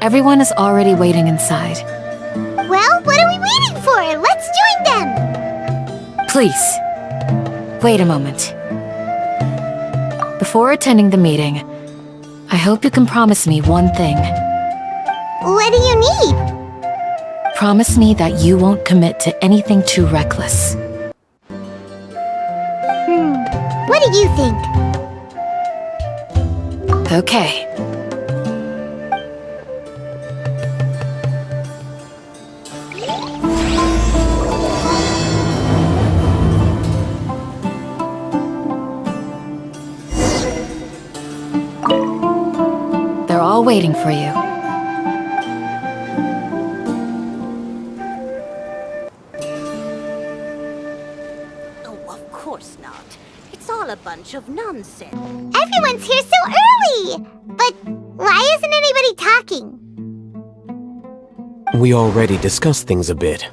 Everyone is already waiting inside. Well, what are we waiting for? Let's join them! Please, wait a moment. Before attending the meeting, I hope you can promise me one thing. What do you need? Promise me that you won't commit to anything too reckless. What do you think? Okay. They're all waiting for you. Oh, of course not. It's all a bunch of nonsense. Everyone's here so early! But why isn't anybody talking? We already discussed things a bit.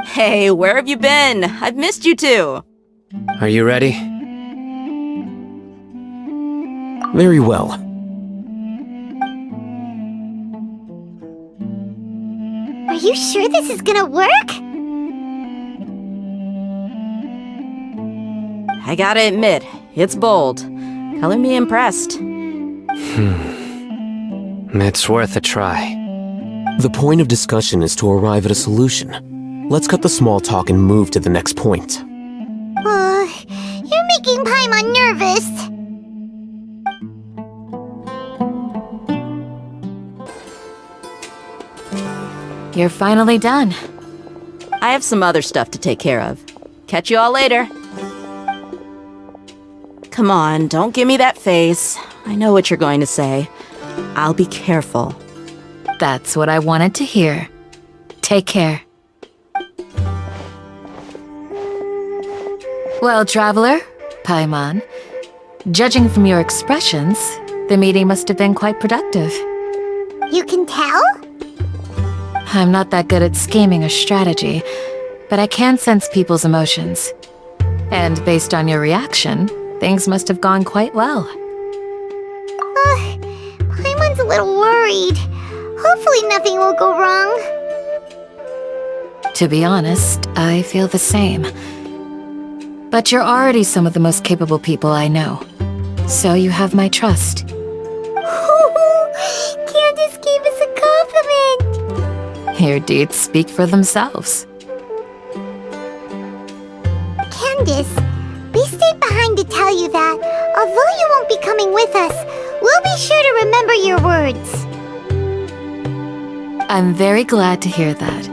Hey, where have you been? I've missed you two. Are you ready? Very well. Are you sure this is gonna work? I gotta admit, it's bold. Color me impressed. It's worth a try. The point of discussion is to arrive at a solution. Let's cut the small talk and move to the next point. You're making Paimon nervous. You're finally done. I have some other stuff to take care of. Catch you all later. Come on, don't give me that face. I know what you're going to say. I'll be careful. That's what I wanted to hear. Take care. Well, traveler, Paimon, judging from your expressions, the meeting must have been quite productive. You can tell? I'm not that good at scheming or strategy, but I can sense people's emotions. And based on your reaction, things must have gone quite well. Paimon's a little worried. Hopefully nothing will go wrong. To be honest, I feel the same. But you're already some of the most capable people I know. So you have my trust. Candace gave us a compliment! Your deeds speak for themselves. Candace, we stayed behind to tell you that, although you won't be coming with us, we'll be sure to remember your words. I'm very glad to hear that.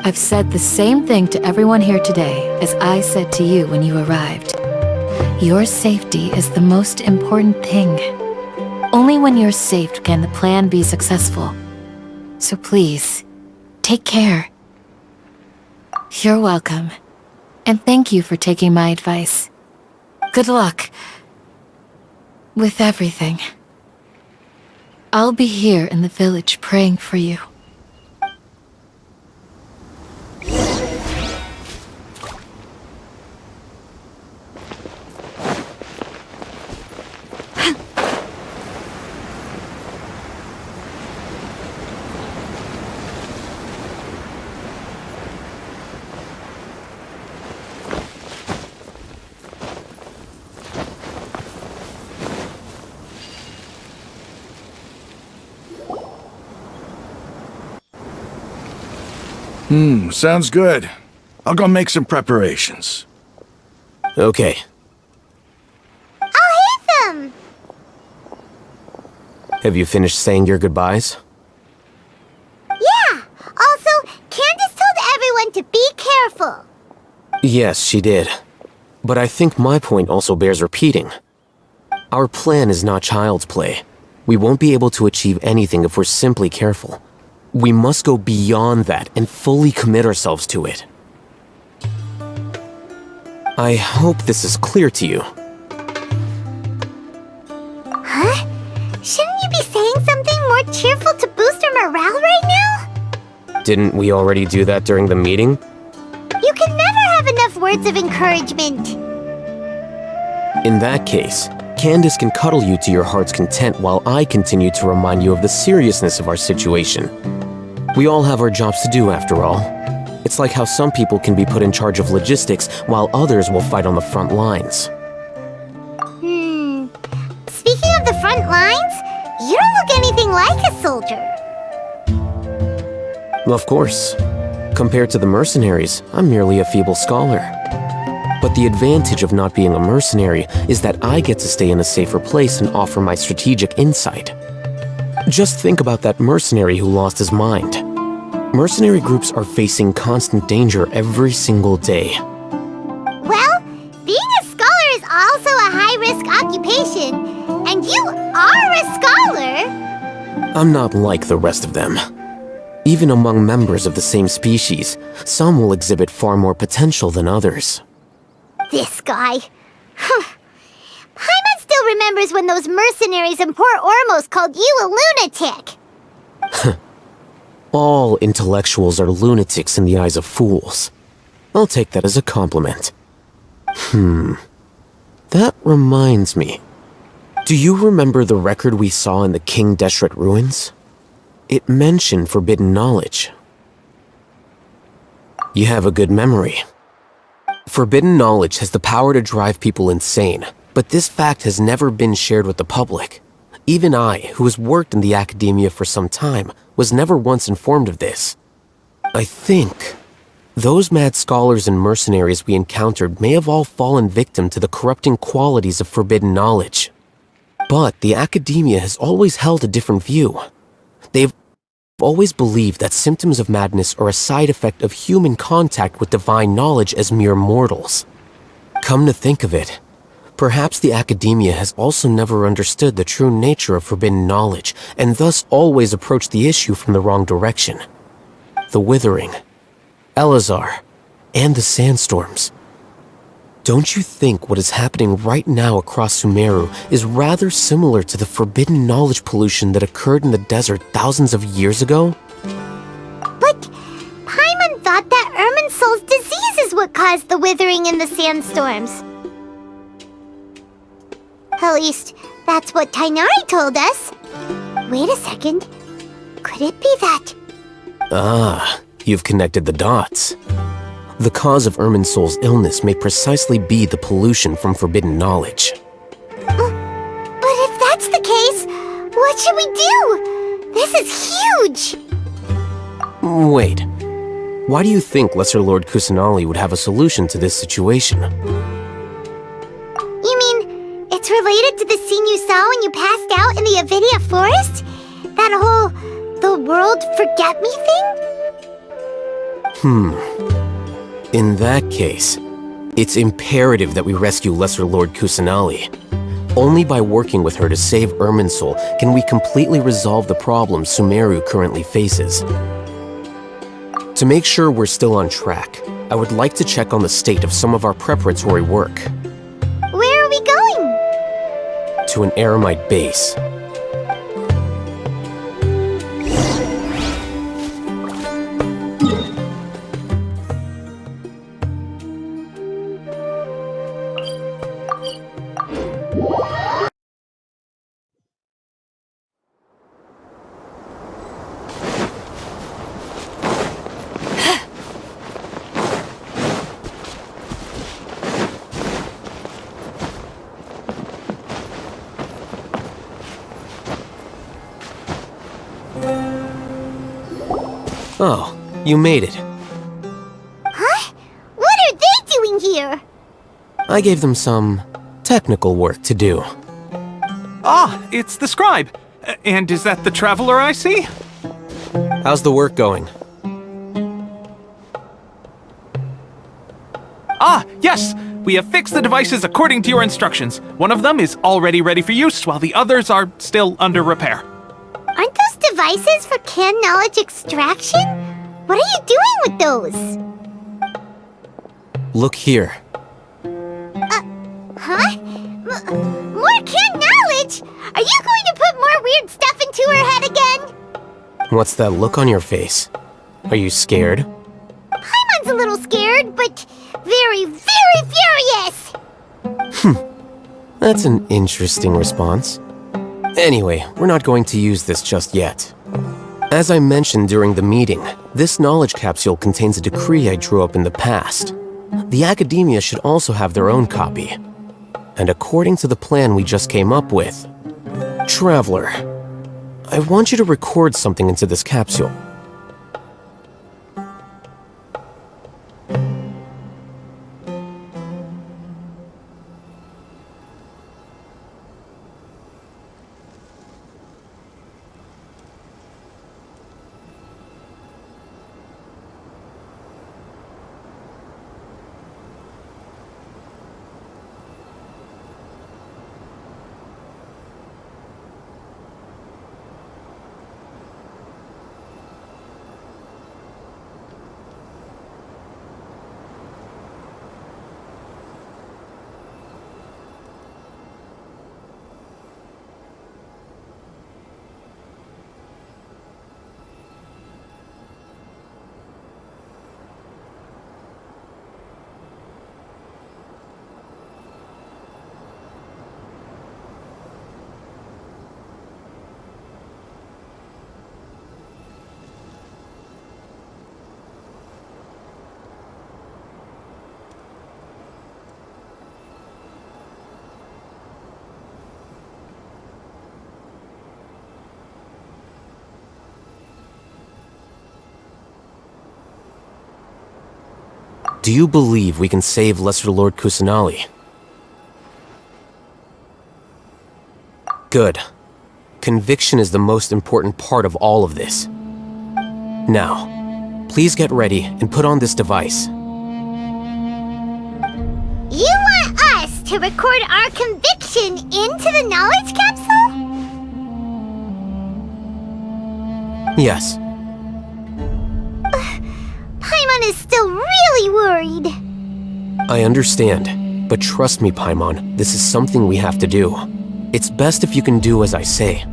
I've said the same thing to everyone here today as I said to you when you arrived. Your safety is the most important thing. Only when you're safe can the plan be successful. So please, take care. You're welcome. And thank you for taking my advice. Good luck with everything. I'll be here in the village praying for you. Sounds good. I'll go make some preparations. Okay. I'll hit them! Have you finished saying your goodbyes? Yeah! Also, Candace told everyone to be careful. Yes, she did. But I think my point also bears repeating. Our plan is not child's play. We won't be able to achieve anything if we're simply careful. We must go beyond that and fully commit ourselves to it. I hope this is clear to you. Huh? Shouldn't you be saying something more cheerful to boost our morale right now? Didn't we already do that during the meeting? You can never have enough words of encouragement. In that case, Candace can cuddle you to your heart's content while I continue to remind you of the seriousness of our situation. We all have our jobs to do after all. It's like how some people can be put in charge of logistics while others will fight on the front lines. Speaking of the front lines, you don't look anything like a soldier. Of course. Compared to the mercenaries, I'm merely a feeble scholar. But the advantage of not being a mercenary is that I get to stay in a safer place and offer my strategic insight. Just think about that mercenary who lost his mind. Mercenary groups are facing constant danger every single day. Well, being a scholar is also a high-risk occupation, and you are a scholar! I'm not like the rest of them. Even among members of the same species, some will exhibit far more potential than others. This guy. Paimon still remembers when those mercenaries in Port Ormos called you a lunatic. All intellectuals are lunatics in the eyes of fools. I'll take that as a compliment. That reminds me. Do you remember the record we saw in the King Deshret ruins? It mentioned forbidden knowledge. You have a good memory. Forbidden knowledge has the power to drive people insane, but this fact has never been shared with the public. Even I, who has worked in the academia for some time, was never once informed of this. I think those mad scholars and mercenaries we encountered may have all fallen victim to the corrupting qualities of forbidden knowledge. But the academia has always held a different view. They've always believed that symptoms of madness are a side effect of human contact with divine knowledge as mere mortals. Come to think of it, perhaps the academia has also never understood the true nature of forbidden knowledge, and thus always approached the issue from the wrong direction. The Withering, Elazar, and the sandstorms. Don't you think what is happening right now across Sumeru is rather similar to the forbidden knowledge pollution that occurred in the desert thousands of years ago? But Paimon thought that Irminsul's disease is what caused the withering and the sandstorms. At least, that's what Tainari told us. Wait a second. Could it be that? Ah, you've connected the dots. The cause of Irminsul's illness may precisely be the pollution from forbidden knowledge. But if that's the case, what should we do? This is huge! Wait. Why do you think Lesser Lord Kusanali would have a solution to this situation? You mean, it's related to the scene you saw when you passed out in the Avidia forest? That whole, the world forget me thing? In that case, it's imperative that we rescue Lesser Lord Kusanali. Only by working with her to save Irminsul can we completely resolve the problems Sumeru currently faces. To make sure we're still on track, I would like to check on the state of some of our preparatory work. Where are we going? To an Eremite base. Oh, you made it. Huh? What are they doing here? I gave them some technical work to do. Ah, it's the scribe. And is that the traveler I see? How's the work going? Ah, yes! We have fixed the devices according to your instructions. One of them is already ready for use, while the others are still under repair. Aren't those devices for can knowledge extraction? What are you doing with those? Look here. Huh? More can knowledge? Are you going to put more weird stuff into her head again? What's that look on your face? Are you scared? Paimon's a little scared, but very, very furious! That's an interesting response. Anyway, we're not going to use this just yet. As I mentioned during the meeting, this knowledge capsule contains a decree I drew up in the past. The academia should also have their own copy. And according to the plan we just came up with, Traveler, I want you to record something into this capsule. Do you believe we can save Lesser Lord Kusanali? Good. Conviction is the most important part of all of this. Now, please get ready and put on this device. You want us to record our conviction into the knowledge capsule? Yes. Paimon is still really worried. I understand, but trust me, Paimon, this is something we have to do. It's best if you can do as I say.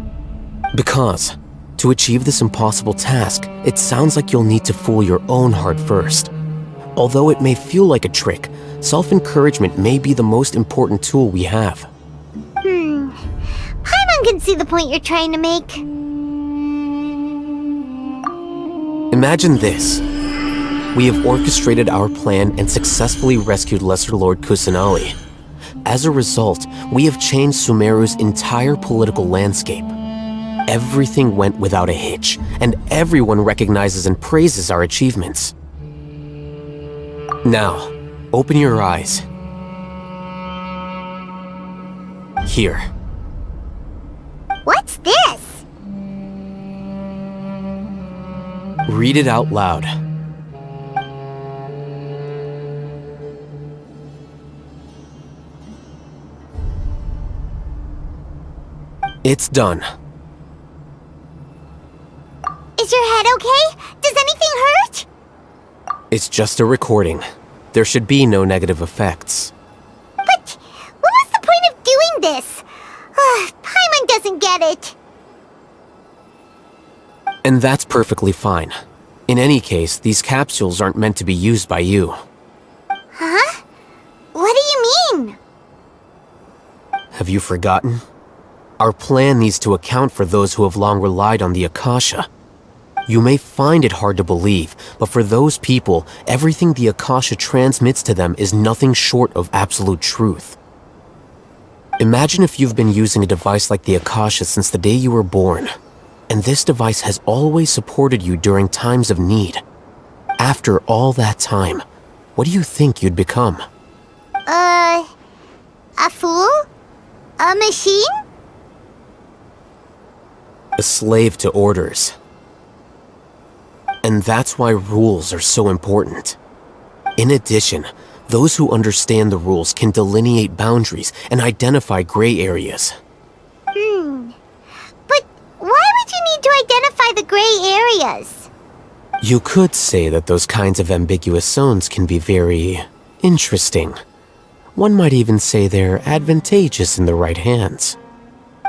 Because, to achieve this impossible task, it sounds like you'll need to fool your own heart first. Although it may feel like a trick, self-encouragement may be the most important tool we have. Paimon can see the point you're trying to make. Imagine this. We have orchestrated our plan and successfully rescued Lesser Lord Kusanali. As a result, we have changed Sumeru's entire political landscape. Everything went without a hitch, and everyone recognizes and praises our achievements. Now, open your eyes. Here. What's this? Read it out loud. It's done. Is your head okay? Does anything hurt? It's just a recording. There should be no negative effects. But what was the point of doing this? Paimon doesn't get it. And that's perfectly fine. In any case, these capsules aren't meant to be used by you. Huh? What do you mean? Have you forgotten? Our plan needs to account for those who have long relied on the Akasha. You may find it hard to believe, but for those people, everything the Akasha transmits to them is nothing short of absolute truth. Imagine if you've been using a device like the Akasha since the day you were born, and this device has always supported you during times of need. After all that time, what do you think you'd become? A fool? A machine? A slave to orders. And that's why rules are so important. In addition, those who understand the rules can delineate boundaries and identify gray areas. But why would you need to identify the gray areas? You could say that those kinds of ambiguous zones can be very interesting. One might even say they're advantageous in the right hands.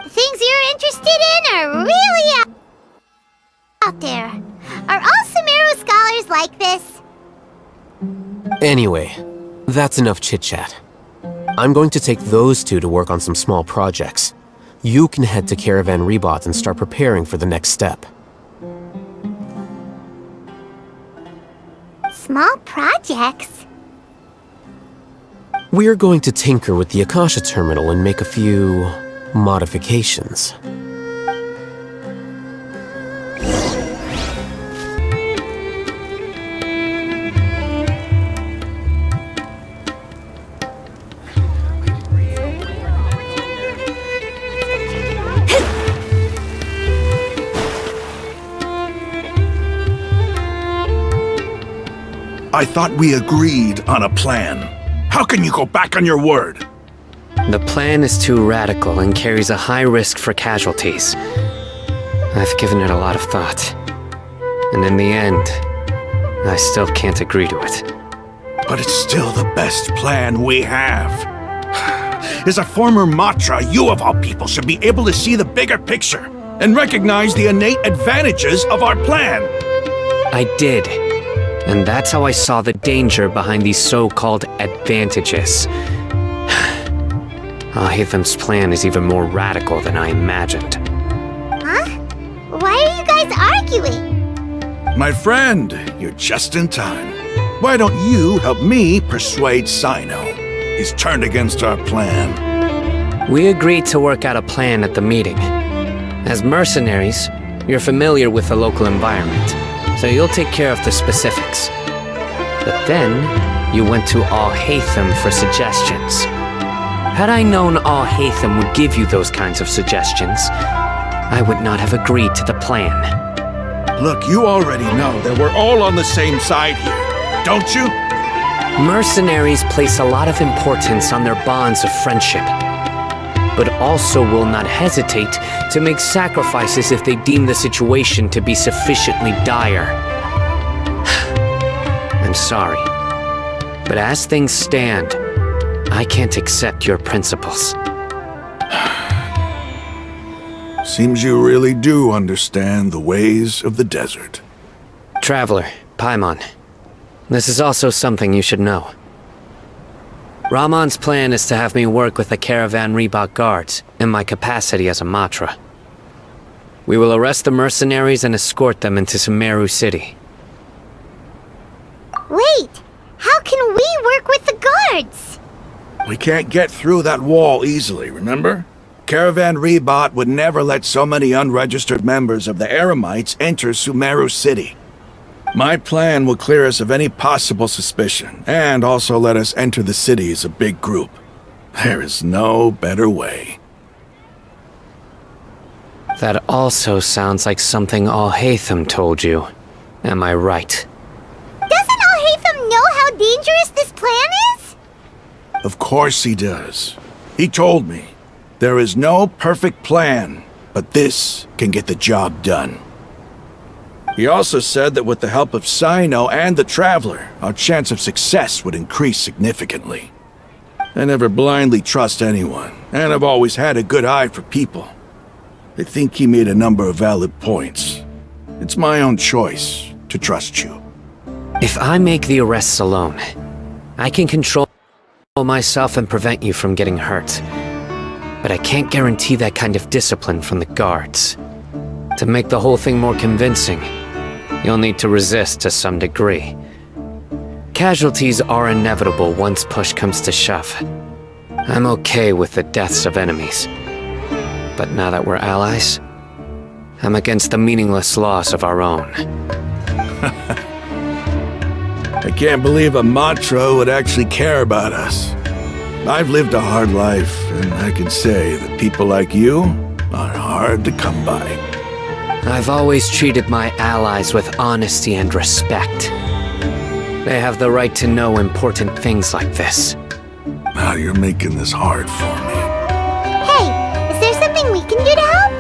Things you're interested in are really out there. Are all Sumeru scholars like this? Anyway, that's enough chit-chat. I'm going to take those two to work on some small projects. You can head to Caravan Rebot and start preparing for the next step. Small projects? We're going to tinker with the Akasha terminal and make a few modifications. I thought we agreed on a plan. How can you go back on your word? The plan is too radical and carries a high risk for casualties. I've given it a lot of thought. And in the end, I still can't agree to it. But it's still the best plan we have. As a former Matra, you of all people should be able to see the bigger picture and recognize the innate advantages of our plan. I did. And that's how I saw the danger behind these so-called advantages. Alhaitham's plan is even more radical than I imagined. Huh? Why are you guys arguing? My friend, you're just in time. Why don't you help me persuade Sino? He's turned against our plan. We agreed to work out a plan at the meeting. As mercenaries, you're familiar with the local environment, so you'll take care of the specifics. But then, you went to Alhaitham for suggestions. Had I known Alhaitham would give you those kinds of suggestions, I would not have agreed to the plan. Look, you already know that we're all on the same side here, don't you? Mercenaries place a lot of importance on their bonds of friendship, but also will not hesitate to make sacrifices if they deem the situation to be sufficiently dire. I'm sorry, but as things stand, I can't accept your principles. Seems you really do understand the ways of the desert. Traveler, Paimon, this is also something you should know. Ramon's plan is to have me work with the Caravan Rebot guards in my capacity as a Matra. We will arrest the mercenaries and escort them into Sumeru City. Wait! How can we work with the guards? We can't get through that wall easily, remember? Caravan Rebot would never let so many unregistered members of the Eremites enter Sumeru City. My plan will clear us of any possible suspicion, and also let us enter the city as a big group. There is no better way. That also sounds like something Alhaitham told you. Am I right? Doesn't Alhaitham know how dangerous this plan is? Of course he does. He told me, there is no perfect plan, but this can get the job done. He also said that with the help of Sino and the Traveler, our chance of success would increase significantly. I never blindly trust anyone, and I've always had a good eye for people. I think he made a number of valid points. It's my own choice to trust you. If I make the arrests alone, I can control myself and prevent you from getting hurt. But I can't guarantee that kind of discipline from the guards. To make the whole thing more convincing, you'll need to resist to some degree. Casualties are inevitable once push comes to shove. I'm okay with the deaths of enemies. But now that we're allies, I'm against the meaningless loss of our own. I can't believe a Matra would actually care about us. I've lived a hard life, and I can say that people like you are hard to come by. I've always treated my allies with honesty and respect. They have the right to know important things like this. Now you're making this hard for me. Hey, is there something we can do to help?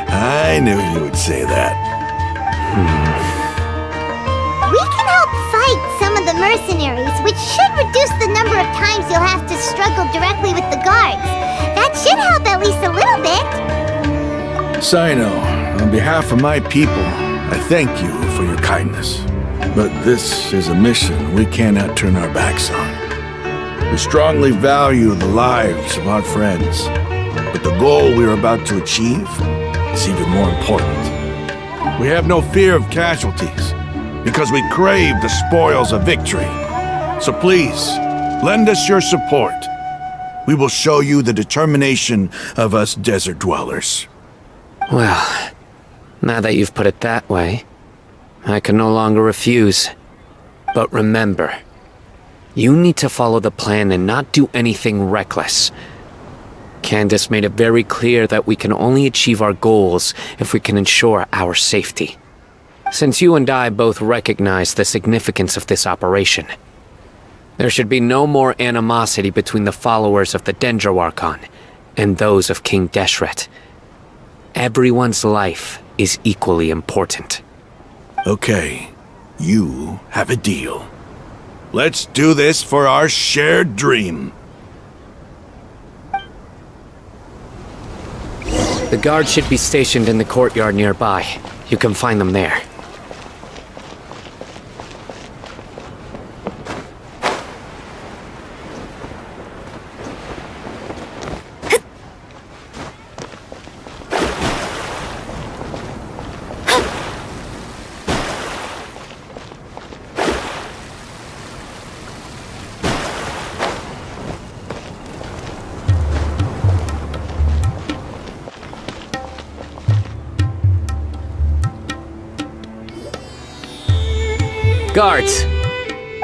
I knew you would say that. We can help fight some of the mercenaries, which should reduce the number of times you'll have to struggle directly with the guards. That should help at least a little bit. Sino, on behalf of my people, I thank you for your kindness. But this is a mission we cannot turn our backs on. We strongly value the lives of our friends, but the goal we are about to achieve is even more important. We have no fear of casualties, because we crave the spoils of victory. So please, lend us your support. We will show you the determination of us desert dwellers. Well, now that you've put it that way, I can no longer refuse. But remember, you need to follow the plan and not do anything reckless. Candace made it very clear that we can only achieve our goals if we can ensure our safety. Since you and I both recognize the significance of this operation, there should be no more animosity between the followers of the Dendroarchon and those of King Deshret. Everyone's life is equally important. Okay, you have a deal. Let's do this for our shared dream. The guards should be stationed in the courtyard nearby. You can find them there. Guards!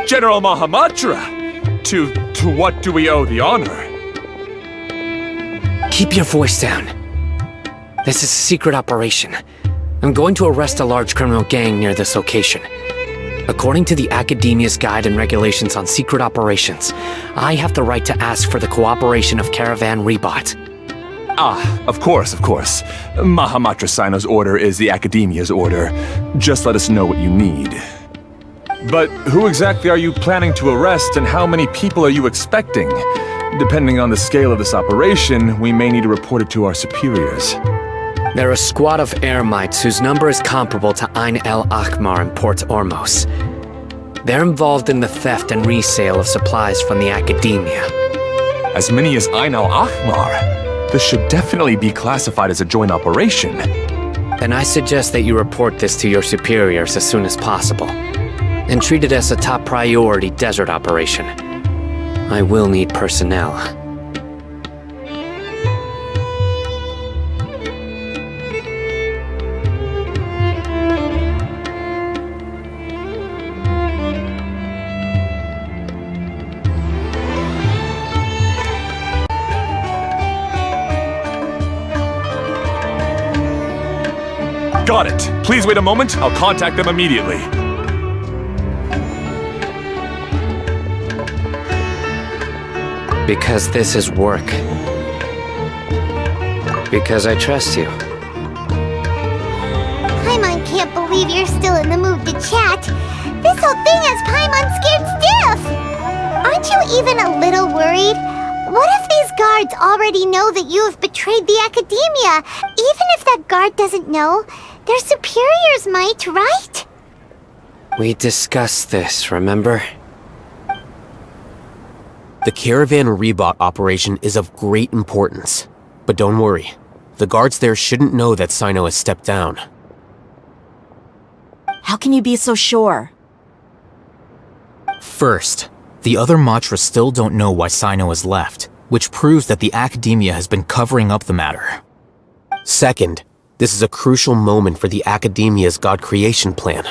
General Mahamatra! To what do we owe the honor? Keep your voice down. This is a secret operation. I'm going to arrest a large criminal gang near this location. According to the Academia's Guide and Regulations on Secret Operations, I have the right to ask for the cooperation of Caravan Rebot. Ah, of course. Mahamatra Sino's order is the Academia's order. Just let us know what you need. But who exactly are you planning to arrest, and how many people are you expecting? Depending on the scale of this operation, we may need to report it to our superiors. They're a squad of Eremites whose number is comparable to Ain el Akhmar in Port Ormos. They're involved in the theft and resale of supplies from the Academia. As many as Ain el Akhmar? This should definitely be classified as a joint operation. Then I suggest that you report this to your superiors as soon as possible, and treat it as a top priority desert operation. I will need personnel. Got it. Please wait a moment. I'll contact them immediately. Because this is work. Because I trust you. Paimon can't believe you're still in the mood to chat. This whole thing has Paimon scared stiff. Aren't you even a little worried? What if these guards already know that you have betrayed the Academia? Even if that guard doesn't know, their superiors might, right? We discussed this, remember? The Caravan Rebot operation is of great importance. But don't worry, the guards there shouldn't know that Sino has stepped down. How can you be so sure? First, the other Matra still don't know why Sino has left, which proves that the Academia has been covering up the matter. Second, this is a crucial moment for the Academia's God creation plan.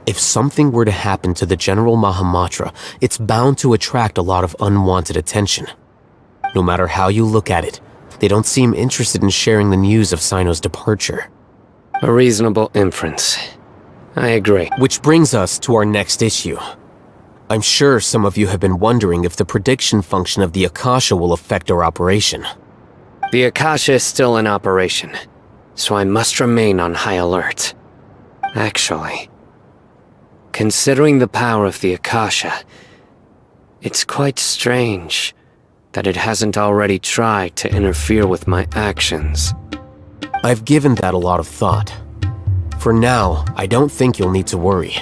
If something were to happen to the General Mahamatra, it's bound to attract a lot of unwanted attention. No matter how you look at it, they don't seem interested in sharing the news of Sino's departure. A reasonable inference. I agree. Which brings us to our next issue. I'm sure some of you have been wondering if the prediction function of the Akasha will affect our operation. The Akasha is still in operation, so I must remain on high alert. Actually, considering the power of the Akasha, it's quite strange that it hasn't already tried to interfere with my actions. I've given that a lot of thought. For now, I don't think you'll need to worry.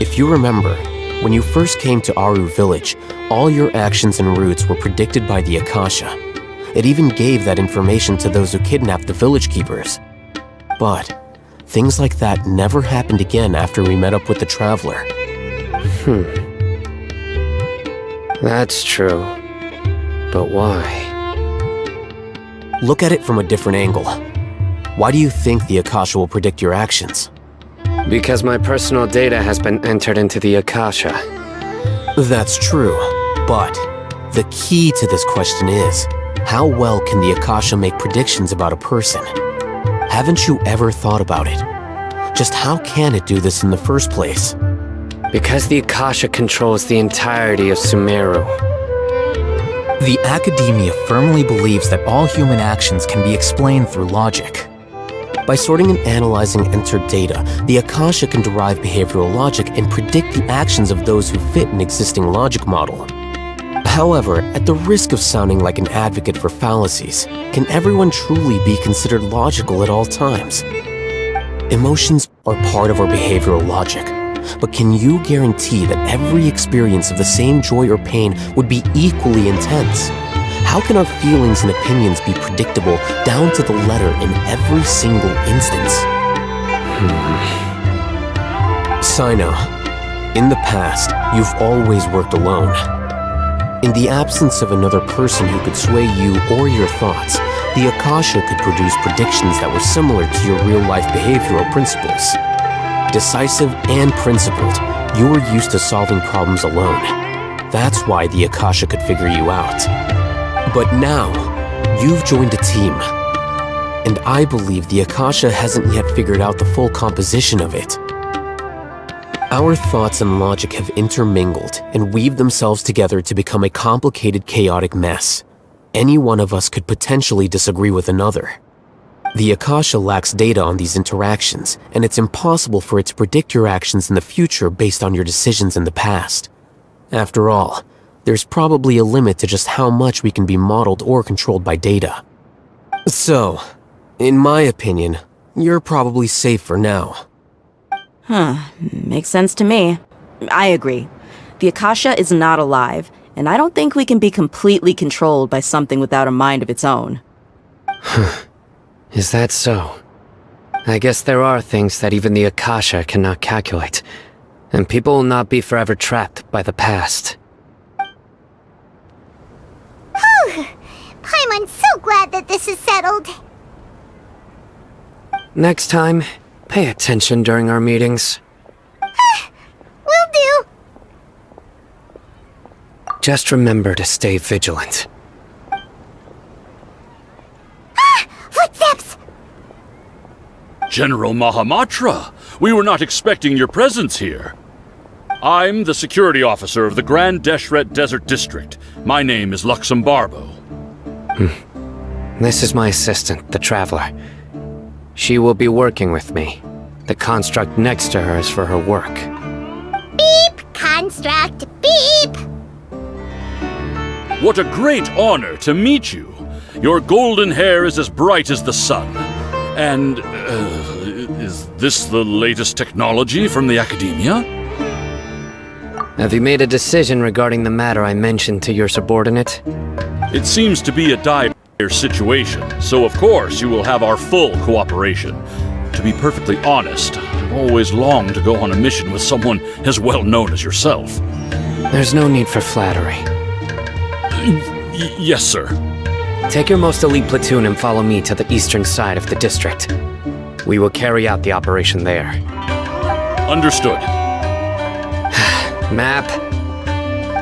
If you remember, when you first came to Aru Village, all your actions and routes were predicted by the Akasha. It even gave that information to those who kidnapped the village keepers. But things like that never happened again after we met up with the Traveler. That's true. But why? Look at it from a different angle. Why do you think the Akasha will predict your actions? Because my personal data has been entered into the Akasha. That's true, but the key to this question is, how well can the Akasha make predictions about a person? Haven't you ever thought about it? Just how can it do this in the first place? Because the Akasha controls the entirety of Sumeru. The Academia firmly believes that all human actions can be explained through logic. By sorting and analyzing entered data, the Akasha can derive behavioral logic and predict the actions of those who fit an existing logic model. However, at the risk of sounding like an advocate for fallacies, can everyone truly be considered logical at all times? Emotions are part of our behavioral logic, but can you guarantee that every experience of the same joy or pain would be equally intense? How can our feelings and opinions be predictable down to the letter in every single instance? Sino, in the past, you've always worked alone. In the absence of another person who could sway you or your thoughts, the Akasha could produce predictions that were similar to your real-life behavioral principles. Decisive and principled, you were used to solving problems alone. That's why the Akasha could figure you out. But now, you've joined a team. And I believe the Akasha hasn't yet figured out the full composition of it. Our thoughts and logic have intermingled and weaved themselves together to become a complicated, chaotic mess. Any one of us could potentially disagree with another. The Akasha lacks data on these interactions, and it's impossible for it to predict your actions in the future based on your decisions in the past. After all, there's probably a limit to just how much we can be modeled or controlled by data. So, in my opinion, you're probably safe for now. Makes sense to me. I agree. The Akasha is not alive, and I don't think we can be completely controlled by something without a mind of its own. Is that so? I guess there are things that even the Akasha cannot calculate, and people will not be forever trapped by the past. Paimon's so glad that this is settled. Next time, pay attention during our meetings. Will do. Just remember to stay vigilant. Footsteps! General Mahamatra, we were not expecting your presence here. I'm the security officer of the Grand Deshret Desert District. My name is Luxembarbo. This is my assistant, the Traveler. She will be working with me. The construct next to her is for her work. Beep! Construct, beep! What a great honor to meet you. Your golden hair is as bright as the sun. And, is this the latest technology from the Academia? Have you made a decision regarding the matter I mentioned to your subordinate? It seems to be a dire situation, so of course you will have our full cooperation. To be perfectly honest, I've always longed to go on a mission with someone as well known as yourself. There's no need for flattery. Yes, sir. Take your most elite platoon and follow me to the eastern side of the district. We will carry out the operation there. Understood. Map.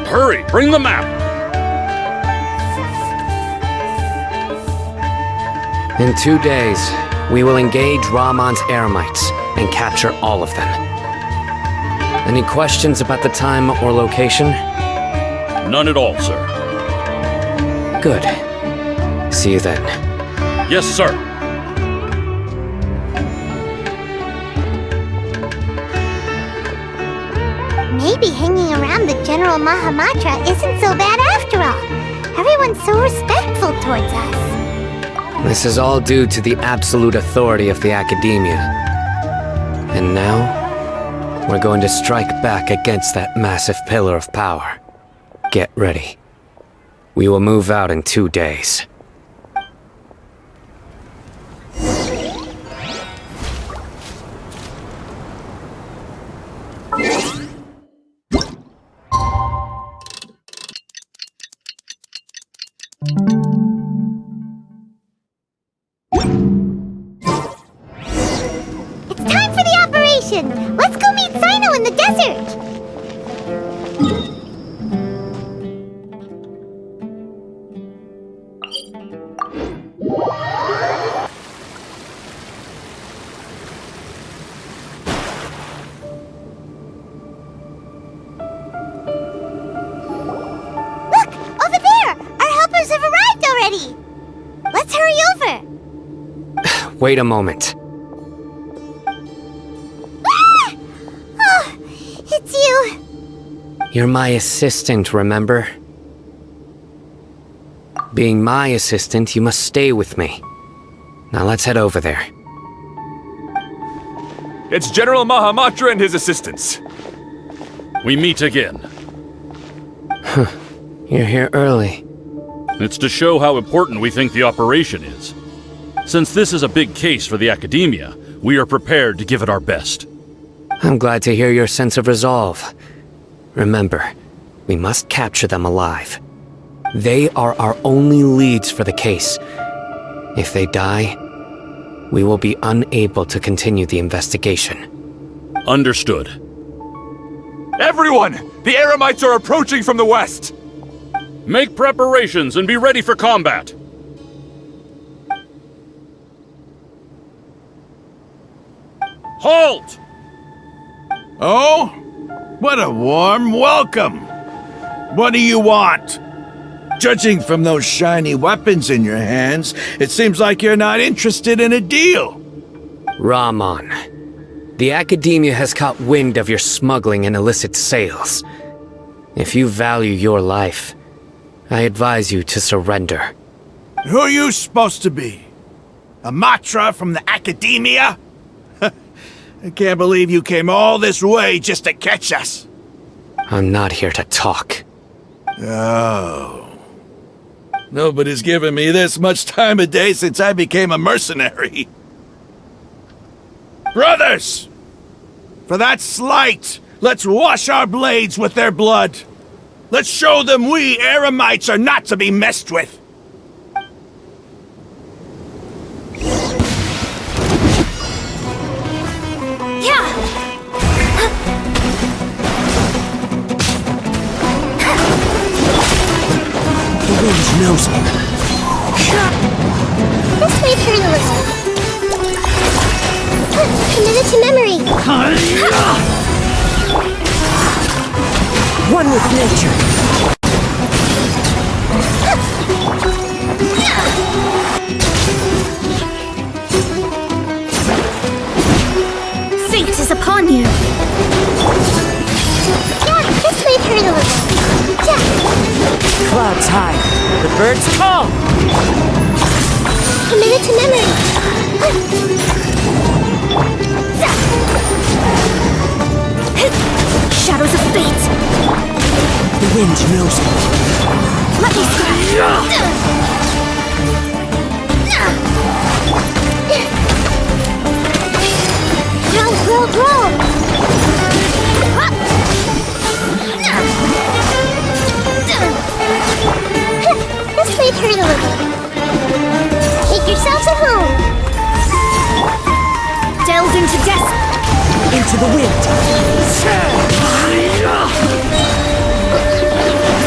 Hurry, bring the map! In 2 days, we will engage Rahman's Eremites and capture all of them. Any questions about the time or location? None at all, sir. Good. See you then. Yes, sir. Maybe hanging around the General Mahamatra isn't so bad after all. Everyone's so respectful towards us. This is all due to the absolute authority of the Academia. And now, We're going to strike back against that massive pillar of power. Get ready. We will move out in 2 days. It's time for the operation! Let's go meet Sino in the desert! Look! Over there! Our helpers have arrived already! Let's hurry over! Wait a moment. Ah! Oh, it's you! You're my assistant, remember? Being my assistant, you must stay with me. Now let's head over there. It's General Mahamatra and his assistants. We meet again. You're here early. It's to show how important we think the operation is. Since this is a big case for the Academia, we are prepared to give it our best. I'm glad to hear your sense of resolve. Remember, we must capture them alive. They are our only leads for the case. If they die, we will be unable to continue the investigation. Understood. Everyone! The Eremites are approaching from the west! Make preparations and be ready for combat! Halt! Oh? What a warm welcome! What do you want? Judging from those shiny weapons in your hands, it seems like you're not interested in a deal. Rahman, the Academia has caught wind of your smuggling and illicit sales. If you value your life, I advise you to surrender. Who are you supposed to be? A Matra from the Academia? I can't believe you came all this way just to catch us. I'm not here to talk. Oh. Nobody's given me this much time of day since I became a mercenary. Brothers! For that slight, let's wash our blades with their blood. Let's show them we Eremites are not to be messed with. The wind knows me. This may hurt a little. Commit it to memory. One with nature. Fate is upon you. Yeah, this may hurt a little. Clouds high. The birds call. Commit it to memory. Shadows of fate. The wind knows me. Let me scratch. Grow. This may hurt a little. Make yourselves at home. Delve into Into the wind.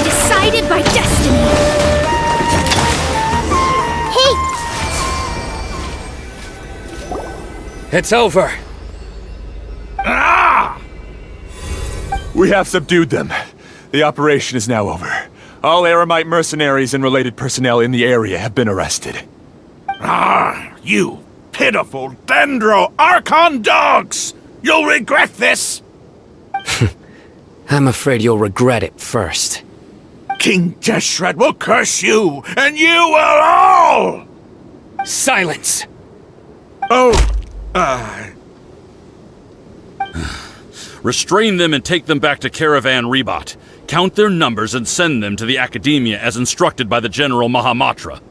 Decided by destiny. Hey! It's over. Ah! We have subdued them. The operation is now over. All Eremite mercenaries and related personnel in the area have been arrested. Ah, you pitiful Dendro Archon dogs! You'll regret this! I'm afraid you'll regret it first. King Deshret will curse you, and you will all! Silence! Oh, Restrain them and take them back to Caravan Rebot. Count their numbers and send them to the Academia as instructed by the General Mahamatra.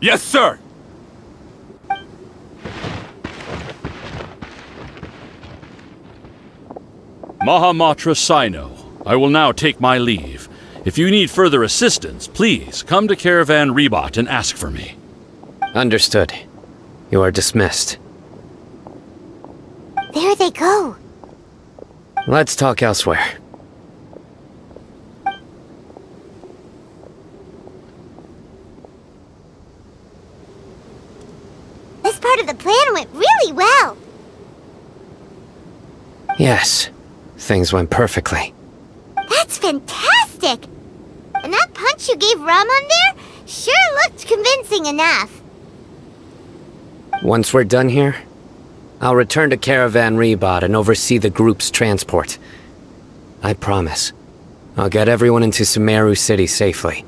Yes, sir! Mahamatra Sino, I will now take my leave. If you need further assistance, please come to Caravan Rebot and ask for me. Understood. You are dismissed. There they go. Let's talk elsewhere. This part of the plan went really well. Yes, things went perfectly. That's fantastic! And that punch you gave Rum on there sure looked convincing enough. Once we're done here, I'll return to Caravan Rebot and oversee the group's transport. I promise. I'll get everyone into Sumeru City safely.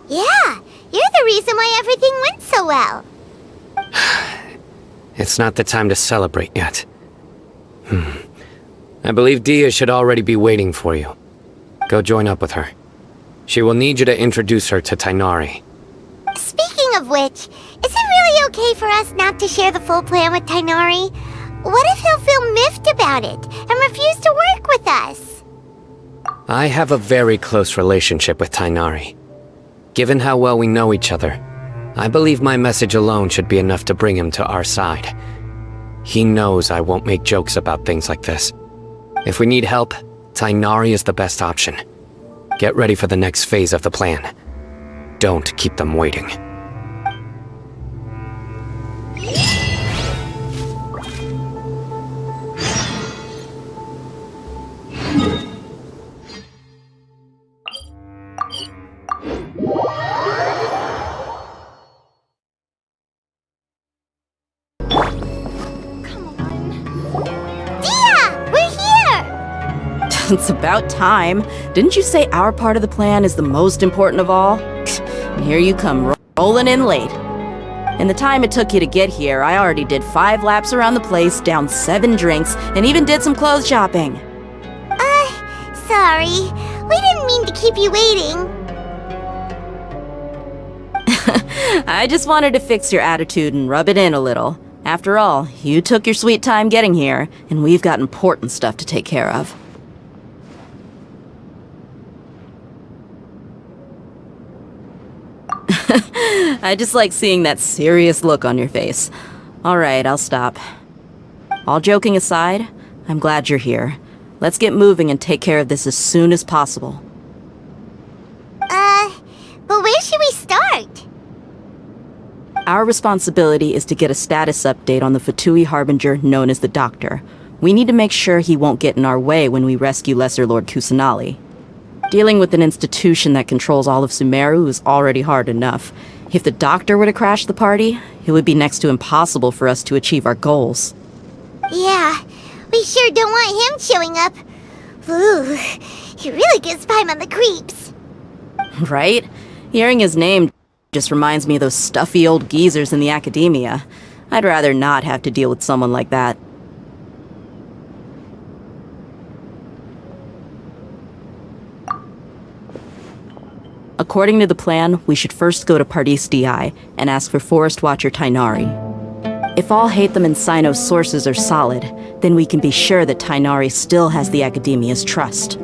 Yeah, you're the reason why everything went so well. It's not the time to celebrate yet. I believe Dia should already be waiting for you. Go join up with her. She will need you to introduce her to Tighnari. Speaking of which, is it really okay for us not to share the full plan with Tighnari? What if he'll feel miffed about it and refuse to work with us? I have a very close relationship with Tighnari. Given how well we know each other, I believe my message alone should be enough to bring him to our side. He knows I won't make jokes about things like this. If we need help, Tighnari is the best option. Get ready for the next phase of the plan. Don't keep them waiting. It's about time. Didn't you say our part of the plan is the most important of all? And here you come, rolling in late. In the time it took you to get here, I already did 5 laps around the place, downed 7 drinks, and even did some clothes shopping. Sorry. We didn't mean to keep you waiting. I just wanted to fix your attitude and rub it in a little. After all, you took your sweet time getting here, and we've got important stuff to take care of. I just like seeing that serious look on your face. Alright, I'll stop. All joking aside, I'm glad you're here. Let's get moving and take care of this as soon as possible. But where should we start? Our responsibility is to get a status update on the Fatui Harbinger known as the Doctor. We need to make sure he won't get in our way when we rescue Lesser Lord Kusanali. Dealing with an institution that controls all of Sumeru is already hard enough. If the Doctor were to crash the party, it would be next to impossible for us to achieve our goals. Yeah, we sure don't want him showing up. Ooh, he really gives Paimon the creeps. Right? Hearing his name just reminds me of those stuffy old geezers in the Academia. I'd rather not have to deal with someone like that. According to the plan, we should first go to Pardis DI and ask for Forest Watcher Tighnari. If all Hatham and Sino's sources are solid, then we can be sure that Tighnari still has the Academia's trust.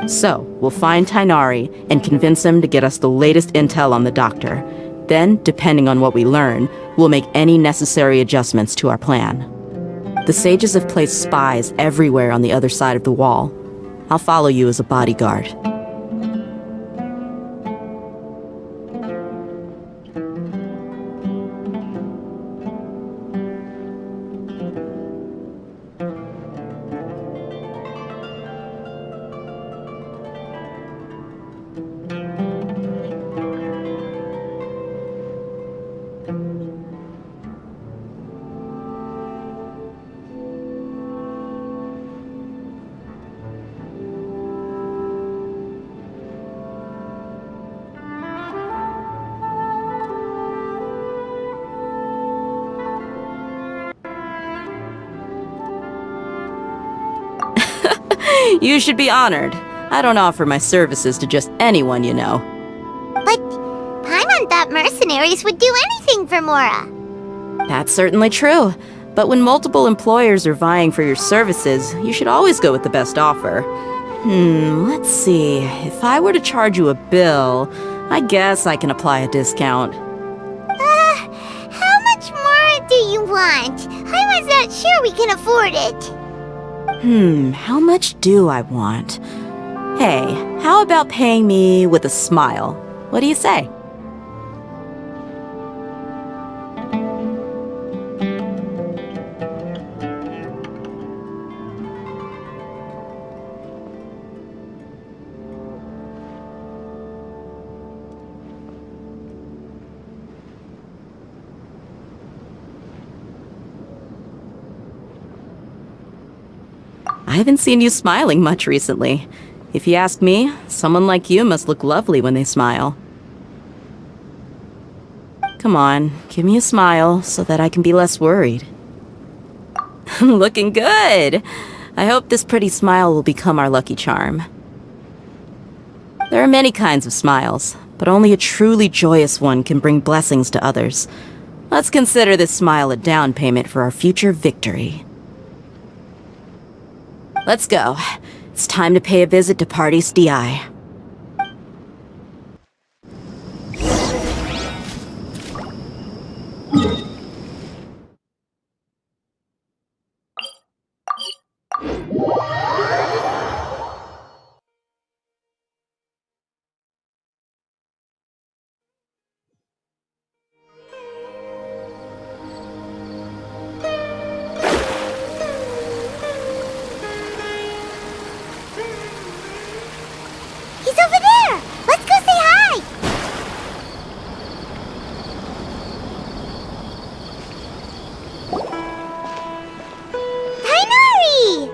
So, we'll find Tighnari and convince him to get us the latest intel on the Doctor. Then, depending on what we learn, we'll make any necessary adjustments to our plan. The sages have placed spies everywhere on the other side of the wall. I'll follow you as a bodyguard. You should be honored. I don't offer my services to just anyone, you know. But Paimon thought mercenaries would do anything for Mora. That's certainly true. But when multiple employers are vying for your services, you should always go with the best offer. Let's see. If I were to charge you a bill, I guess I can apply a discount. How much more do you want? I was not sure we can afford it. How much do I want? Hey, how about paying me with a smile? What do you say? I haven't seen you smiling much recently. If you ask me, someone like you must look lovely when they smile. Come on, give me a smile so that I can be less worried. Looking good! I hope this pretty smile will become our lucky charm. There are many kinds of smiles, but only a truly joyous one can bring blessings to others. Let's consider this smile a down payment for our future victory. Let's go. It's time to pay a visit to Party's DI. He's over there! Let's go say hi! Tainari!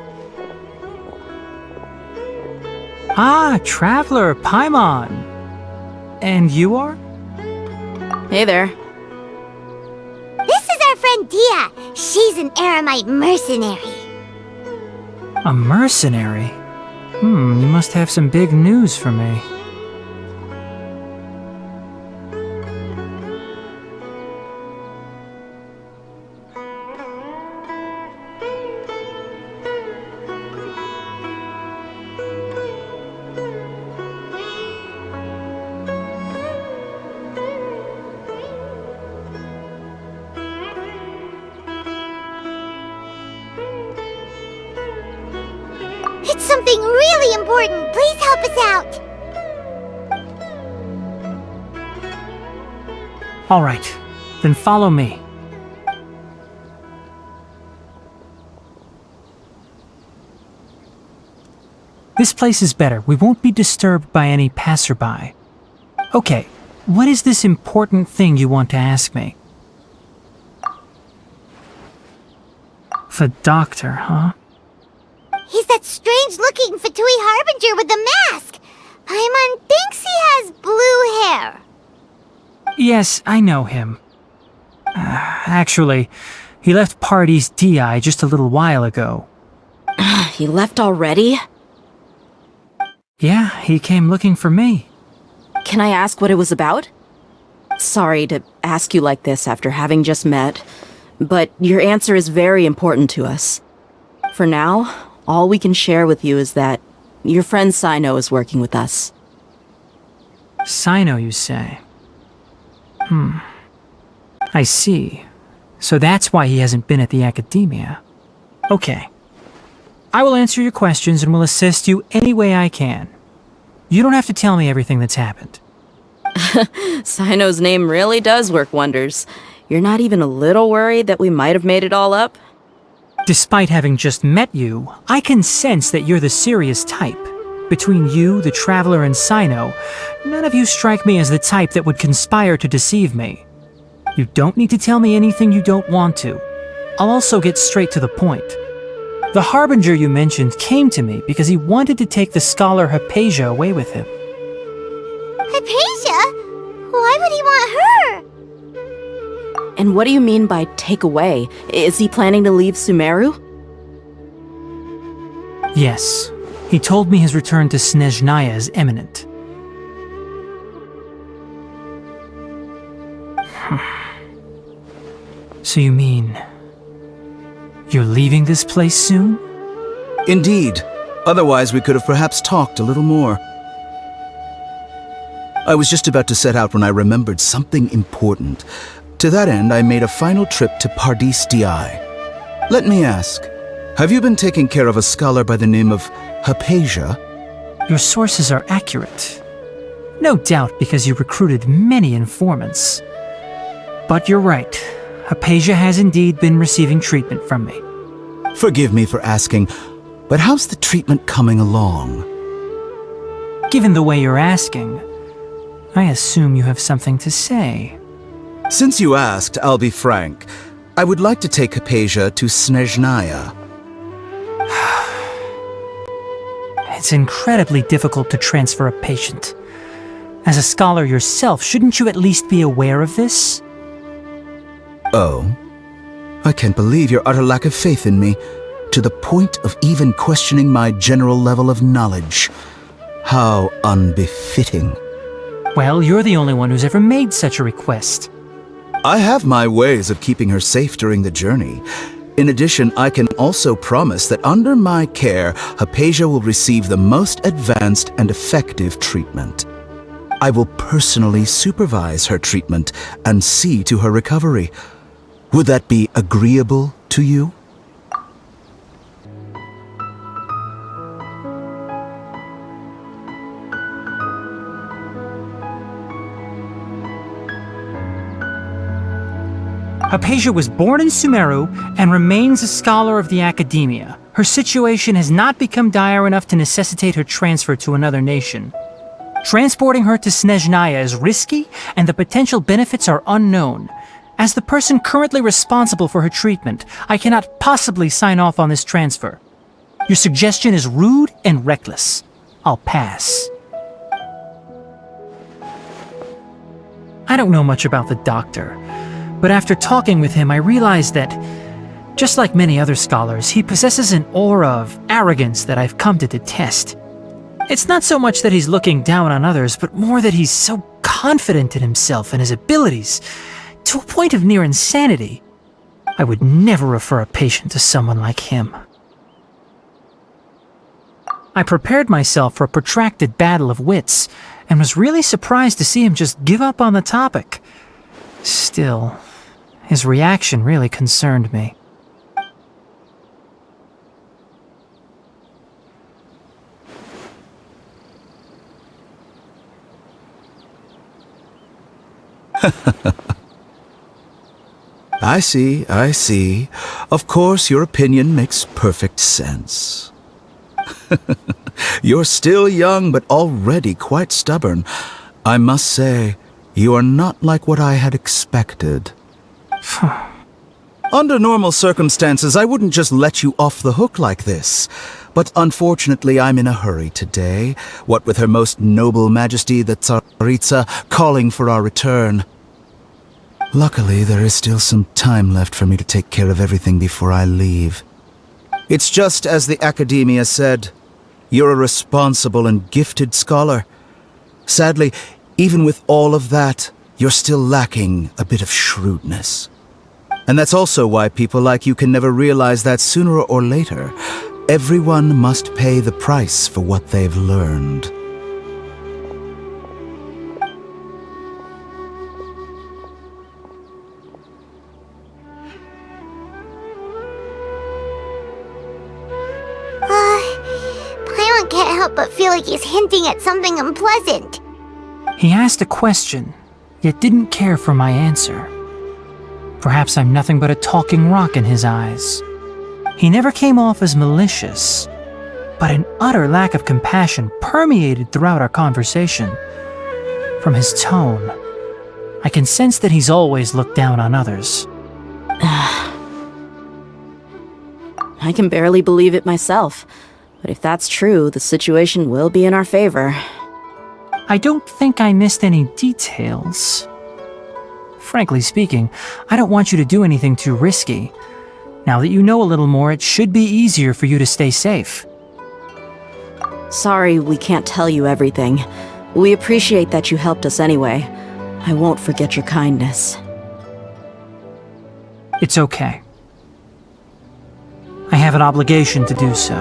Ah, Traveler, Paimon. And you are? Hey there. This is our friend Dia. She's an Aramite mercenary. A mercenary? You must have some big news for me. It's something really important. Please help us out. All right, then follow me. This place is better. We won't be disturbed by any passerby. Okay, what is this important thing you want to ask me? The doctor, huh? He's that strange-looking Fatui Harbinger with the mask. Paimon thinks he has blue hair. Yes, I know him. Actually, he left Party's DI just a little while ago. He left already? Yeah, he came looking for me. Can I ask what it was about? Sorry to ask you like this after having just met, but your answer is very important to us. For now, all we can share with you is that your friend Sino is working with us. Sino, you say? I see. So that's why he hasn't been at the academia. Okay. I will answer your questions and will assist you any way I can. You don't have to tell me everything that's happened. Sino's name really does work wonders. You're not even a little worried that we might have made it all up? Despite having just met you, I can sense that you're the serious type. Between you, the Traveler, and Sino, none of you strike me as the type that would conspire to deceive me. You don't need to tell me anything you don't want to. I'll also get straight to the point. The Harbinger you mentioned came to me because he wanted to take the scholar Hypatia away with him. Hypatia? Why would he want her? And what do you mean by take away? Is he planning to leave Sumeru? Yes, He told me his return to Snezhnaya is imminent. So you mean... you're leaving this place soon? Indeed. Otherwise, we could have perhaps talked a little more. I was just about to set out when I remembered something important. To that end, I made a final trip to Pardis D'i. Let me ask, have you been taking care of a scholar by the name of Hypatia? Your sources are accurate. No doubt because you recruited many informants. But you're right. Hypatia has indeed been receiving treatment from me. Forgive me for asking, but how's the treatment coming along? Given the way you're asking, I assume you have something to say. Since you asked, I'll be frank. I would like to take Hypatia to Snezhnaya. It's incredibly difficult to transfer a patient. As a scholar yourself, shouldn't you at least be aware of this? Oh? I can't believe your utter lack of faith in me, to the point of even questioning my general level of knowledge. How unbefitting. Well, you're the only one who's ever made such a request. I have my ways of keeping her safe during the journey. In addition, I can also promise that under my care, Hypatia will receive the most advanced and effective treatment. I will personally supervise her treatment and see to her recovery. Would that be agreeable to you? Hypatia was born in Sumeru and remains a scholar of the Academia. Her situation has not become dire enough to necessitate her transfer to another nation. Transporting her to Snezhnaya is risky, and the potential benefits are unknown. As the person currently responsible for her treatment, I cannot possibly sign off on this transfer. Your suggestion is rude and reckless. I'll pass. I don't know much about the doctor, but after talking with him, I realized that, just like many other scholars, he possesses an aura of arrogance that I've come to detest. It's not so much that he's looking down on others, but more that he's so confident in himself and his abilities, to a point of near insanity. I would never refer a patient to someone like him. I prepared myself for a protracted battle of wits, and was really surprised to see him just give up on the topic. Still, his reaction really concerned me. I see. Of course, your opinion makes perfect sense. You're still young, but already quite stubborn. I must say, you are not like what I had expected. Under normal circumstances, I wouldn't just let you off the hook like this. But unfortunately, I'm in a hurry today, what with Her Most Noble Majesty the Tsaritsa calling for our return. Luckily, there is still some time left for me to take care of everything before I leave. It's just as the Academia said, you're a responsible and gifted scholar. Sadly, even with all of that, you're still lacking a bit of shrewdness. And that's also why people like you can never realize that sooner or later, everyone must pay the price for what they've learned. Paimon can't help but feel like he's hinting at something unpleasant. He asked a question, yet didn't care for my answer. Perhaps I'm nothing but a talking rock in his eyes. He never came off as malicious, but an utter lack of compassion permeated throughout our conversation. From his tone, I can sense that he's always looked down on others. I can barely believe it myself, but if that's true, the situation will be in our favor. I don't think I missed any details. Frankly speaking, I don't want you to do anything too risky. Now that you know a little more, it should be easier for you to stay safe. Sorry we can't tell you everything. We appreciate that you helped us anyway. I won't forget your kindness. It's okay. I have an obligation to do so.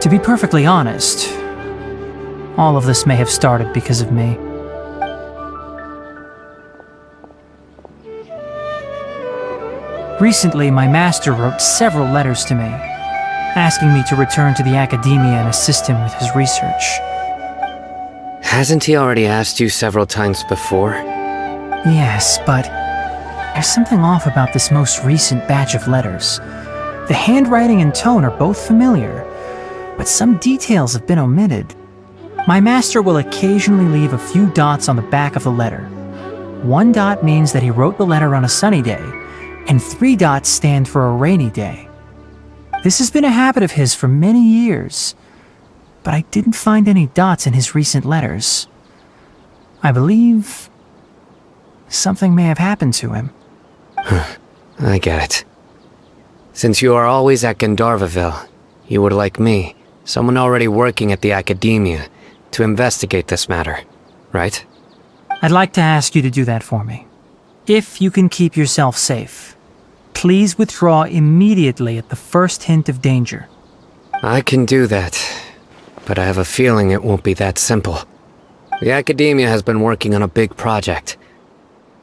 To be perfectly honest, all of this may have started because of me. Recently, my master wrote several letters to me, asking me to return to the academia and assist him with his research. Hasn't he already asked you several times before? Yes, but there's something off about this most recent batch of letters. The handwriting and tone are both familiar, but some details have been omitted. My master will occasionally leave a few dots on the back of the letter. 1 dot means that he wrote the letter on a sunny day, and 3 dots stand for a rainy day. This has been a habit of his for many years, but I didn't find any dots in his recent letters. I believe something may have happened to him. I get it. Since you are always at Gandharvaville, you would like me, someone already working at the academia, to investigate this matter, right? I'd like to ask you to do that for me. If you can keep yourself safe, please withdraw immediately at the first hint of danger. I can do that, but I have a feeling it won't be that simple. The academia has been working on a big project.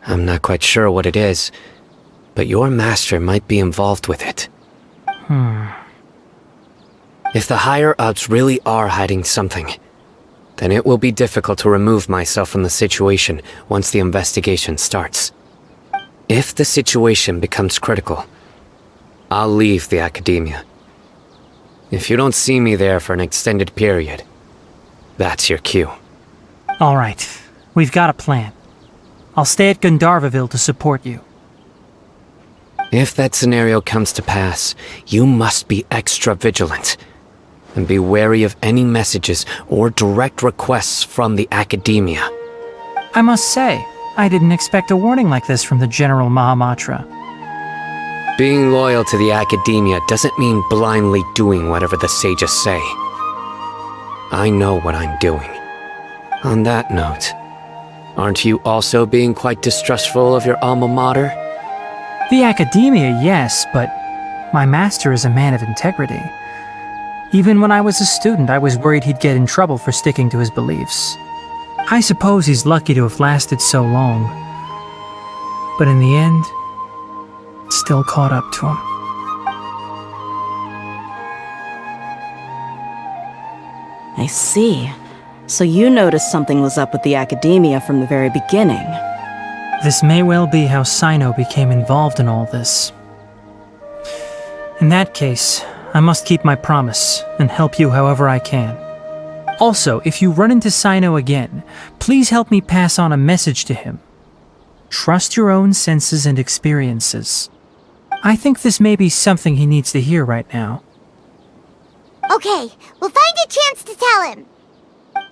I'm not quite sure what it is, but your master might be involved with it. If the higher-ups really are hiding something, then it will be difficult to remove myself from the situation once the investigation starts. If the situation becomes critical, I'll leave the academia. If you don't see me there for an extended period, that's your cue. All right, we've got a plan. I'll stay at Gandharvaville to support you. If that scenario comes to pass, you must be extra vigilant, and be wary of any messages or direct requests from the academia. I must say, I didn't expect a warning like this from the General Mahamatra. Being loyal to the academia doesn't mean blindly doing whatever the sages say. I know what I'm doing. On that note, aren't you also being quite distrustful of your alma mater? The academia, yes, but my master is a man of integrity. Even when I was a student, I was worried he'd get in trouble for sticking to his beliefs. I suppose he's lucky to have lasted so long. But in the end, it still caught up to him. I see. So you noticed something was up with the academia from the very beginning. This may well be how Sino became involved in all this. In that case, I must keep my promise and help you however I can. Also, if you run into Sino again, please help me pass on a message to him. Trust your own senses and experiences. I think this may be something he needs to hear right now. Okay, we'll find a chance to tell him.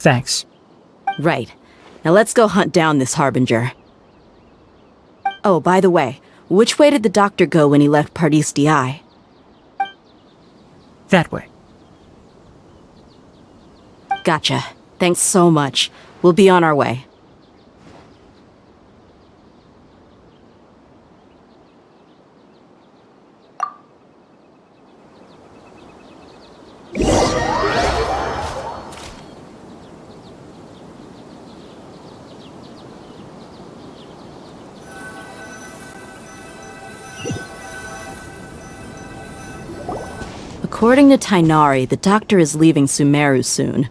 Thanks. Right. Now let's go hunt down this Harbinger. Oh, by the way, which way did the doctor go when he left Pardis DI? That way. Gotcha. Thanks so much. We'll be on our way. According to Tainari, the doctor is leaving Sumeru soon.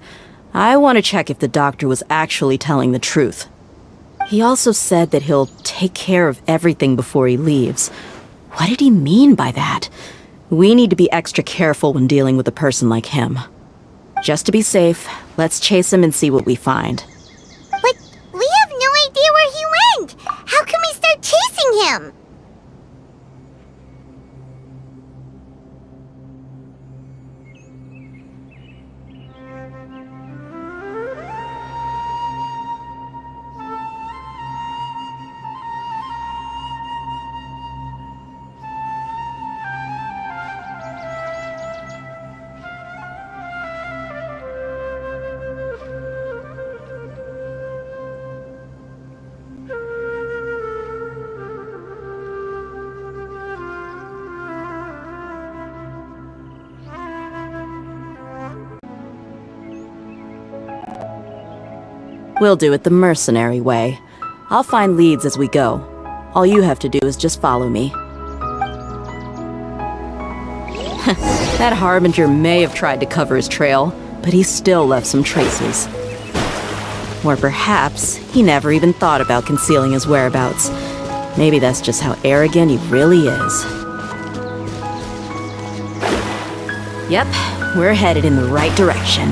I want to check if the doctor was actually telling the truth. He also said that he'll take care of everything before he leaves. What did he mean by that? We need to be extra careful when dealing with a person like him. Just to be safe, let's chase him and see what we find. But we have no idea where he went! How can we start chasing him? We'll do it the mercenary way. I'll find leads as we go. All you have to do is just follow me. That Harbinger may have tried to cover his trail, but he still left some traces. Or perhaps he never even thought about concealing his whereabouts. Maybe that's just how arrogant he really is. Yep, we're headed in the right direction.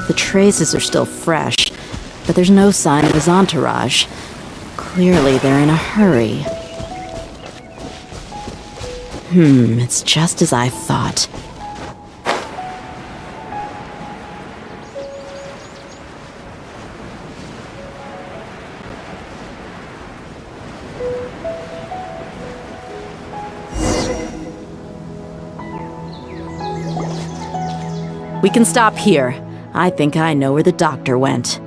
The traces are still fresh, but there's no sign of his entourage. Clearly they're in a hurry. It's just as I thought. We can stop here. I think I know where the doctor went.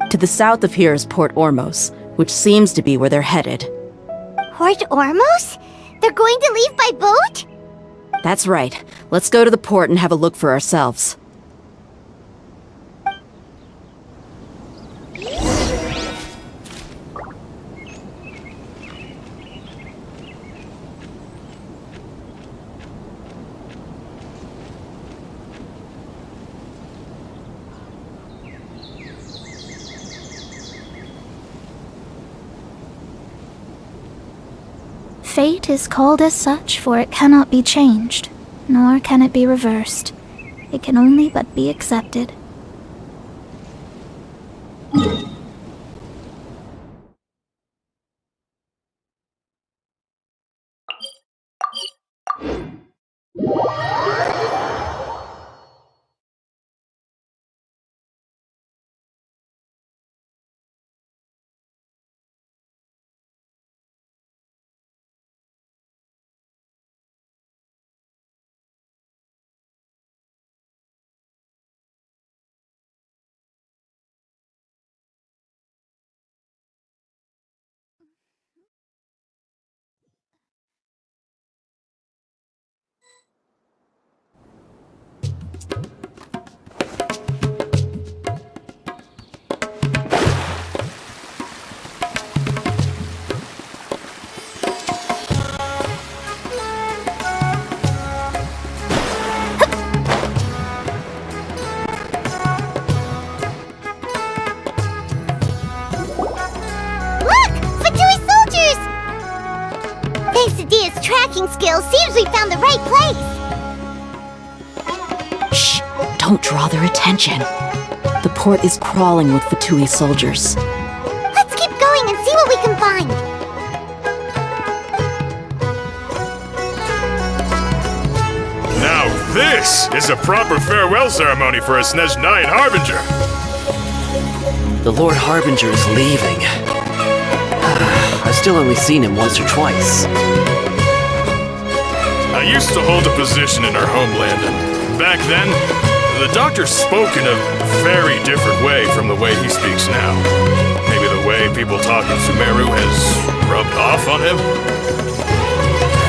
To the south of here is Port Ormos, which seems to be where they're headed. Port Ormos? They're going to leave by boat? That's right. Let's go to the port and have a look for ourselves. Fate is called as such, for it cannot be changed, nor can it be reversed. It can only but be accepted. Skills seems we found the right place. Shh! Don't draw their attention. The port is crawling with Fatui soldiers. Let's keep going and see what we can find. Now this is a proper farewell ceremony for a Snezhnayan Harbinger. The Lord Harbinger is leaving. I've still only seen him once or twice. I used to hold a position in our homeland, and back then, the doctor spoke in a very different way from the way he speaks now. Maybe the way people talk in Sumeru has rubbed off on him?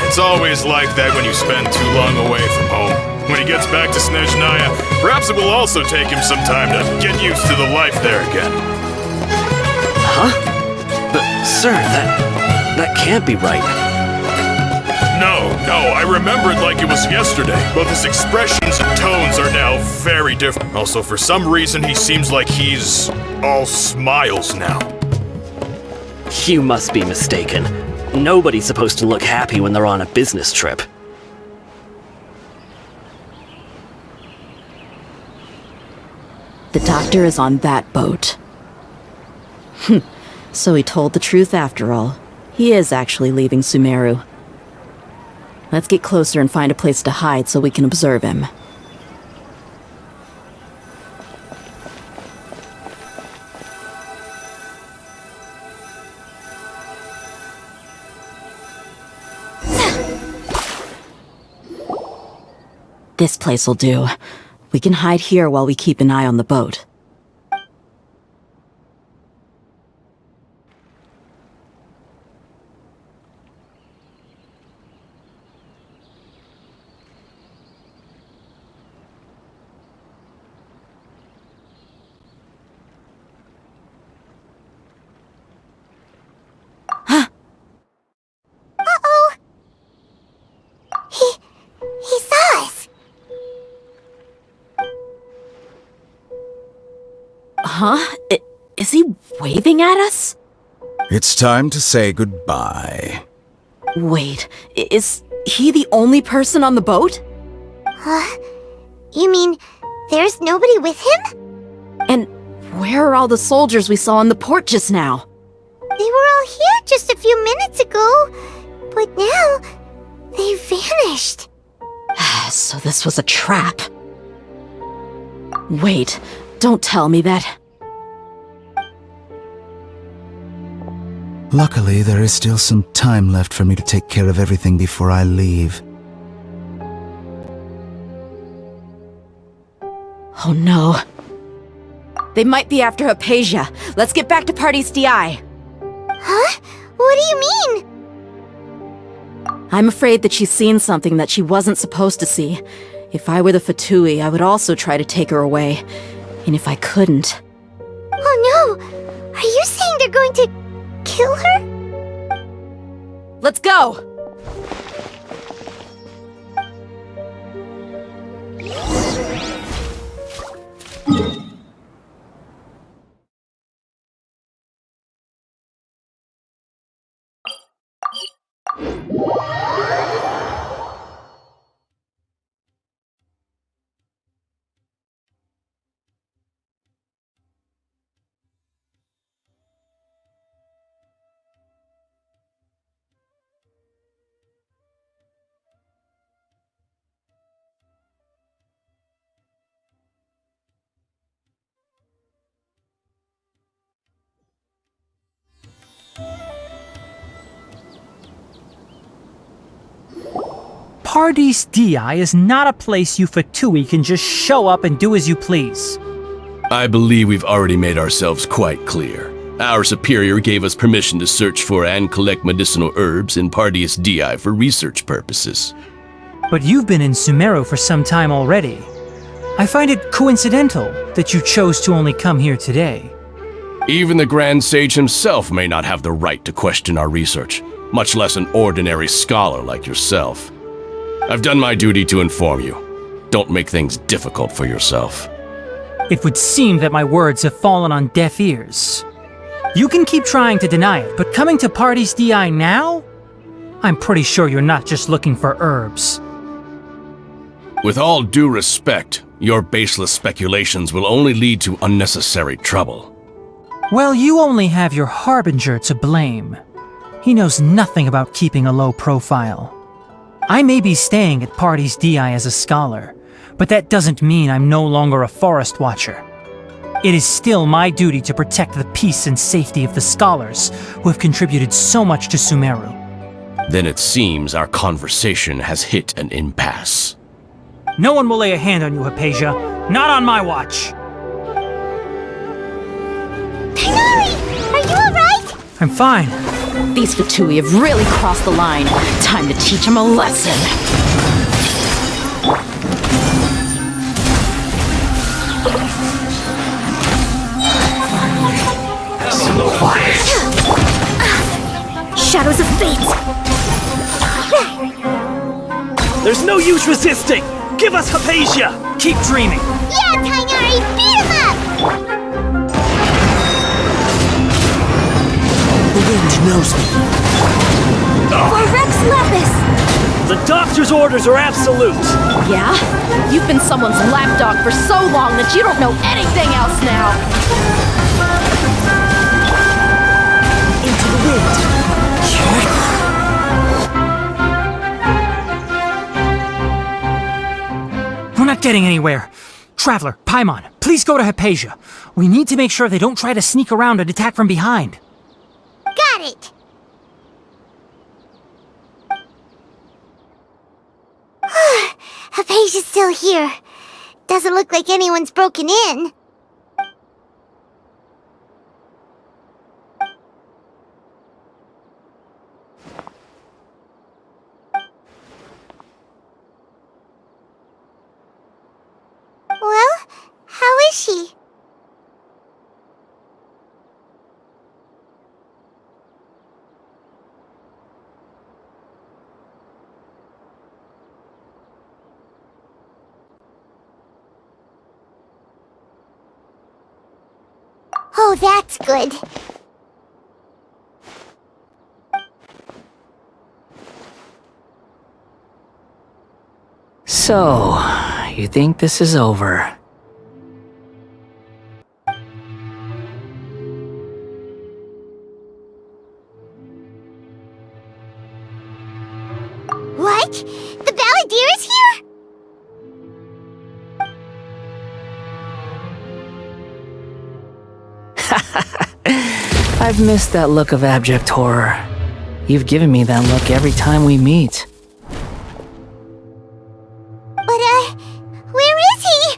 It's always like that when you spend too long away from home. When he gets back to Snezhnaya, perhaps it will also take him some time to get used to the life there again. Huh? But, sir, that can't be right. No, I remember it like it was yesterday. Both his expressions and tones are now very different. Also, for some reason, he seems like he's all smiles now. You must be mistaken. Nobody's supposed to look happy when they're on a business trip. The doctor is on that boat. So he told the truth after all. He is actually leaving Sumeru. Let's get closer and find a place to hide so we can observe him. This place'll do. We can hide here while we keep an eye on the boat. Huh? Is he waving at us? It's time to say goodbye. Wait, is he the only person on the boat? Huh? You mean there's nobody with him? And where are all the soldiers we saw in the port just now? They were all here just a few minutes ago, but now they vanished. So this was a trap. Wait, don't tell me that. Luckily, there is still some time left for me to take care of everything before I leave. Oh no. They might be after Hypatia. Let's get back to Party's DI. Huh? What do you mean? I'm afraid that she's seen something that she wasn't supposed to see. If I were the Fatui, I would also try to take her away. And if I couldn't... Oh no! Are you saying they're going to kill her? Let's go! Pardes Dii is not a place you Fatui can just show up and do as you please. I believe we've already made ourselves quite clear. Our superior gave us permission to search for and collect medicinal herbs in Pardes Dii for research purposes. But you've been in Sumeru for some time already. I find it coincidental that you chose to only come here today. Even the Grand Sage himself may not have the right to question our research, much less an ordinary scholar like yourself. I've done my duty to inform you. Don't make things difficult for yourself. It would seem that my words have fallen on deaf ears. You can keep trying to deny it, but coming to Pardes Dii now? I'm pretty sure you're not just looking for herbs. With all due respect, your baseless speculations will only lead to unnecessary trouble. Well, you only have your Harbinger to blame. He knows nothing about keeping a low profile. I may be staying at Pardes Dii as a scholar, but that doesn't mean I'm no longer a forest watcher. It is still my duty to protect the peace and safety of the scholars who have contributed so much to Sumeru. Then it seems our conversation has hit an impasse. No one will lay a hand on you, Hypatia. Not on my watch! Tighnari! Are you alright? I'm fine. These Fatui have really crossed the line. Time to teach them a lesson. Quiet. Shadows of fate! There's no use resisting! Give us Hypatia! Keep dreaming! Yeah, Tighnari! Beat him up! The wind knows me. For Rex Lepus! The doctor's orders are absolute! Yeah? You've been someone's lapdog for so long that you don't know anything else now! Into the wind. We're not getting anywhere. Traveler, Paimon, please go to Hypatia. We need to make sure they don't try to sneak around and attack from behind. Got it! Hypatia's still here. Doesn't look like anyone's broken in. Well, how is she? Oh, that's good. So, you think this is over? What? The Balladeer is here? I've missed that look of abject horror. You've given me that look every time we meet. But, where is he?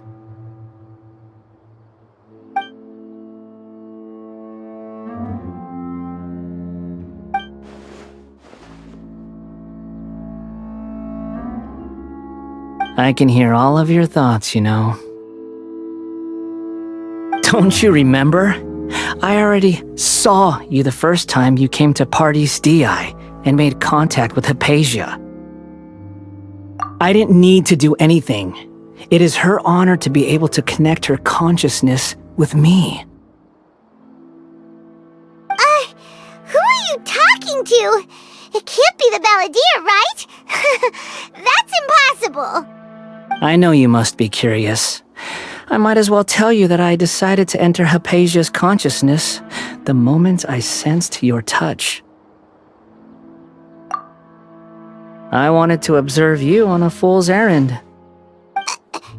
I can hear all of your thoughts, you know. Don't you remember? I already saw you the first time you came to Parties DI and made contact with Hypatia. I didn't need to do anything. It is her honor to be able to connect her consciousness with me. Who are you talking to? It can't be the Balladeer, right? That's impossible. I know you must be curious. I might as well tell you that I decided to enter Hypatia's consciousness the moment I sensed your touch. I wanted to observe you on a fool's errand.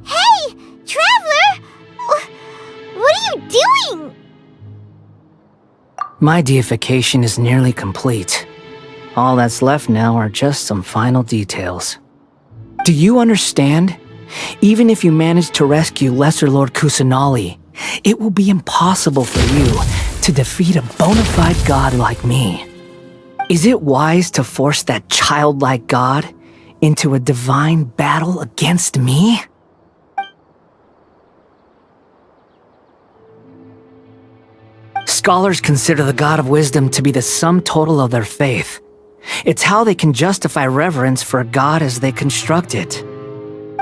Hey, Traveler! What are you doing? My deification is nearly complete. All that's left now are just some final details. Do you understand? Even if you manage to rescue Lesser Lord Kusanali, it will be impossible for you to defeat a bona fide god like me. Is it wise to force that childlike god into a divine battle against me? Scholars consider the God of Wisdom to be the sum total of their faith. It's how they can justify reverence for a god as they construct it.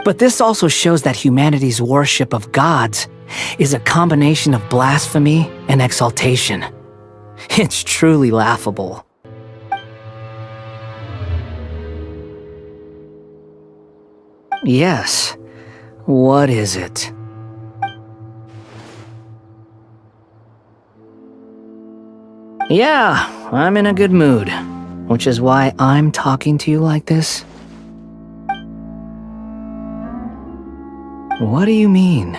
But this also shows that humanity's worship of gods is a combination of blasphemy and exaltation. It's truly laughable. Yes. What is it? Yeah, I'm in a good mood, which is why I'm talking to you like this. What do you mean?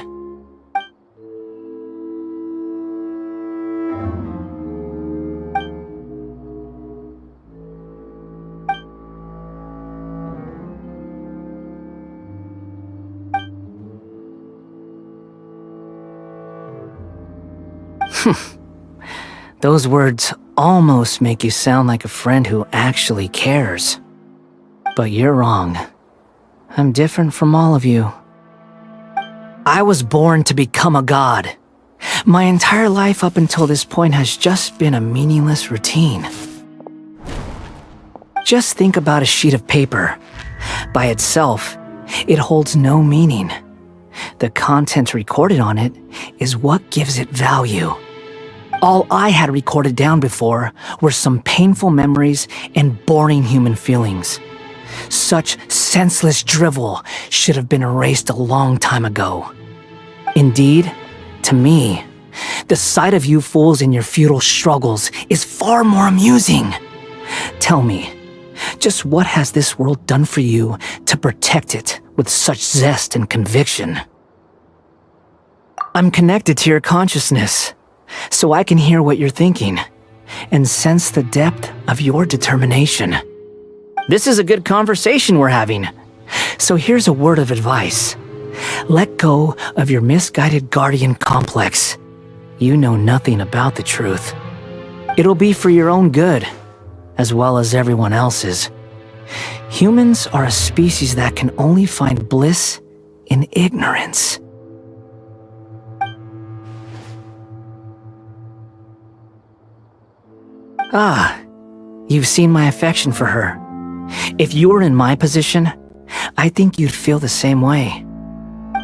Those words almost make you sound like a friend who actually cares. But you're wrong. I'm different from all of you. I was born to become a god. My entire life up until this point has just been a meaningless routine. Just think about a sheet of paper. By itself, it holds no meaning. The content recorded on it is what gives it value. All I had recorded down before were some painful memories and boring human feelings. Such senseless drivel should have been erased a long time ago. Indeed, to me, the sight of you fools in your futile struggles is far more amusing. Tell me, just what has this world done for you to protect it with such zest and conviction? I'm connected to your consciousness, so I can hear what you're thinking and sense the depth of your determination. This is a good conversation we're having. So here's a word of advice. Let go of your misguided guardian complex. You know nothing about the truth. It'll be for your own good, as well as everyone else's. Humans are a species that can only find bliss in ignorance. Ah, you've seen my affection for her. If you were in my position, I think you'd feel the same way.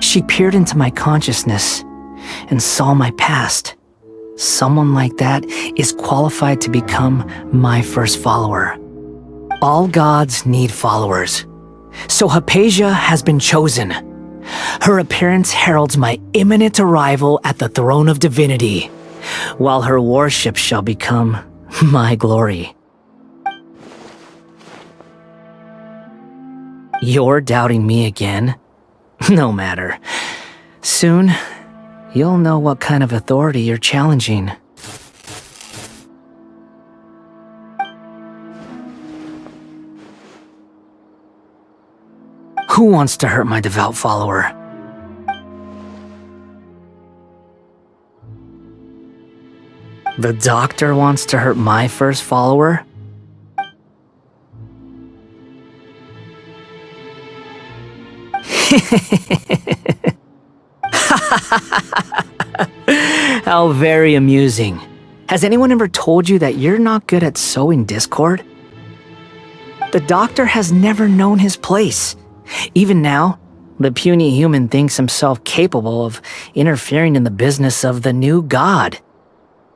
She peered into my consciousness and saw my past, Someone like that is qualified to become my first follower. All gods need followers. So Hypatia has been chosen. Her appearance heralds my imminent arrival at the throne of divinity, while her worship shall become my glory. You're doubting me again? No matter. Soon, you'll know what kind of authority you're challenging. Who wants to hurt my devout follower? The doctor wants to hurt my first follower? How very amusing. Has anyone ever told you that you're not good at sowing discord? The doctor has never known his place. Even now, the puny human thinks himself capable of interfering in the business of the new god.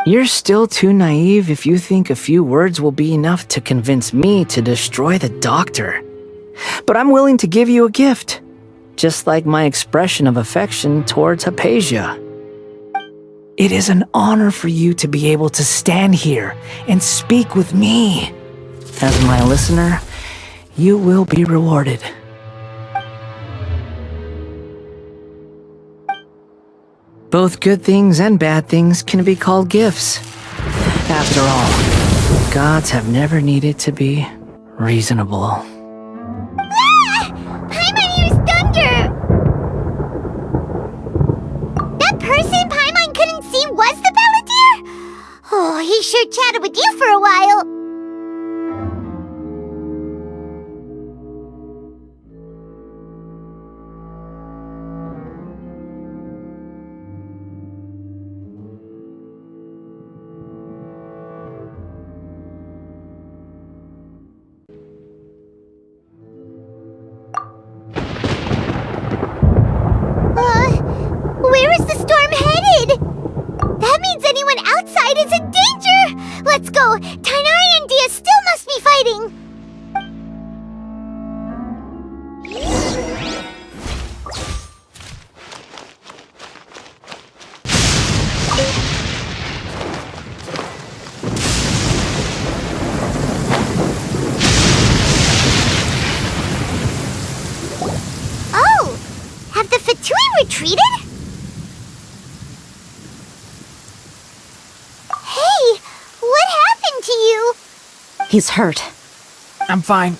You're still too naive if you think a few words will be enough to convince me to destroy the doctor. But I'm willing to give you a gift, just like my expression of affection towards Hypatia. It is an honor for you to be able to stand here and speak with me. As my listener, you will be rewarded. Both good things and bad things can be called gifts. After all, gods have never needed to be reasonable. Ah! Paimon hears thunder! That person Paimon couldn't see was the Palantir? Oh, he sure chatted with you for a while. Where is the storm headed? That means anyone outside is in danger! Let's go! Tighnari and Dia still must be fighting! Oh! Have the Fatui retreated? Hey! What happened to you? He's hurt. I'm fine.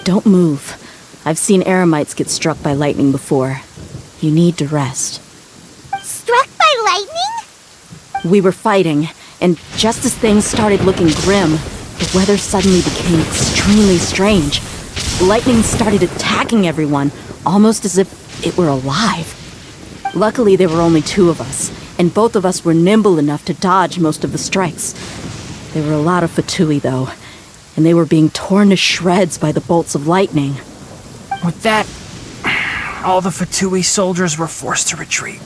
Don't move. I've seen Eremites get struck by lightning before. You need to rest. Struck by lightning? We were fighting, and just as things started looking grim, the weather suddenly became extremely strange. Lightning started attacking everyone, almost as if it were alive. Luckily, there were only two of us, and both of us were nimble enough to dodge most of the strikes. There were a lot of Fatui, though, and they were being torn to shreds by the bolts of lightning. With that, all the Fatui soldiers were forced to retreat.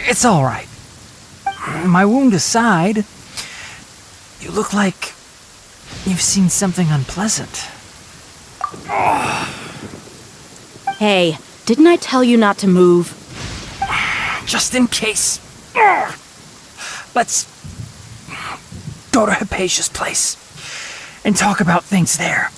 It's all right. My wound aside, you look like you've seen something unpleasant. Hey, didn't I tell you not to move? Just in case. Let's go to Hypatia's place and talk about things there.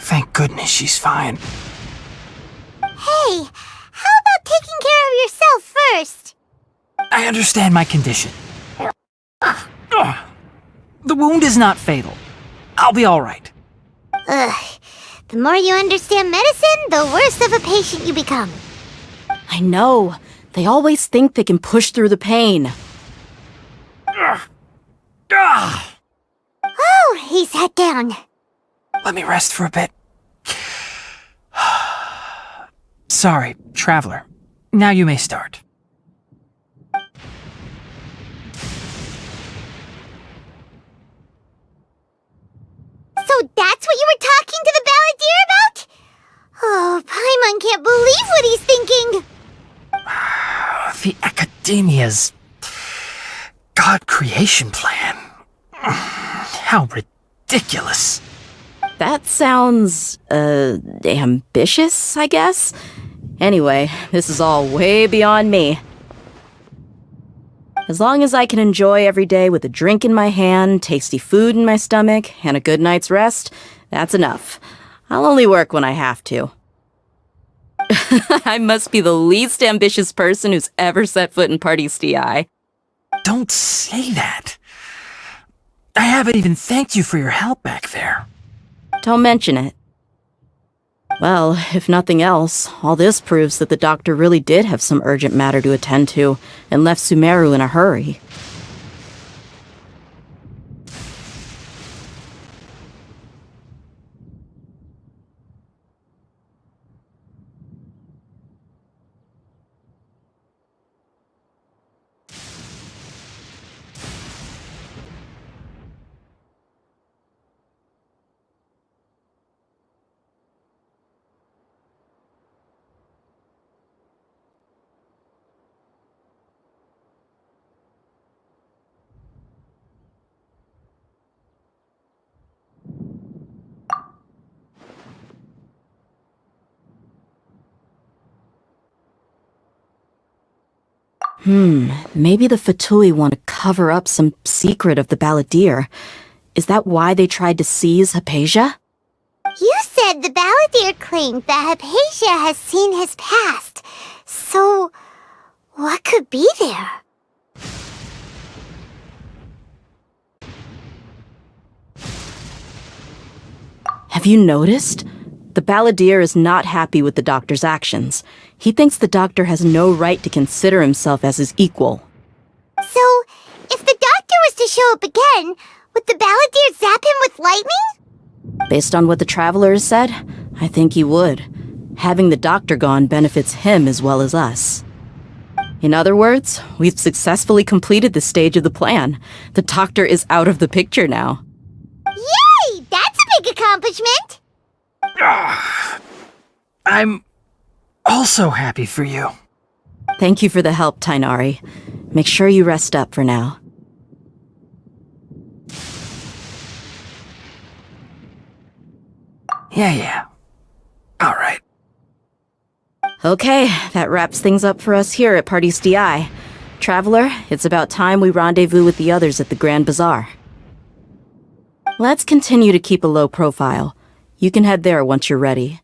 Thank goodness she's fine. Hey, how about taking care of yourself first? I understand my condition. The wound is not fatal. I'll be all right. Ugh. The more you understand medicine, the worse of a patient you become. I know. They always think they can push through the pain. Oh, he sat down. Let me rest for a bit. Sorry, Traveler. Now you may start. So that's what you were talking to the balladeer about? Oh, Paimon can't believe what he's thinking. The Academia's God creation plan. How ridiculous. That sounds, ambitious, I guess? Anyway, this is all way beyond me. As long as I can enjoy every day with a drink in my hand, tasty food in my stomach, and a good night's rest, that's enough. I'll only work when I have to. I must be the least ambitious person who's ever set foot in Party STI. Don't say that. I haven't even thanked you for your help back there. Don't mention it. Well, if nothing else, all this proves that the doctor really did have some urgent matter to attend to, and left Sumeru in a hurry. Maybe the Fatui want to cover up some secret of the balladeer. Is that why they tried to seize Hypatia? You said the balladeer claimed that Hypatia has seen his past. So, what could be there? Have you noticed? The balladeer is not happy with the doctor's actions. He thinks the doctor has no right to consider himself as his equal. So, if the doctor was to show up again, would the balladeer zap him with lightning? Based on what the Traveler has said, I think he would. Having the doctor gone benefits him as well as us. In other words, we've successfully completed this stage of the plan. The doctor is out of the picture now. Yay! That's a big accomplishment! I'm also happy for you. Thank you for the help, Tainari. Make sure you rest up for now. Yeah. All right. Okay, that wraps things up for us here at Party STI. Traveler, it's about time we rendezvous with the others at the Grand Bazaar. Let's continue to keep a low profile. You can head there once you're ready.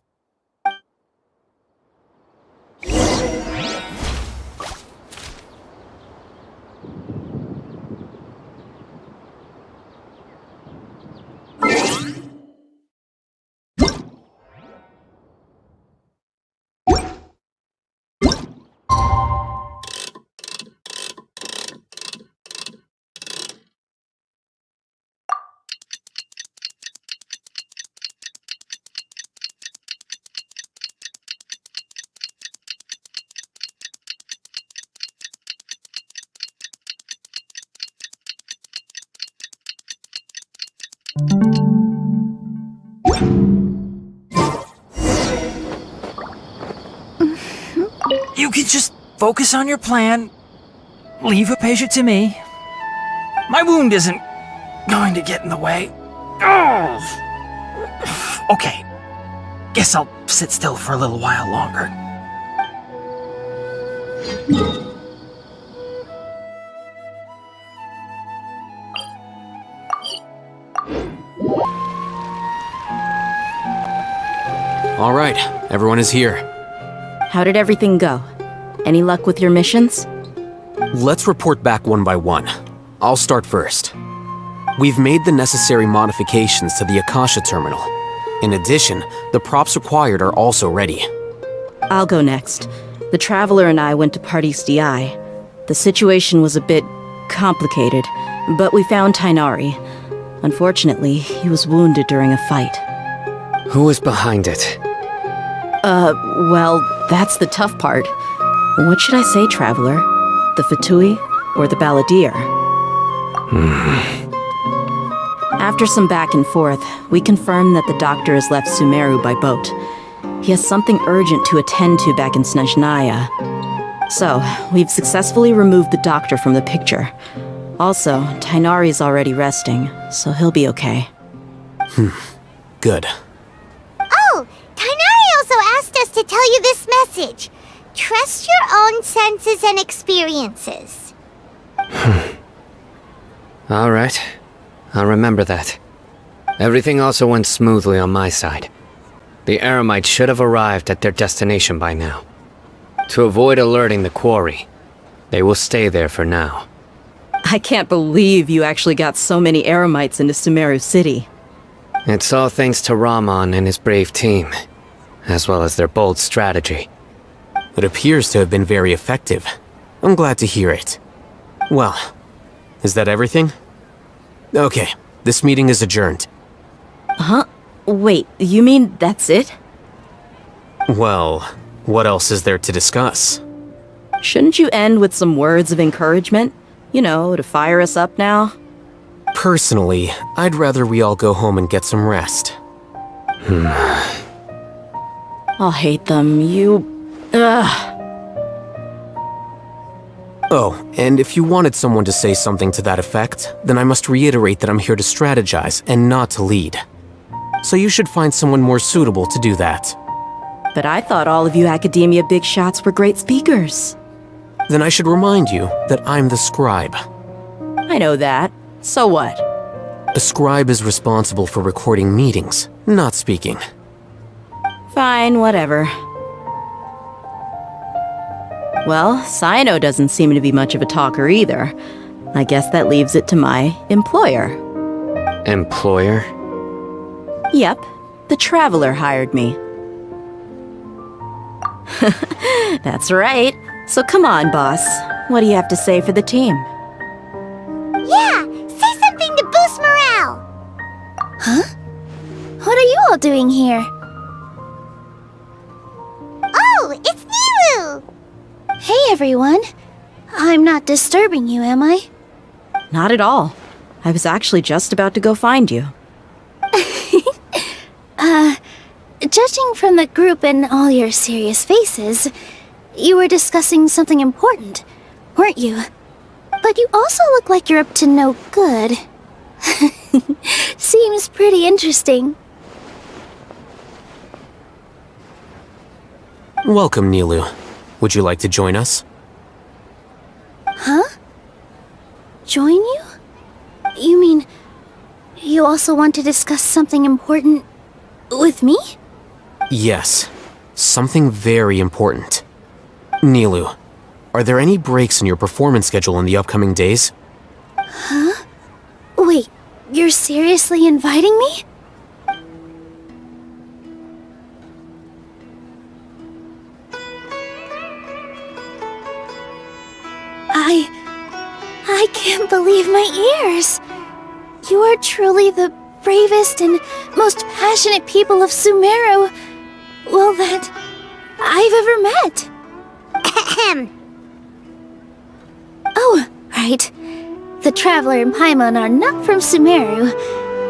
You can just focus on your plan. Leave Hypatia to me. My wound isn't going to get in the way. Oh. Okay. Guess I'll sit still for a little while longer. All right, everyone is here. How did everything go? Any luck with your missions? Let's report back one by one. I'll start first. We've made the necessary modifications to the Akasha terminal. In addition, the props required are also ready. I'll go next. The The Traveler and I went to Party's DI. The situation was a bit complicated, but we found Tainari. Unfortunately, he was wounded during a fight. Who was behind it? Well, that's the tough part. What should I say, Traveler? The Fatui or the Balladeer? After some back and forth, we confirmed that the doctor has left Sumeru by boat. He has something urgent to attend to back in Snezhnaya. So, we've successfully removed the doctor from the picture. Also, Tainari's already resting, so he'll be okay. Good. Oh, Tainari also asked us to tell you this message. Trust your own senses and experiences. All right. I'll remember that. Everything also went smoothly on my side. The Eremites should have arrived at their destination by now. To avoid alerting the quarry, they will stay there for now. I can't believe you actually got so many Eremites into Sumeru City. It's all thanks to Rahman and his brave team, as well as their bold strategy. It appears to have been very effective. I'm glad to hear it. Well, is that everything? Okay, this meeting is adjourned. Huh? Wait, you mean that's it? Well, what else is there to discuss? Shouldn't you end with some words of encouragement? You know, to fire us up now? Personally, I'd rather we all go home and get some rest. I'll hate them, Ugh. Oh, and if you wanted someone to say something to that effect, then I must reiterate that I'm here to strategize and not to lead. So you should find someone more suitable to do that. But I thought all of you academia big shots were great speakers. Then I should remind you that I'm the scribe. I know that. So what? A scribe is responsible for recording meetings, not speaking. Fine, whatever. Well, Sino doesn't seem to be much of a talker either. I guess that leaves it to my employer. Employer? Yep, the Traveler hired me. That's right. So come on, boss. What do you have to say for the team? Yeah, say something to boost morale. Huh? What are you all doing here? Oh, it's Nilu! Hey, everyone. I'm not disturbing you, am I? Not at all. I was actually just about to go find you. Judging from the group and all your serious faces, you were discussing something important, weren't you? But you also look like you're up to no good. Seems pretty interesting. Welcome, Nilu. Would you like to join us? Huh? Join you? You mean, you also want to discuss something important with me? Yes, something very important. Nilu, are there any breaks in your performance schedule in the upcoming days? Huh? Wait, you're seriously inviting me? I can't believe my ears. You are truly the bravest and most passionate people of Sumeru, well, that I've ever met. Oh, right. The Traveler and Paimon are not from Sumeru,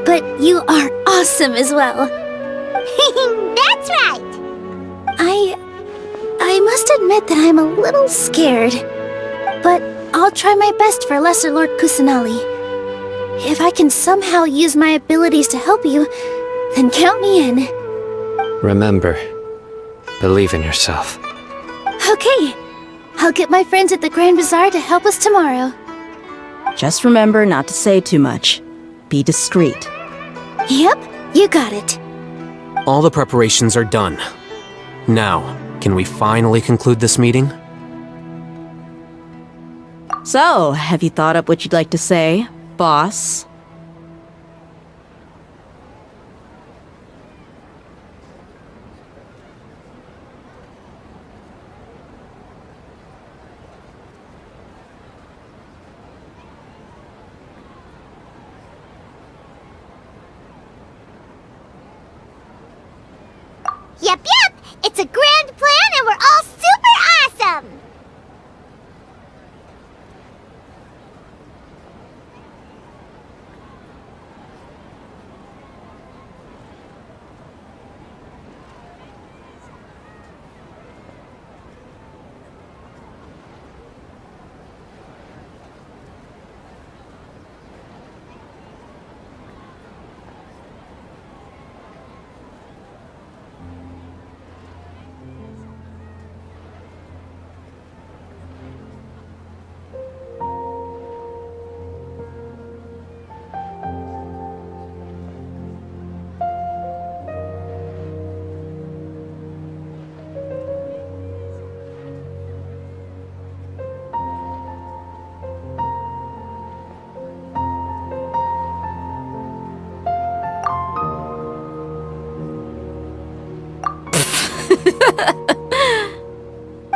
but you are awesome as well. That's right. I must admit that I'm a little scared, but I'll try my best for Lesser Lord Kusanali. If I can somehow use my abilities to help you, then count me in. Remember, believe in yourself. Okay, I'll get my friends at the Grand Bazaar to help us tomorrow. Just remember not to say too much. Be discreet. Yep, you got it. All the preparations are done. Now, can we finally conclude this meeting? So, have you thought up what you'd like to say, boss? It's a grand plan and we're all super awesome!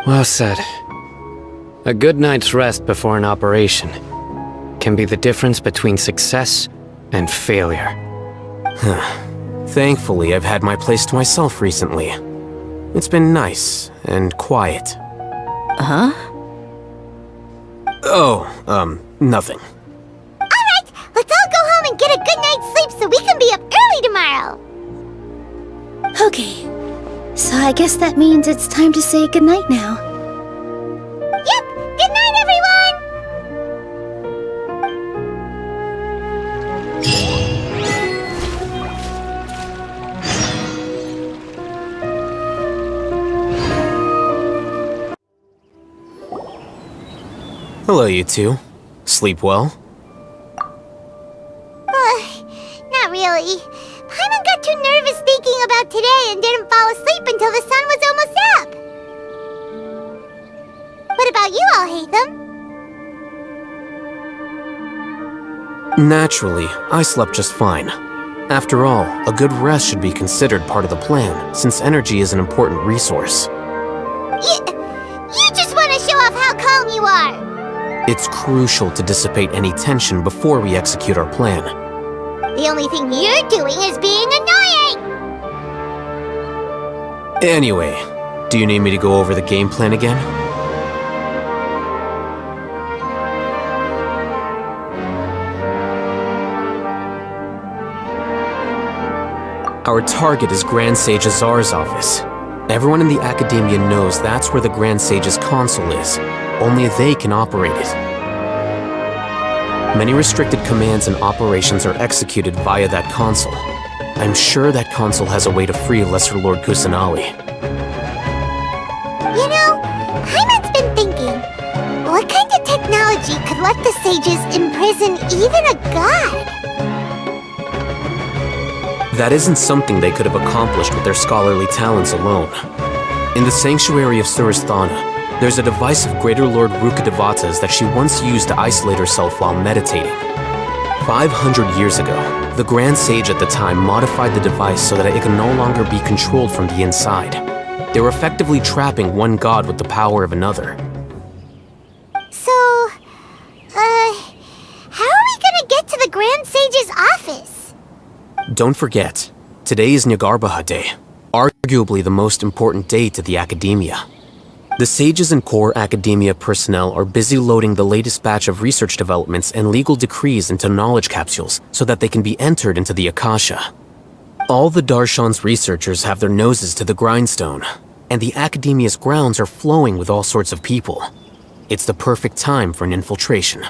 Well said. A good night's rest before an operation can be the difference between success and failure. Thankfully, I've had my place to myself recently. It's been nice and quiet. Huh? Oh, nothing. Alright, let's all go home and get a good night's sleep so we can be up early tomorrow! Okay, so I guess that means it's time to say goodnight now. Yep! Good night, everyone! Hello, you two. Sleep well? Not really. Paimon got too nervous thinking about today and didn't fall asleep until the sun was almost up. What about you all, Hatham? Naturally, I slept just fine. After all, a good rest should be considered part of the plan, since energy is an important resource. You just want to show off how calm you are! It's crucial to dissipate any tension before we execute our plan. The only thing you're doing is being annoying! Anyway, do you need me to go over the game plan again? Our target is Grand Sage Azar's office. Everyone in the Academia knows that's where the Grand Sage's console is. Only they can operate it. Many restricted commands and operations are executed via that console. I'm sure that console has a way to free Lesser Lord Kusanali. You know, Paimon's been thinking, what kind of technology could let the sages imprison even a god? That isn't something they could have accomplished with their scholarly talents alone. In the Sanctuary of Suristhana, there's a device of Greater Lord Rukkhadevata's that she once used to isolate herself while meditating. 500 years ago, the Grand Sage at the time modified the device so that it could no longer be controlled from the inside. They were effectively trapping one god with the power of another. So, how are we gonna get to the Grand Sage's office? Don't forget, today is Nyagarbha Day, arguably the most important day to the Academia. The sages and core Academia personnel are busy loading the latest batch of research developments and legal decrees into knowledge capsules so that they can be entered into the Akasha. All the Darshan's researchers have their noses to the grindstone, and the Academia's grounds are flowing with all sorts of people. It's the perfect time for an infiltration.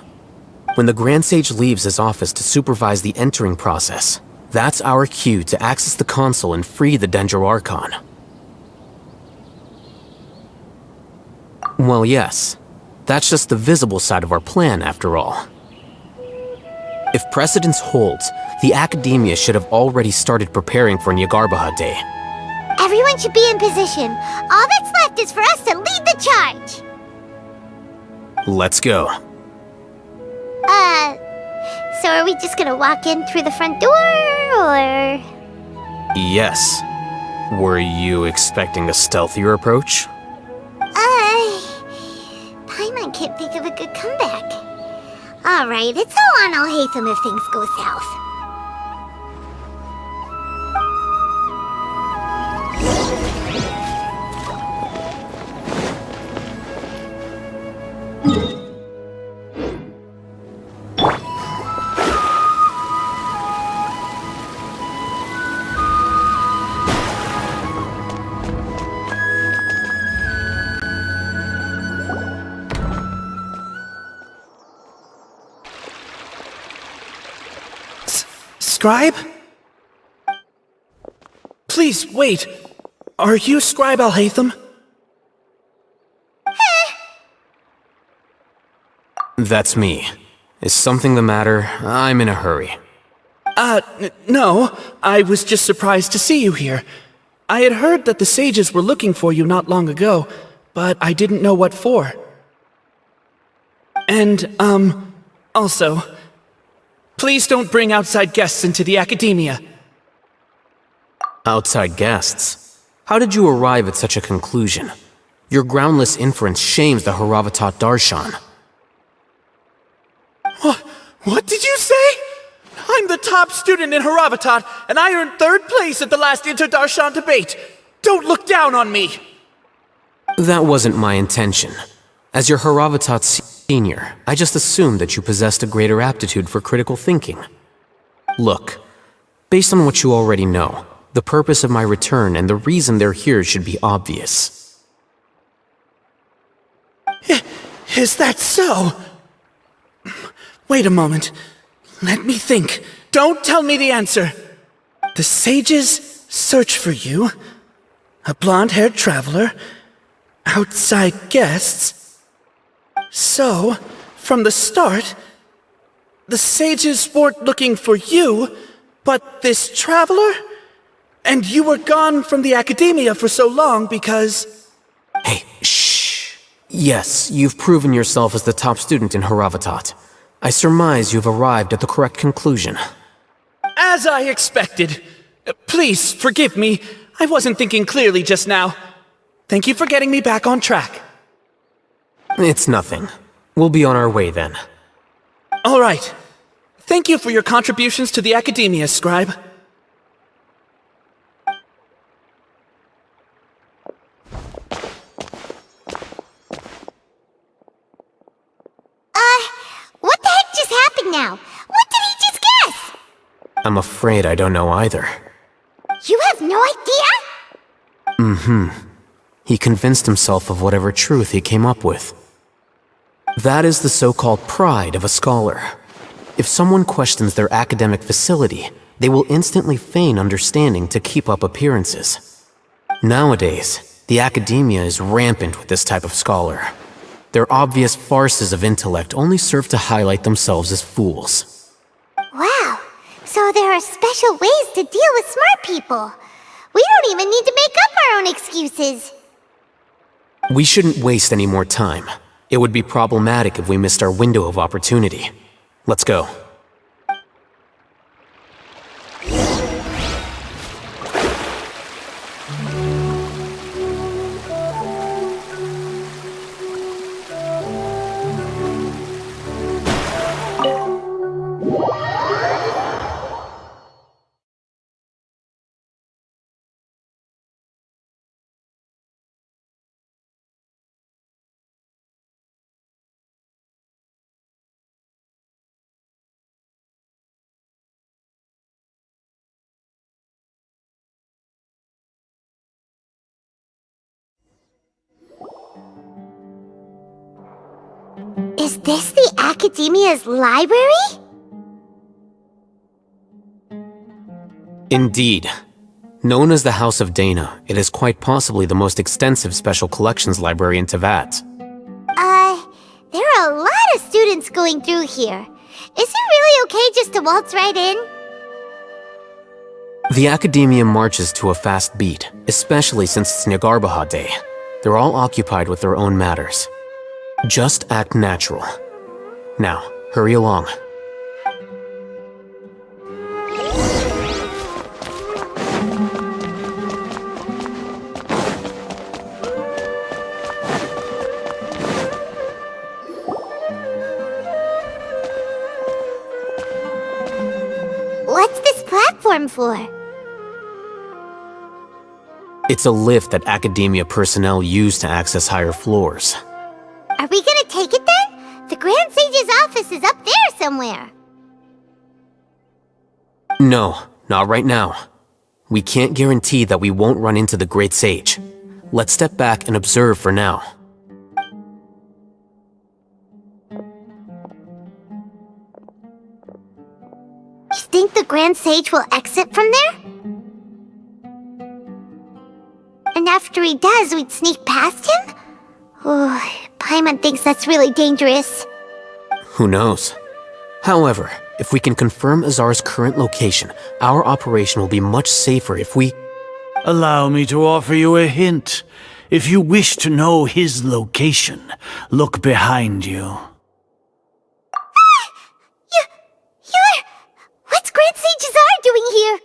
When the Grand Sage leaves his office to supervise the entering process, that's our cue to access the console and free the Dendro Archon. Well, yes. That's just the visible side of our plan, after all. If precedence holds, the Academia should have already started preparing for Nyagarbha Day. Everyone should be in position. All that's left is for us to lead the charge. Let's go. So are we just gonna walk in through the front door, or...? Yes. Were you expecting a stealthier approach? Paimon can't think of a good comeback. Alright, it's all on Alhaitham if things go south. Scribe? Please, wait. Are you Scribe Alhaitham? That's me. Is something the matter? I'm in a hurry. No. I was just surprised to see you here. I had heard that the sages were looking for you not long ago, but I didn't know what for. And, also, please don't bring outside guests into the academia. Outside guests? How did you arrive at such a conclusion? Your groundless inference shames the Haravatat Darshan. What did you say? I'm the top student in Haravatat, and I earned 3rd place at the last Inter-Darshan debate. Don't look down on me! That wasn't my intention. As your Haravatat senior, I just assumed that you possessed a greater aptitude for critical thinking. Look, based on what you already know, the purpose of my return and the reason they're here should be obvious. Is that so? Wait a moment. Let me think. Don't tell me the answer. The sages search for you. A blonde-haired traveler. Outside guests. So, from the start, the sages weren't looking for you, but this traveler? And you were gone from the academia for so long because... Hey, shh. Yes, you've proven yourself as the top student in Haravatat. I surmise you've arrived at the correct conclusion. As I expected. Please, forgive me. I wasn't thinking clearly just now. Thank you for getting me back on track. It's nothing. We'll be on our way then. All right. Thank you for your contributions to the academia, Scribe. What the heck just happened now? What did he just guess? I'm afraid I don't know either. You have no idea? He convinced himself of whatever truth he came up with. That is the so-called pride of a scholar. If someone questions their academic facility, they will instantly feign understanding to keep up appearances. Nowadays, the academia is rampant with this type of scholar. Their obvious farces of intellect only serve to highlight themselves as fools. Wow, so there are special ways to deal with smart people. We don't even need to make up our own excuses. We shouldn't waste any more time. It would be problematic if we missed our window of opportunity. Let's go. Is this the Academia's library? Indeed. Known as the House of Dana, it is quite possibly the most extensive special collections library in Teyvat. There are a lot of students going through here. Is it really okay just to waltz right in? The Academia marches to a fast beat, especially since it's Nagarbaha Day. They're all occupied with their own matters. Just act natural. Now, hurry along. What's this platform for? It's a lift that Academia personnel use to access higher floors. Are we gonna take it then? Grand Sage's office is up there somewhere. No, not right now. We can't guarantee that we won't run into the Great Sage. Let's step back and observe for now. You think the Grand Sage will exit from there? And after he does, we'd sneak past him? Oh, Paimon thinks that's really dangerous. Who knows? However, if we can confirm Azar's current location, our operation will be much safer if we... Allow me to offer you a hint. If you wish to know his location, look behind you. What's Grand Sage Azar doing here?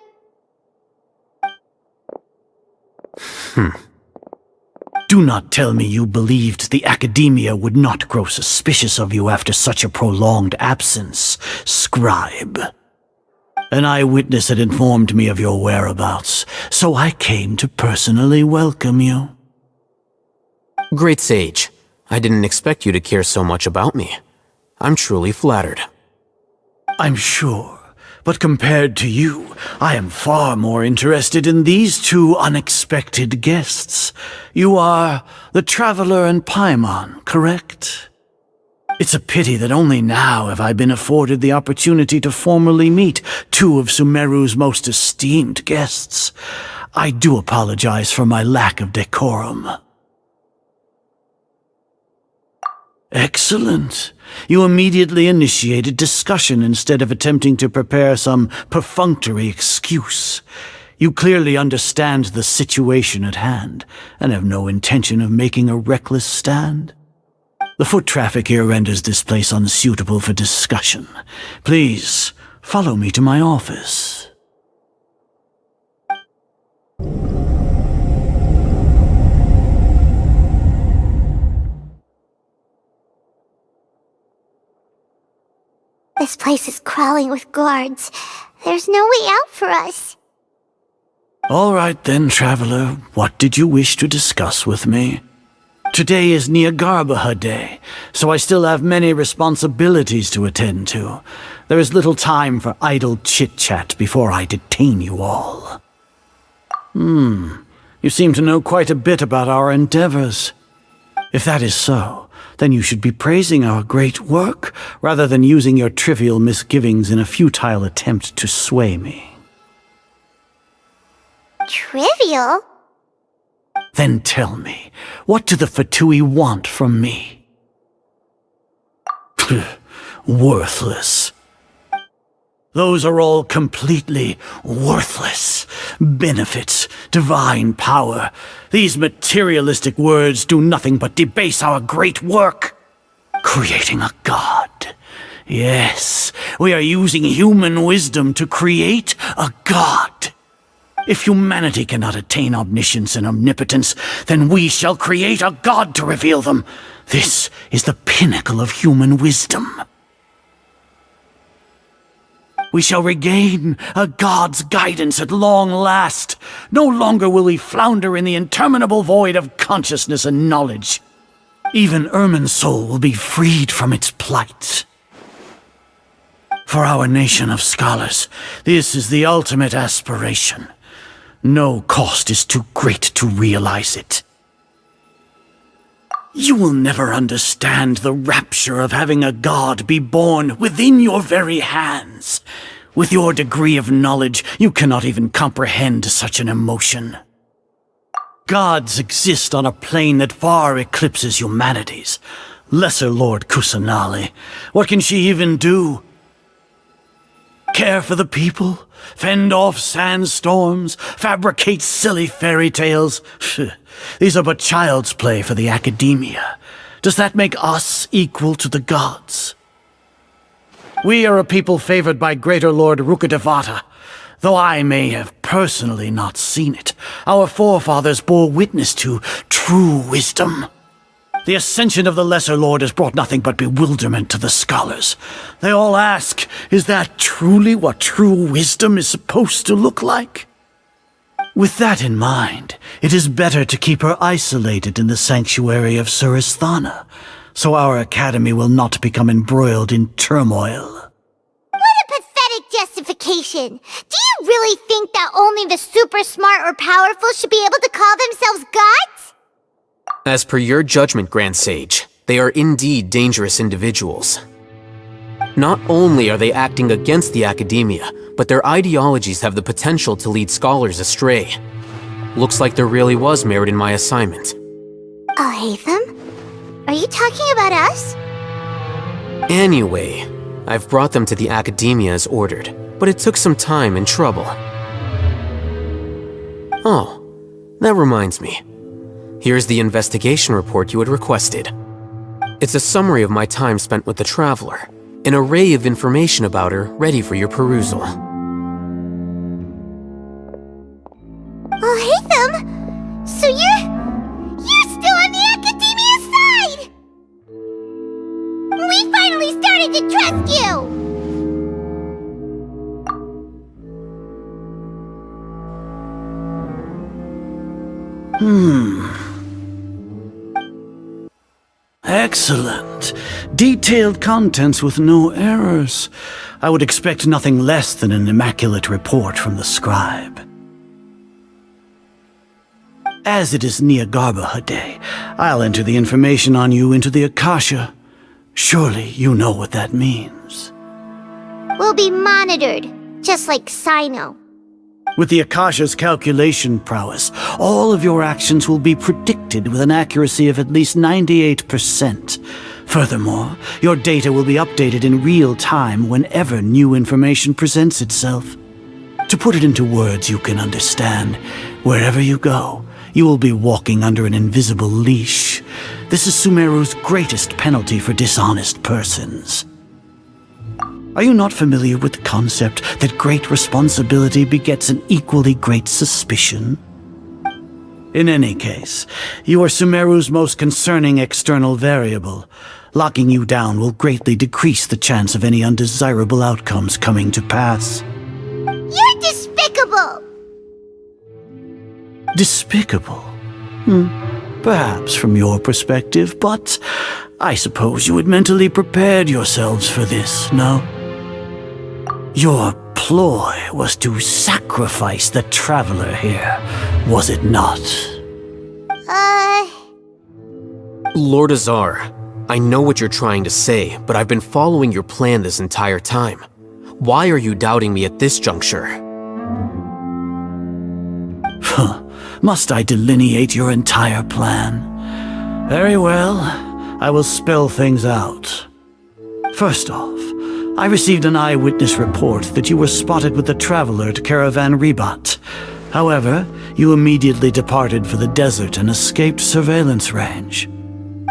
Do not tell me you believed the Academia would not grow suspicious of you after such a prolonged absence, scribe. An eyewitness had informed me of your whereabouts, so I came to personally welcome you. Great Sage, I didn't expect you to care so much about me. I'm truly flattered. I'm sure, but compared to you, I am far more interested in these two unexpected guests. You are the Traveler and Paimon, correct? It's a pity that only now have I been afforded the opportunity to formally meet two of Sumeru's most esteemed guests. I do apologize for my lack of decorum. Excellent. You immediately initiated discussion instead of attempting to prepare some perfunctory excuse. You clearly understand the situation at hand, and have no intention of making a reckless stand. The foot traffic here renders this place unsuitable for discussion. Please, follow me to my office. This place is crawling with guards. There's no way out for us. All right then, Traveler. What did you wish to discuss with me? Today is Niagarbaha Day, so I still have many responsibilities to attend to. There is little time for idle chit-chat before I detain you all. You seem to know quite a bit about our endeavors. If that is so, then you should be praising our great work, rather than using your trivial misgivings in a futile attempt to sway me. Trivial? Then tell me, what do the Fatui want from me? Worthless. Those are all completely worthless. Benefits, divine power. These materialistic words do nothing but debase our great work. Creating a god. Yes, we are using human wisdom to create a god. If humanity cannot attain omniscience and omnipotence, then we shall create a god to reveal them. This is the pinnacle of human wisdom. We shall regain a god's guidance at long last. No longer will we flounder in the interminable void of consciousness and knowledge. Even Irminsul will be freed from its plight. For our nation of scholars, this is the ultimate aspiration. No cost is too great to realize it. You will never understand the rapture of having a god be born within your very hands. With your degree of knowledge, you cannot even comprehend such an emotion. Gods exist on a plane that far eclipses humanity's. Lesser Lord Kusanali, what can she even do? Care for the people? Fend off sandstorms? Fabricate silly fairy tales? These are but child's play for the Academia. Does that make us equal to the gods? We are a people favored by Greater Lord Rukkhadevata. Though I may have personally not seen it, our forefathers bore witness to true wisdom. The ascension of the Lesser Lord has brought nothing but bewilderment to the scholars. They all ask, is that truly what true wisdom is supposed to look like? With that in mind, it is better to keep her isolated in the sanctuary of Suristhana. so our academy will not become embroiled in turmoil. What a pathetic justification! Do you really think that only the super smart or powerful should be able to call themselves gods? As per your judgment, Grand Sage, they are indeed dangerous individuals. Not only are they acting against the academia, but their ideologies have the potential to lead scholars astray. Looks like there really was merit in my assignment. Alhaitham? Are you talking about us? Anyway, I've brought them to the academia as ordered, but it took some time and trouble. Oh, that reminds me. Here's the investigation report you had requested. It's a summary of my time spent with the Traveler, an array of information about her ready for your perusal. Alhaitham? So you're still on the academia's side! We finally started to trust you! Excellent. Detailed contents with no errors. I would expect nothing less than an immaculate report from the scribe. As it is Niagarbaha Day, I'll enter the information on you into the Akasha. Surely you know what that means. We'll be monitored, just like Sino. With the Akasha's calculation prowess, all of your actions will be predicted with an accuracy of at least 98%. Furthermore, your data will be updated in real time whenever new information presents itself. To put it into words you can understand, wherever you go, you will be walking under an invisible leash. This is Sumeru's greatest penalty for dishonest persons. Are you not familiar with the concept that great responsibility begets an equally great suspicion? In any case, you are Sumeru's most concerning external variable. Locking you down will greatly decrease the chance of any undesirable outcomes coming to pass. You're despicable! Despicable? Perhaps from your perspective, but I suppose you had mentally prepared yourselves for this, no? Your ploy was to sacrifice the Traveler here, was it not? Lord Azar, I know what you're trying to say, but I've been following your plan this entire time. Why are you doubting me at this juncture? Must I delineate your entire plan? Very well, I will spell things out. First off, I received an eyewitness report that you were spotted with the Traveler at Caravan Ribat. However, you immediately departed for the desert and escaped surveillance range.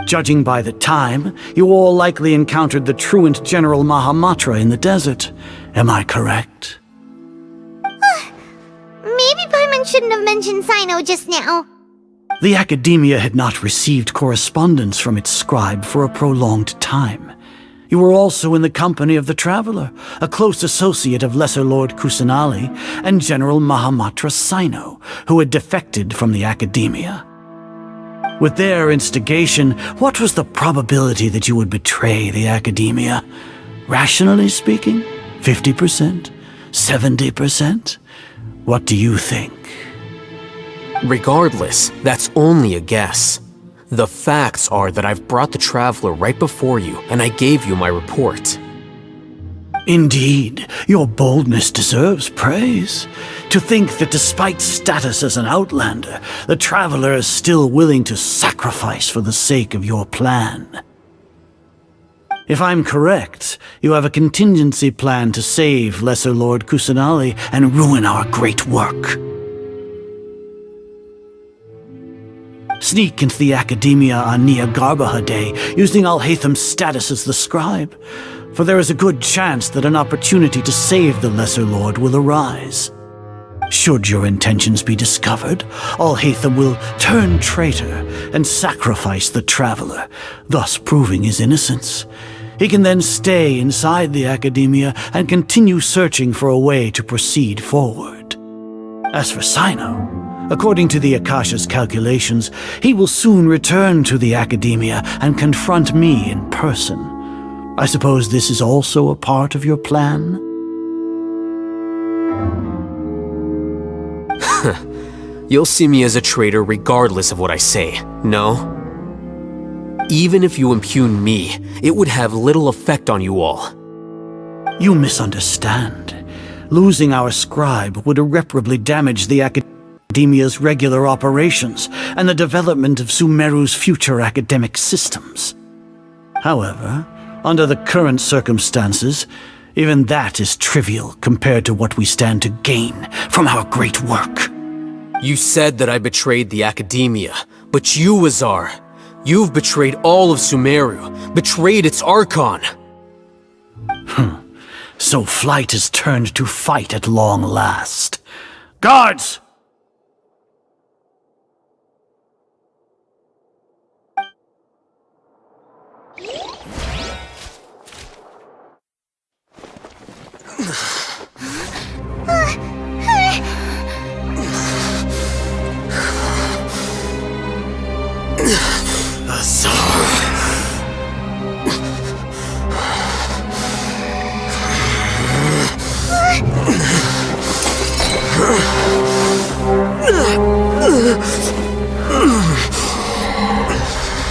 Judging by the time, you all likely encountered the truant General Mahamatra in the desert. Am I correct? Maybe Paimon shouldn't have mentioned Sino just now. The Academia had not received correspondence from its scribe for a prolonged time. You were also in the company of the Traveler, a close associate of Lesser Lord Kusanali and General Mahamatra Sino, who had defected from the Academia. With their instigation, what was the probability that you would betray the Academia? Rationally speaking, 50%? 70%? What do you think? Regardless, that's only a guess. The facts are that I've brought the Traveler right before you, and I gave you my report. Indeed, your boldness deserves praise. To think that despite status as an outlander, the Traveler is still willing to sacrifice for the sake of your plan. If I'm correct, you have a contingency plan to save Lesser Lord Kusanali and ruin our great work. Sneak into the Academia on Niagarbaha Day, using Alhaitham's status as the scribe, for there is a good chance that an opportunity to save the Lesser Lord will arise. Should your intentions be discovered, Alhaitham will turn traitor and sacrifice the Traveler, thus proving his innocence. He can then stay inside the Academia and continue searching for a way to proceed forward. As for Sino, According to the Akasha's calculations, he will soon return to the Academia and confront me in person. I suppose this is also a part of your plan? You'll see me as a traitor regardless of what I say, no? Even if you impugn me, it would have little effect on you all. You misunderstand. Losing our scribe would irreparably damage the Academia's regular operations and the development of Sumeru's future academic systems. However, under the current circumstances, even that is trivial compared to what we stand to gain from our great work. You said that I betrayed the Academia, but you, Azar, you've betrayed all of Sumeru, betrayed its Archon. So flight has turned to fight at long last. Guards!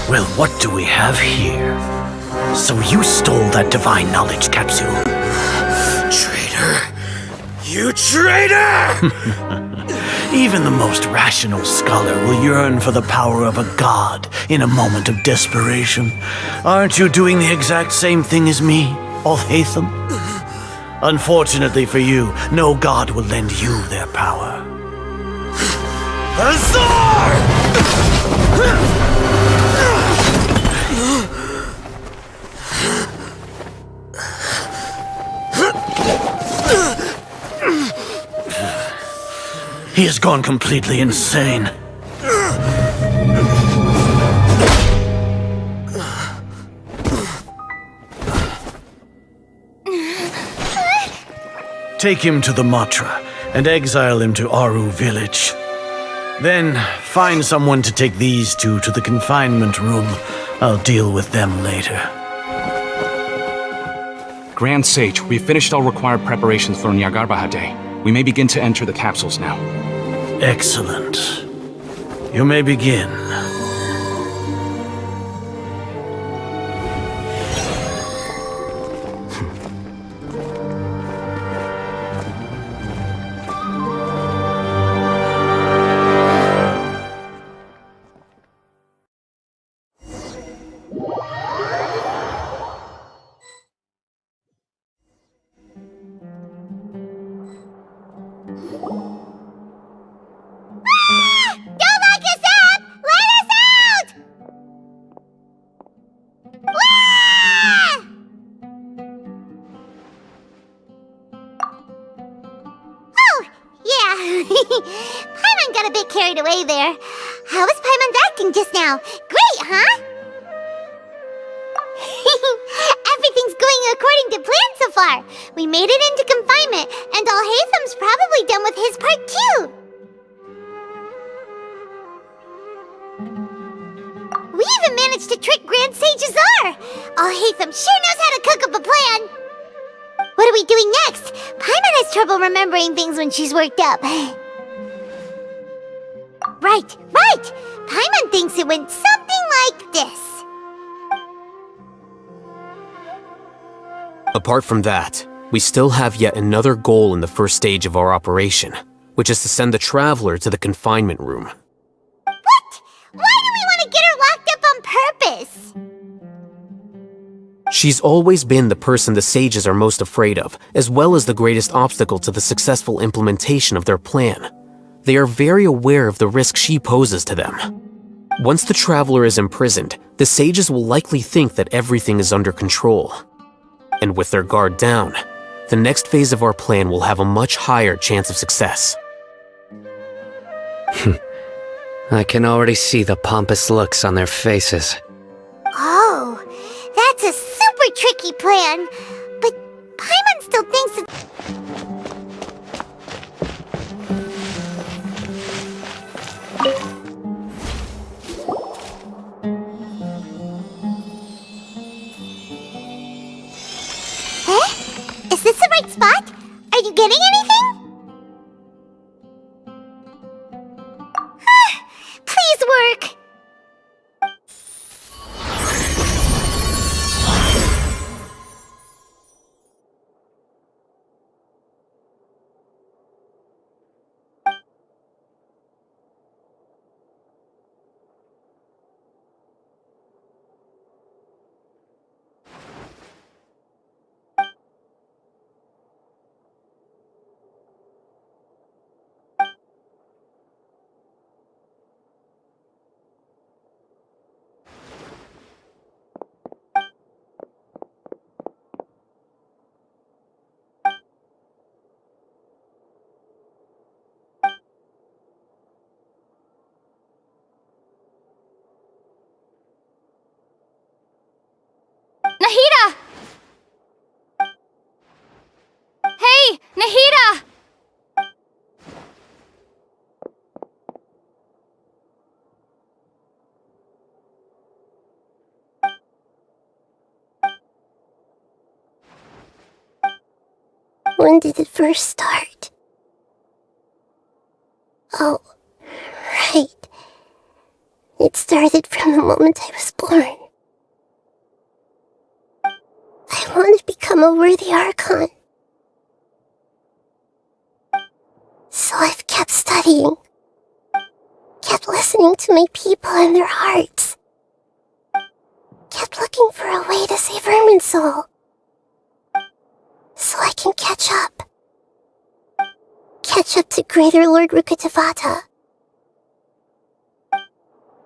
Well, what do we have here? So you stole that divine knowledge capsule. Traitor! You traitor! Even the most rational scholar will yearn for the power of a god in a moment of desperation. Aren't you doing the exact same thing as me, Alhaitham? Unfortunately for you, no god will lend you their power. Azar! He has gone completely insane. Take him to the Matra and exile him to Aru village. Then find someone to take these two to the confinement room. I'll deal with them later. Grand Sage, we've finished all required preparations for Nyagarbha Day. We may begin to enter the capsules now. Excellent. You may begin. Paimon got a bit carried away there. How was Paimon's acting just now? Great, huh? Everything's going according to plan so far. We made it into confinement, and Alhaitham's probably done with his part too. We even managed to trick Grand Sage Azar. Alhaitham sure knows how to cook up a plan. What are we doing next? Paimon has trouble remembering things when she's worked up. Right. Paimon thinks it went something like this. Apart from that, we still have yet another goal in the first stage of our operation, which is to send the Traveler to the confinement room. What? Why do we want to get her locked up on purpose? She's always been the person the sages are most afraid of, as well as the greatest obstacle to the successful implementation of their plan. They are very aware of the risk she poses to them. Once the Traveler is imprisoned, the sages will likely think that everything is under control. And with their guard down, the next phase of our plan will have a much higher chance of success. I can already see the pompous looks on their faces. Oh, that's a super tricky plan. But Paimon still thinks it's... Spot? Are you getting anything? Please work! Nahida! Hey, Nahida! When did it first start? Oh, right. It started from the moment I was born. I want to become a worthy Archon. So I've kept studying. Kept listening to my people and their hearts. Kept looking for a way to save Irminsul. So I can catch up. Catch up to Greater Lord Rukkhadevata.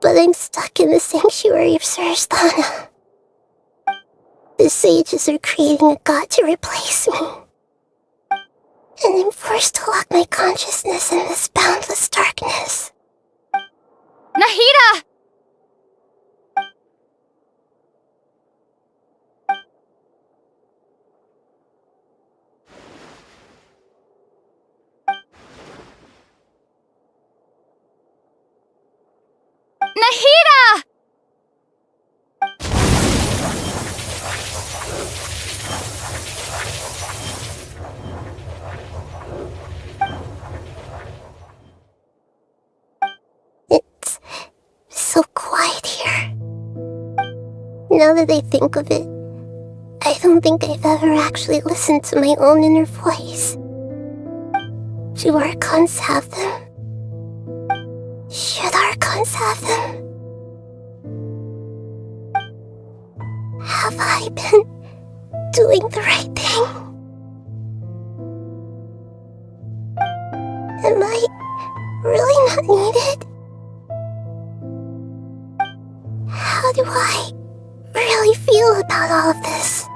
But I'm stuck in the sanctuary of Surasthana. The sages are creating a god to replace me. And I'm forced to lock my consciousness in this boundless darkness. Nahida! Nahida! It's so quiet here. Now that I think of it, I don't think I've ever actually listened to my own inner voice. Do Archons have them? Should Archons have them? Have I been doing the right thing? Am I really not needed? How do I really feel about all of this?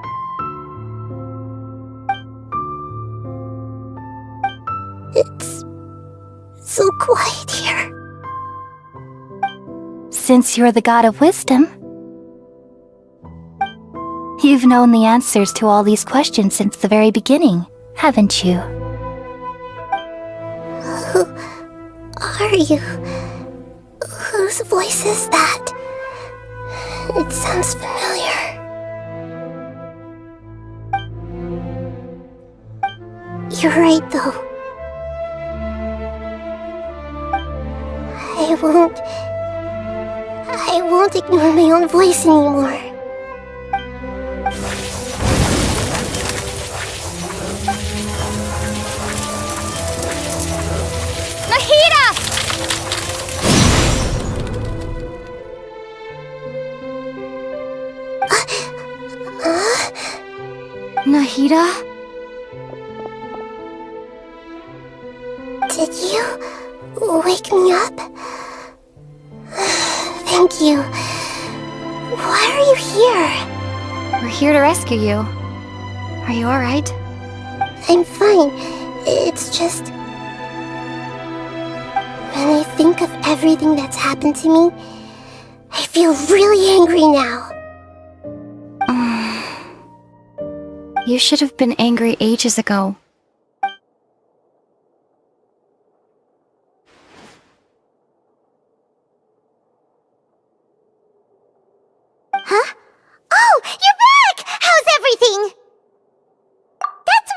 It's so quiet here. Since you're the god of wisdom, you've known the answers to all these questions since the very beginning, haven't you? Who are you? Whose voice is that? It sounds familiar. You're right, though. I won't ignore my own voice anymore. Nahida! Nahida? Did you wake me up? Thank you. Why are you here? We're here to rescue you. Are you alright? I'm fine. It's just... when I think of everything that's happened to me, I feel really angry now. You should have been angry ages ago. Huh? Oh, you're back! How's everything? That's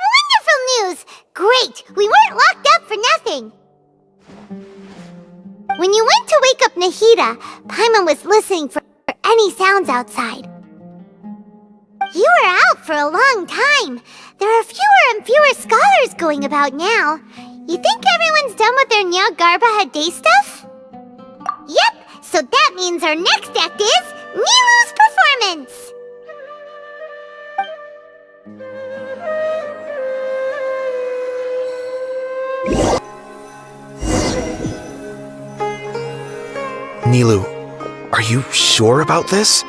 Rita, Paimon was listening for any sounds outside. You were out for a long time. There are fewer and fewer scholars going about now. You think everyone's done with their Nyagarbha Day stuff? Yep, so that means our next act is Nilu's performance! Nilu, are you sure about this?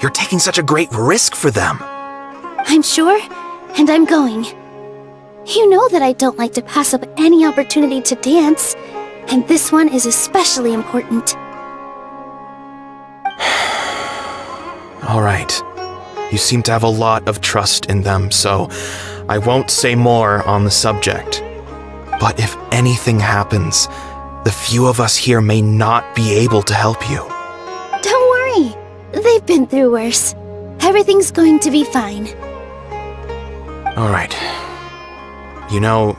You're taking such a great risk for them. I'm sure, and I'm going. You know that I don't like to pass up any opportunity to dance, and this one is especially important. All right. You seem to have a lot of trust in them, so I won't say more on the subject. But if anything happens, the few of us here may not be able to help you. Don't worry. They've been through worse. Everything's going to be fine. All right. You know,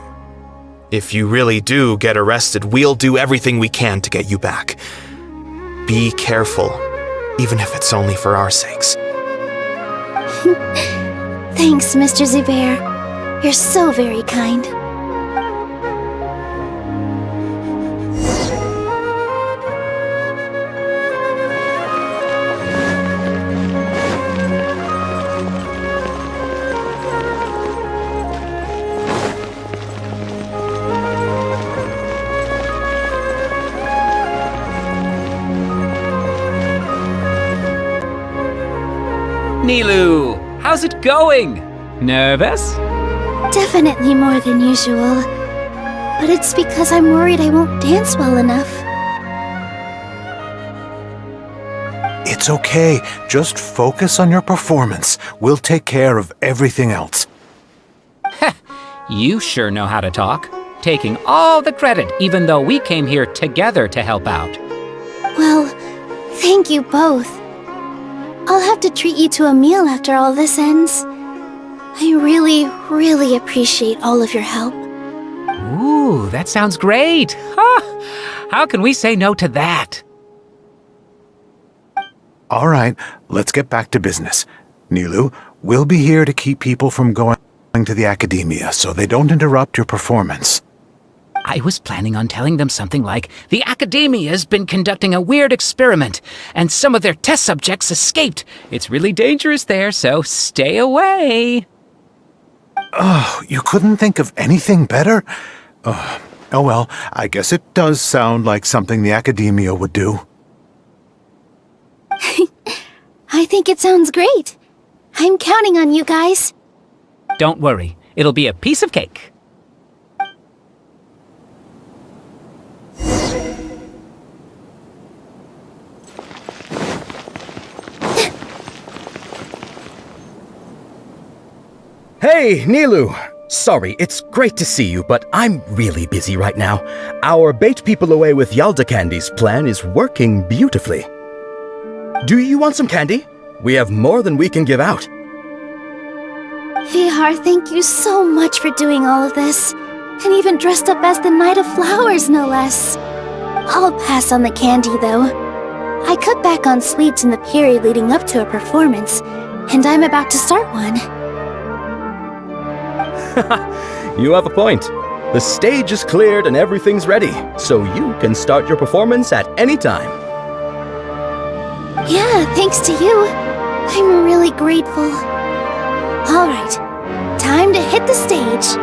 if you really do get arrested, we'll do everything we can to get you back. Be careful, even if it's only for our sakes. Thanks, Mr. Zubair. You're so very kind. Nilu, how's it going? Nervous? Definitely more than usual. But it's because I'm worried I won't dance well enough. It's okay. Just focus on your performance. We'll take care of everything else. You sure know how to talk. Taking all the credit, even though we came here together to help out. Well, thank you both. I'll have to treat you to a meal after all this ends. I really, really appreciate all of your help. Ooh, that sounds great. How can we say no to that? All right, let's get back to business. Nilu, we'll be here to keep people from going to the academia so they don't interrupt your performance. I was planning on telling them something like, the Academia's been conducting a weird experiment, and some of their test subjects escaped. It's really dangerous there, so stay away. Oh, you couldn't think of anything better? Oh well, I guess it does sound like something the Academia would do. I think it sounds great. I'm counting on you guys. Don't worry, it'll be a piece of cake. Hey, Nilu! Sorry, it's great to see you, but I'm really busy right now. Our Bait People Away with Yalda Candies plan is working beautifully. Do you want some candy? We have more than we can give out. Vihar, thank you so much for doing all of this. And even dressed up as the Knight of Flowers, no less. I'll pass on the candy, though. I cut back on sweets in the period leading up to a performance, and I'm about to start one. You have a point. The stage is cleared and everything's ready, so you can start your performance at any time. Yeah, thanks to you. I'm really grateful. All right, time to hit the stage.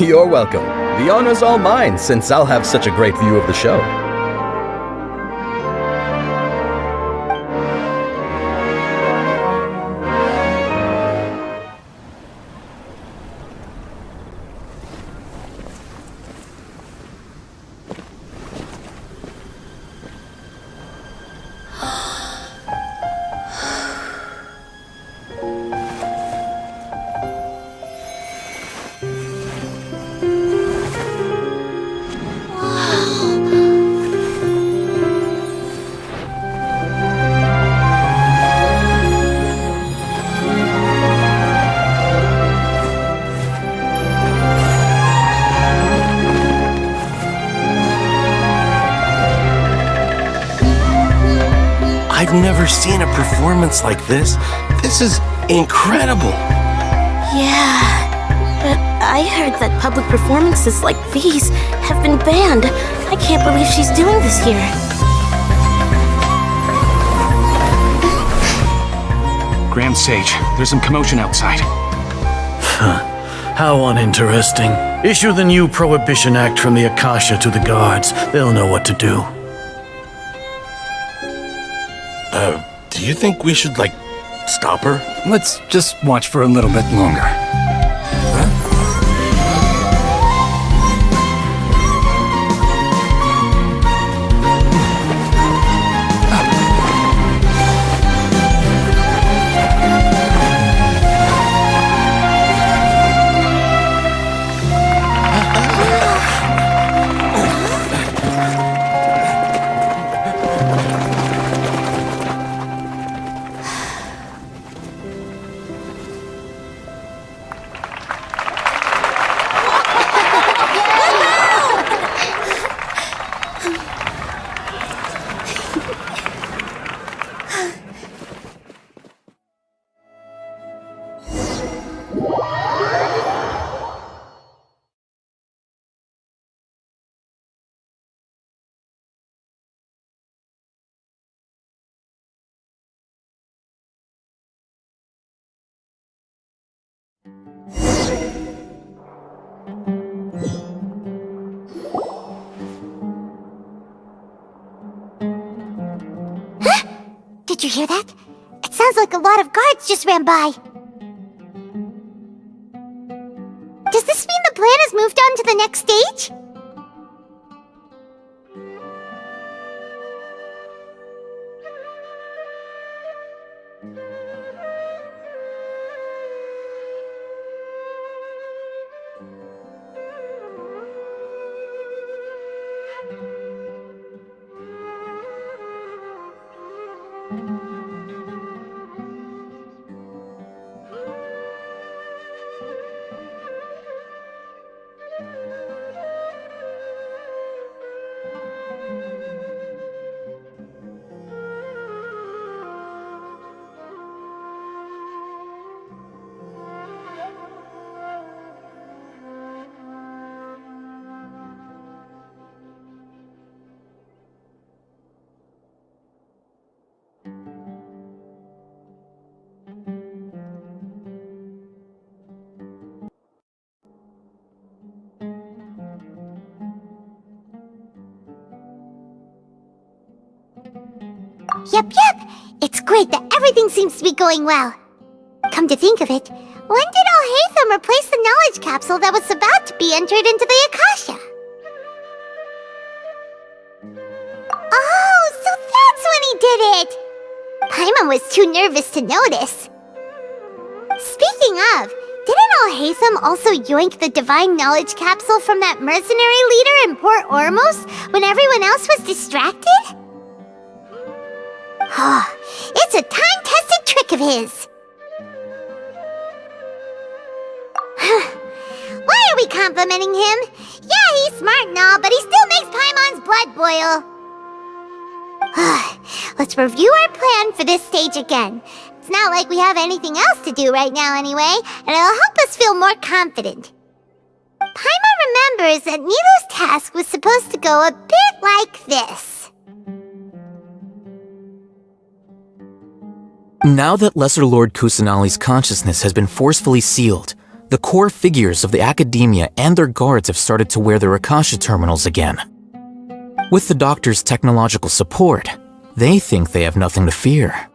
You're welcome. The honor's all mine, since I'll have such a great view of the show. never seen a performance like this. This is incredible. Yeah, but I heard that public performances like these have been banned. I can't believe she's doing this here. Grand Sage, there's some commotion outside. How uninteresting. Issue the new Prohibition Act from the Akasha to the guards. They'll know what to do. Do you think we should, stop her? Let's just watch for a little bit longer. Did you hear that? It sounds like a lot of guards just ran by. Does this mean the plan has moved on to the next stage? Yep. It's great that everything seems to be going well. Come to think of it, when did Alhaitham replace the knowledge capsule that was about to be entered into the Akasha? Oh, so that's when he did it! Paimon was too nervous to notice. Speaking of, didn't Alhaitham also yoink the divine knowledge capsule from that mercenary leader in Port Ormos when everyone else was distracted? It's a time-tested trick of his. Why are we complimenting him? Yeah, he's smart and all, but he still makes Paimon's blood boil. Let's review our plan for this stage again. It's not like we have anything else to do right now anyway, and it'll help us feel more confident. Paimon remembers that Nilu's task was supposed to go a bit like this. Now that Lesser Lord Kusanali's consciousness has been forcefully sealed, the core figures of the Academia and their guards have started to wear their Akasha terminals again. With the Doctor's technological support, they think they have nothing to fear.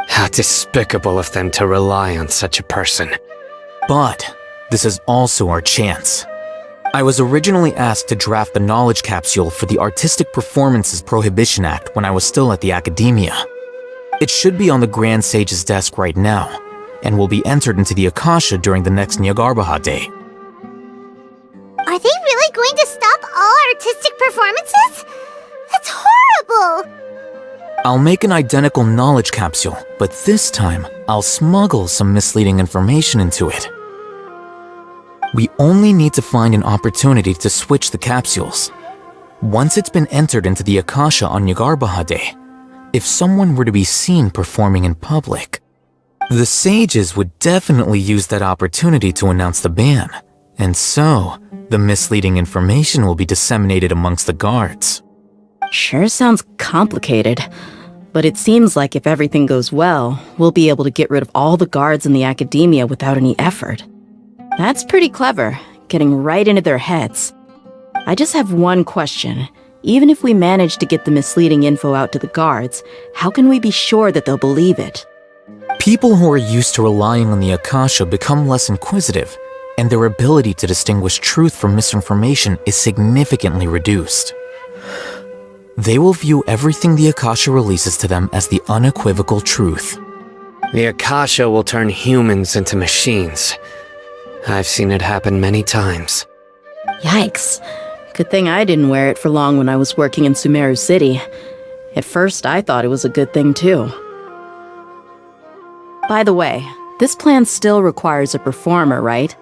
How despicable of them to rely on such a person. But this is also our chance. I was originally asked to draft the knowledge capsule for the Artistic Performances Prohibition Act when I was still at the Academia. It should be on the Grand Sage's desk right now, and will be entered into the Akasha during the next Nyargarbaha Day. Are they really going to stop all artistic performances? That's horrible! I'll make an identical knowledge capsule, but this time, I'll smuggle some misleading information into it. We only need to find an opportunity to switch the capsules. Once it's been entered into the Akasha on Nyargarbaha Day, If someone were to be seen performing in public, the sages would definitely use that opportunity to announce the ban, and so the misleading information will be disseminated amongst the guards. Sure sounds complicated, but it seems like if everything goes well, we'll be able to get rid of all the guards in the academia without any effort. That's pretty clever, getting right into their heads. I just have one question. Even if we manage to get the misleading info out to the guards, how can we be sure that they'll believe it? People who are used to relying on the Akasha become less inquisitive, and their ability to distinguish truth from misinformation is significantly reduced. They will view everything the Akasha releases to them as the unequivocal truth. The Akasha will turn humans into machines. I've seen it happen many times. Yikes. Good thing I didn't wear it for long when I was working in Sumeru City. At first, I thought it was a good thing too. By the way, this plan still requires a performer, right?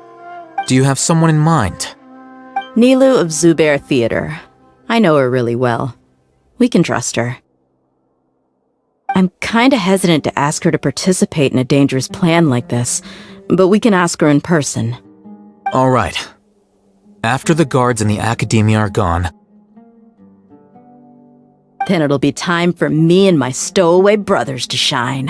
Do you have someone in mind? Nilu of Zubair Theater. I know her really well. We can trust her. I'm kinda hesitant to ask her to participate in a dangerous plan like this, but we can ask her in person. All right. After the guards in the academia are gone, then it'll be time for me and my stowaway brothers to shine.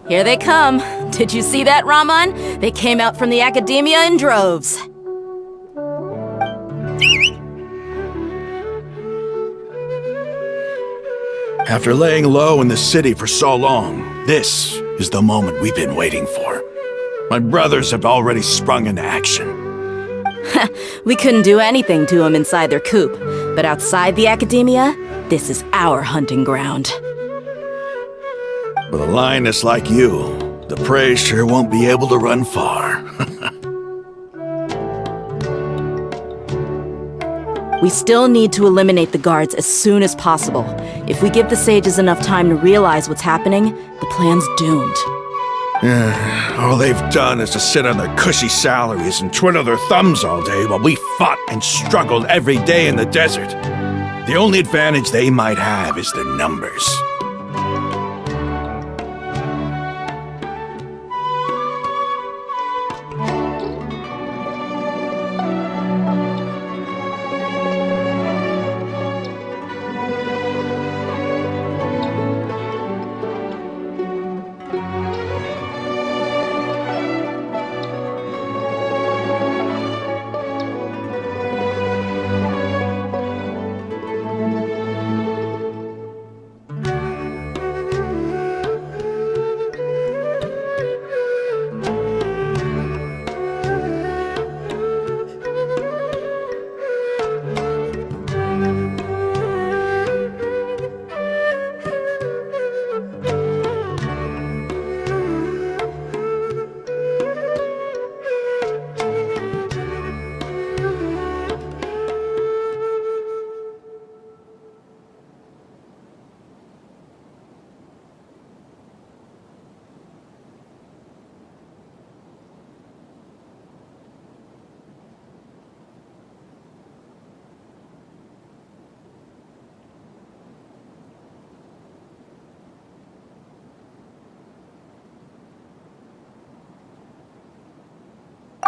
Here they come. Did you see that, Raman? They came out from the academia in droves. After laying low in the city for so long, this is the moment we've been waiting for. My brothers have already sprung into action. We couldn't do anything to them inside their coop, but outside the academia, this is our hunting ground. With a lioness like you, the prey sure won't be able to run far. We still need to eliminate the guards as soon as possible. If we give the sages enough time to realize what's happening, the plan's doomed. All they've done is to sit on their cushy salaries and twiddle their thumbs all day while we fought and struggled every day in the desert. The only advantage they might have is their numbers.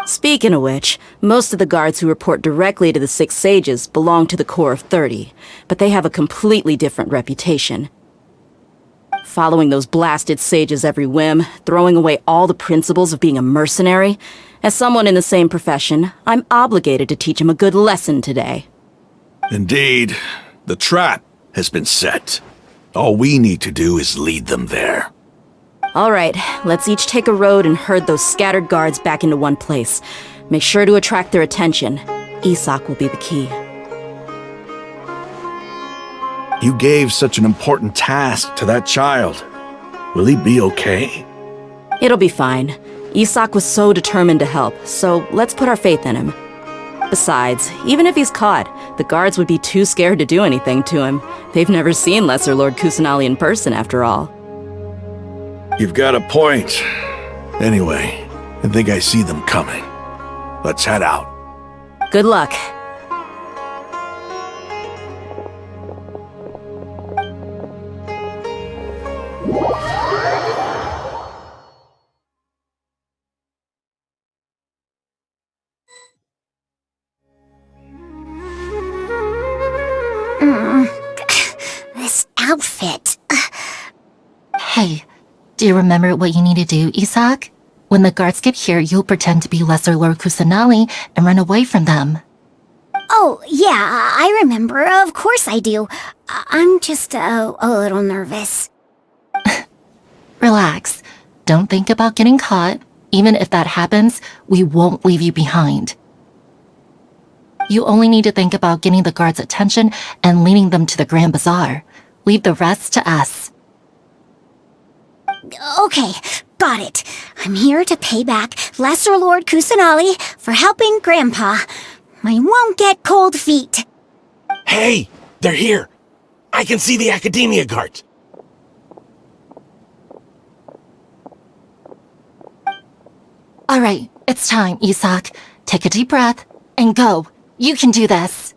Speaking of which, most of the guards who report directly to the Six Sages belong to the Corps of 30, but they have a completely different reputation. Following those blasted sages every whim, throwing away all the principles of being a mercenary. As someone in the same profession, I'm obligated to teach them a good lesson today. Indeed, the trap has been set. All we need to do is lead them there. All right, let's each take a road and herd those scattered guards back into one place. Make sure to attract their attention. Isak will be the key. You gave such an important task to that child. Will he be okay? It'll be fine. Isak was so determined to help, so let's put our faith in him. Besides, even if he's caught, the guards would be too scared to do anything to him. They've never seen Lesser Lord Kusanali in person, after all. You've got a point. Anyway, I think I see them coming. Let's head out. Good luck. This outfit. Hey, do you remember what you need to do, Isak? When the guards get here, you'll pretend to be Lesser Lord Kusanali and run away from them. Oh, yeah, I remember. Of course I do. I'm just a little nervous. Relax. Don't think about getting caught. Even if that happens, we won't leave you behind. You only need to think about getting the guards' attention and leading them to the Grand Bazaar. Leave the rest to us. Okay, got it. I'm here to pay back Lesser Lord Kusanali for helping Grandpa. I won't get cold feet. Hey, they're here. I can see the Academia guards. All right, it's time, Isak. Take a deep breath and go. You can do this.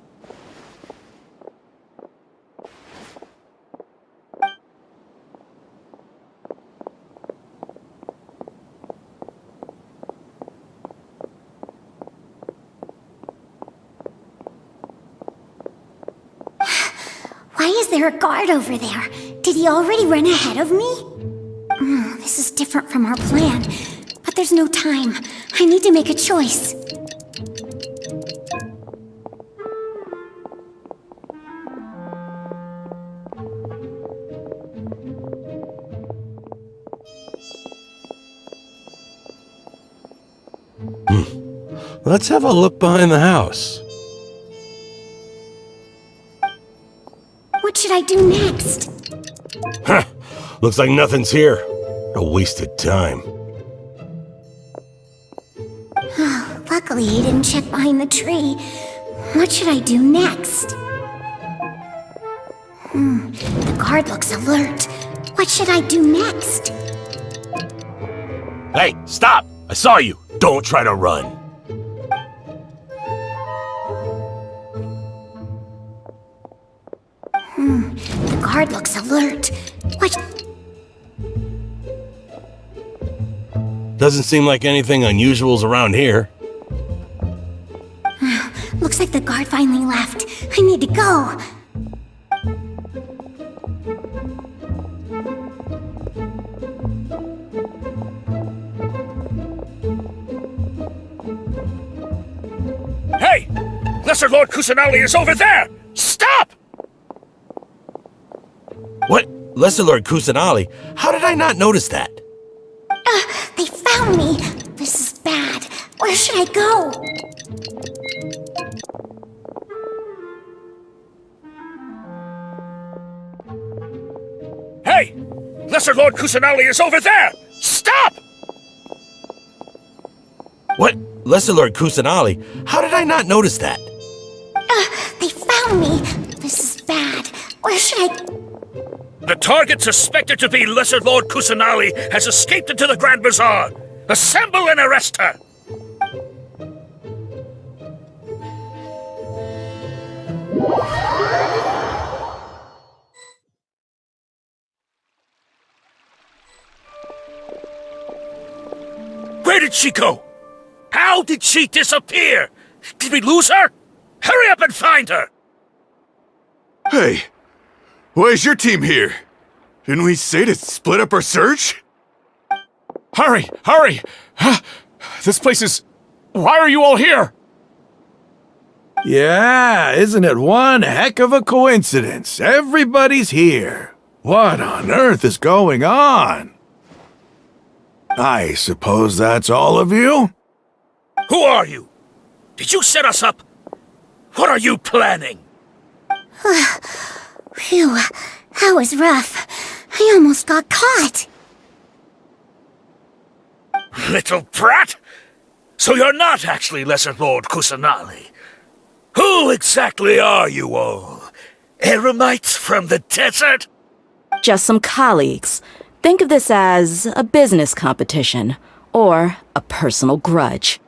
Why is there a guard over there? Did he already run ahead of me? This is different from our plan. But there's no time. I need to make a choice. Let's have a look behind the house. What should I do next? Huh. Looks like nothing's here. A wasted time. Luckily, he didn't check behind the tree. What should I do next? The guard looks alert. What should I do next? Hey, stop! I saw you! Don't try to run. The guard looks alert. What? Doesn't seem like anything unusual's around here. Looks like the guard finally left. I need to go. Hey! Lesser Lord Kusanali is over there! Stop! What? Lesser Lord Kusanali? How did I not notice that? They found me. This is bad. Where should I go? Hey! Lesser Lord Kusanali is over there! Stop! What? Lesser Lord Kusanali? How did I not notice that? They found me. This is bad. Where should I... The target suspected to be Lesser Lord Kusanali has escaped into the Grand Bazaar. Assemble and arrest her! Where did she go? How did she disappear? Did we lose her? Hurry up and find her! Hey, why is your team here? Didn't we say to split up our search? Hurry! Hurry! This place is... Why are you all here? Yeah, isn't it one heck of a coincidence? Everybody's here. What on earth is going on? I suppose that's all of you? Who are you? Did you set us up? What are you planning? Phew, that was rough. I almost got caught. Little brat! So you're not actually Lesser Lord Kusanali. Who exactly are you all? Eremites from the desert? Just some colleagues. Think of this as a business competition, or a personal grudge.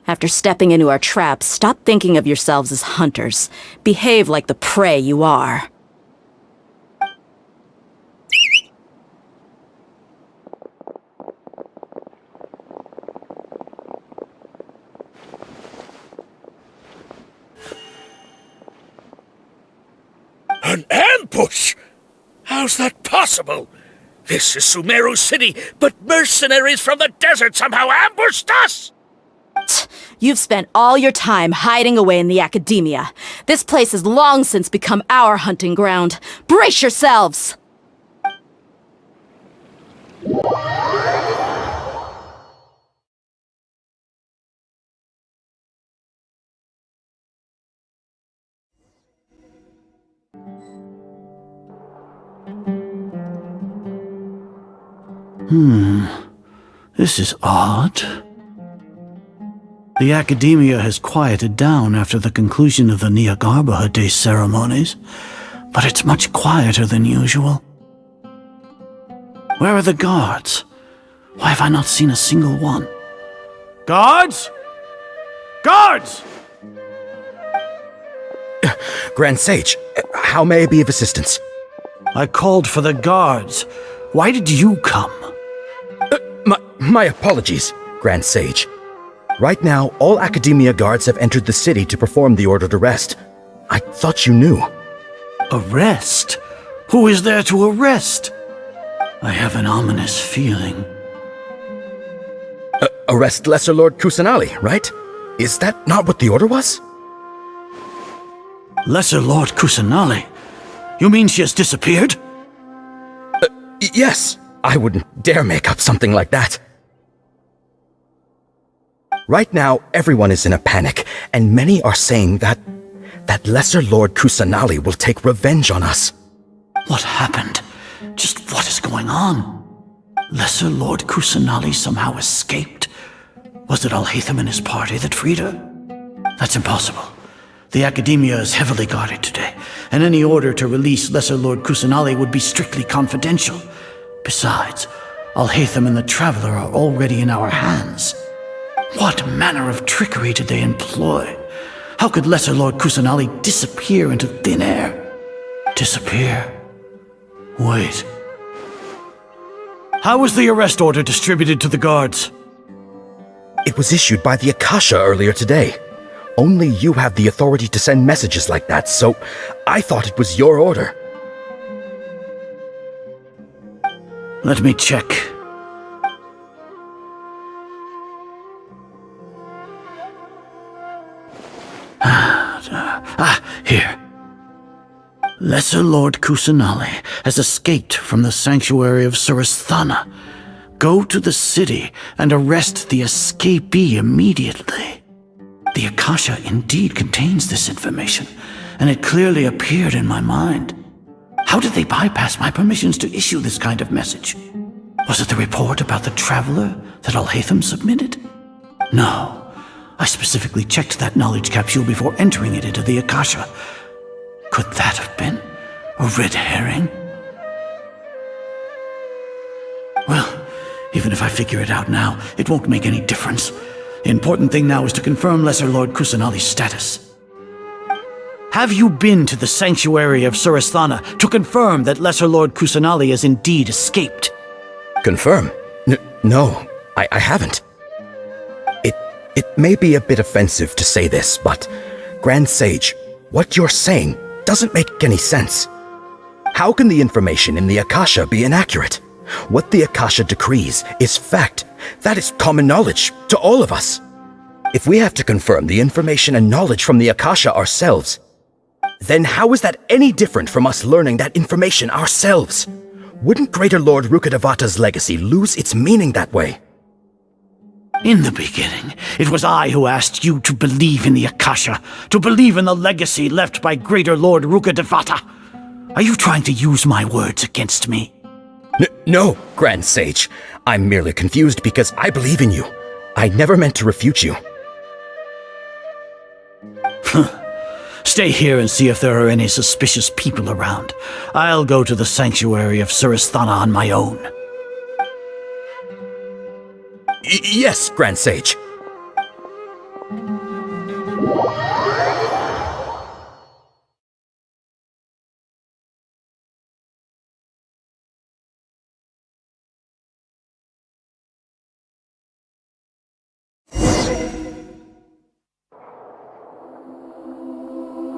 After stepping into our traps, stop thinking of yourselves as hunters. Behave like the prey you are. An ambush? How's that possible? This is Sumeru City, but mercenaries from the desert somehow ambushed us! You've spent all your time hiding away in the academia. This place has long since become our hunting ground. Brace yourselves! This is odd. The academia has quieted down after the conclusion of the Nyagarbha Day ceremonies, but it's much quieter than usual. Where are the guards? Why have I not seen a single one? Guards? Guards! Grand Sage, how may I be of assistance? I called for the guards. Why did you come? My apologies, Grand Sage. Right now, all Academia guards have entered the city to perform the ordered arrest. I thought you knew. Arrest? Who is there to arrest? I have an ominous feeling. Arrest Lesser Lord Kusanali, right? Is that not what the order was? Lesser Lord Kusanali? You mean she has disappeared? Yes. I wouldn't dare make up something like that. Right now, everyone is in a panic, and many are saying that Lesser Lord Kusanali will take revenge on us. What happened? Just what is going on? Lesser Lord Kusanali somehow escaped? Was it Alhaitham and his party that freed her? That's impossible. The Academia is heavily guarded today, and any order to release Lesser Lord Kusanali would be strictly confidential. Besides, Alhaitham and the Traveler are already in our hands. What manner of trickery did they employ? How could Lesser Lord Kusanali disappear into thin air? Disappear? Wait. How was the arrest order distributed to the guards? It was issued by the Akasha earlier today. Only you have the authority to send messages like that, so I thought it was your order. Let me check. Here. Lesser Lord Kusanali has escaped from the sanctuary of Surasthana. Go to the city and arrest the escapee immediately. The Akasha indeed contains this information, and it clearly appeared in my mind. How did they bypass my permissions to issue this kind of message? Was it the report about the Traveler that Alhaitham submitted? No. I specifically checked that knowledge capsule before entering it into the Akasha. Could that have been a red herring? Well, even if I figure it out now, it won't make any difference. The important thing now is to confirm Lesser Lord Kusanali's status. Have you been to the sanctuary of Surasthana to confirm that Lesser Lord Kusanali has indeed escaped? Confirm? No, I haven't. It may be a bit offensive to say this, but Grand Sage, what you're saying doesn't make any sense. How can the information in the Akasha be inaccurate? What the Akasha decrees is fact. That is common knowledge to all of us. If we have to confirm the information and knowledge from the Akasha ourselves, then how is that any different from us learning that information ourselves? Wouldn't Greater Lord Rukkhadevata's legacy lose its meaning that way? In the beginning, it was I who asked you to believe in the Akasha, to believe in the legacy left by Greater Lord Rukkhadevata. Are you trying to use my words against me? No, Grand Sage. I'm merely confused because I believe in you. I never meant to refute you. Stay here and see if there are any suspicious people around. I'll go to the sanctuary of Surasthana on my own. Yes, Grand Sage.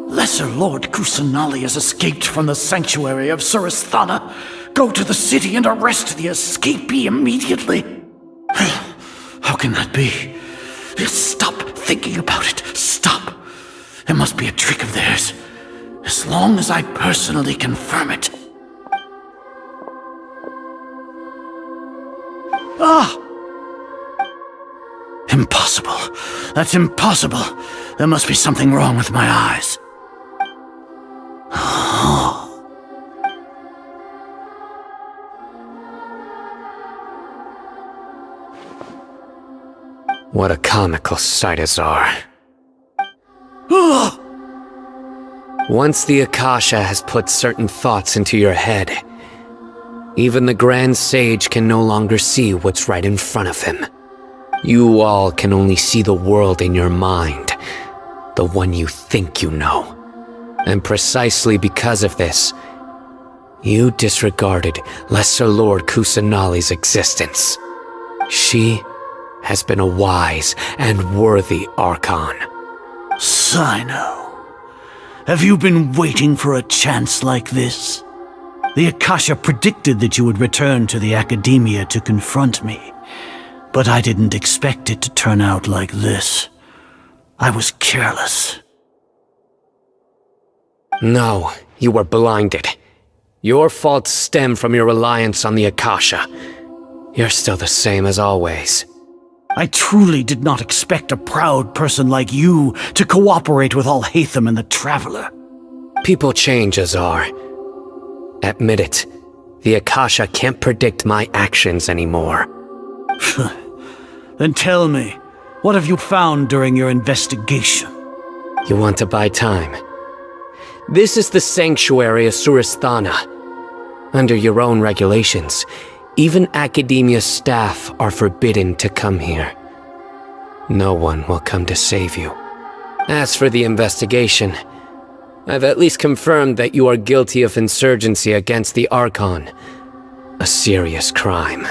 Lesser Lord Kusanali has escaped from the sanctuary of Surasthana. Go to the city and arrest the escapee immediately. How can that be? Stop thinking about it. Stop. It must be a trick of theirs. As long as I personally confirm it. Ah! Impossible. That's impossible. There must be something wrong with my eyes. What a comical sight, Azar. Once the Akasha has put certain thoughts into your head, even the Grand Sage can no longer see what's right in front of him. You all can only see the world in your mind, the one you think you know. And precisely because of this, you disregarded Lesser Lord Kusanali's existence. She has been a wise and worthy Archon. Sino, have you been waiting for a chance like this? The Akasha predicted that you would return to the Academia to confront me, but I didn't expect it to turn out like this. I was careless. No, you were blinded. Your faults stem from your reliance on the Akasha. You're still the same as always. I truly did not expect a proud person like you to cooperate with Alhaitham and the Traveler. People change, Azar. Admit it. The Akasha can't predict my actions anymore. Then tell me, what have you found during your investigation? You want to buy time? This is the sanctuary of Surasthana. Under your own regulations, even Academia staff are forbidden to come here. No one will come to save you. As for the investigation, I've at least confirmed that you are guilty of insurgency against the Archon. A serious crime.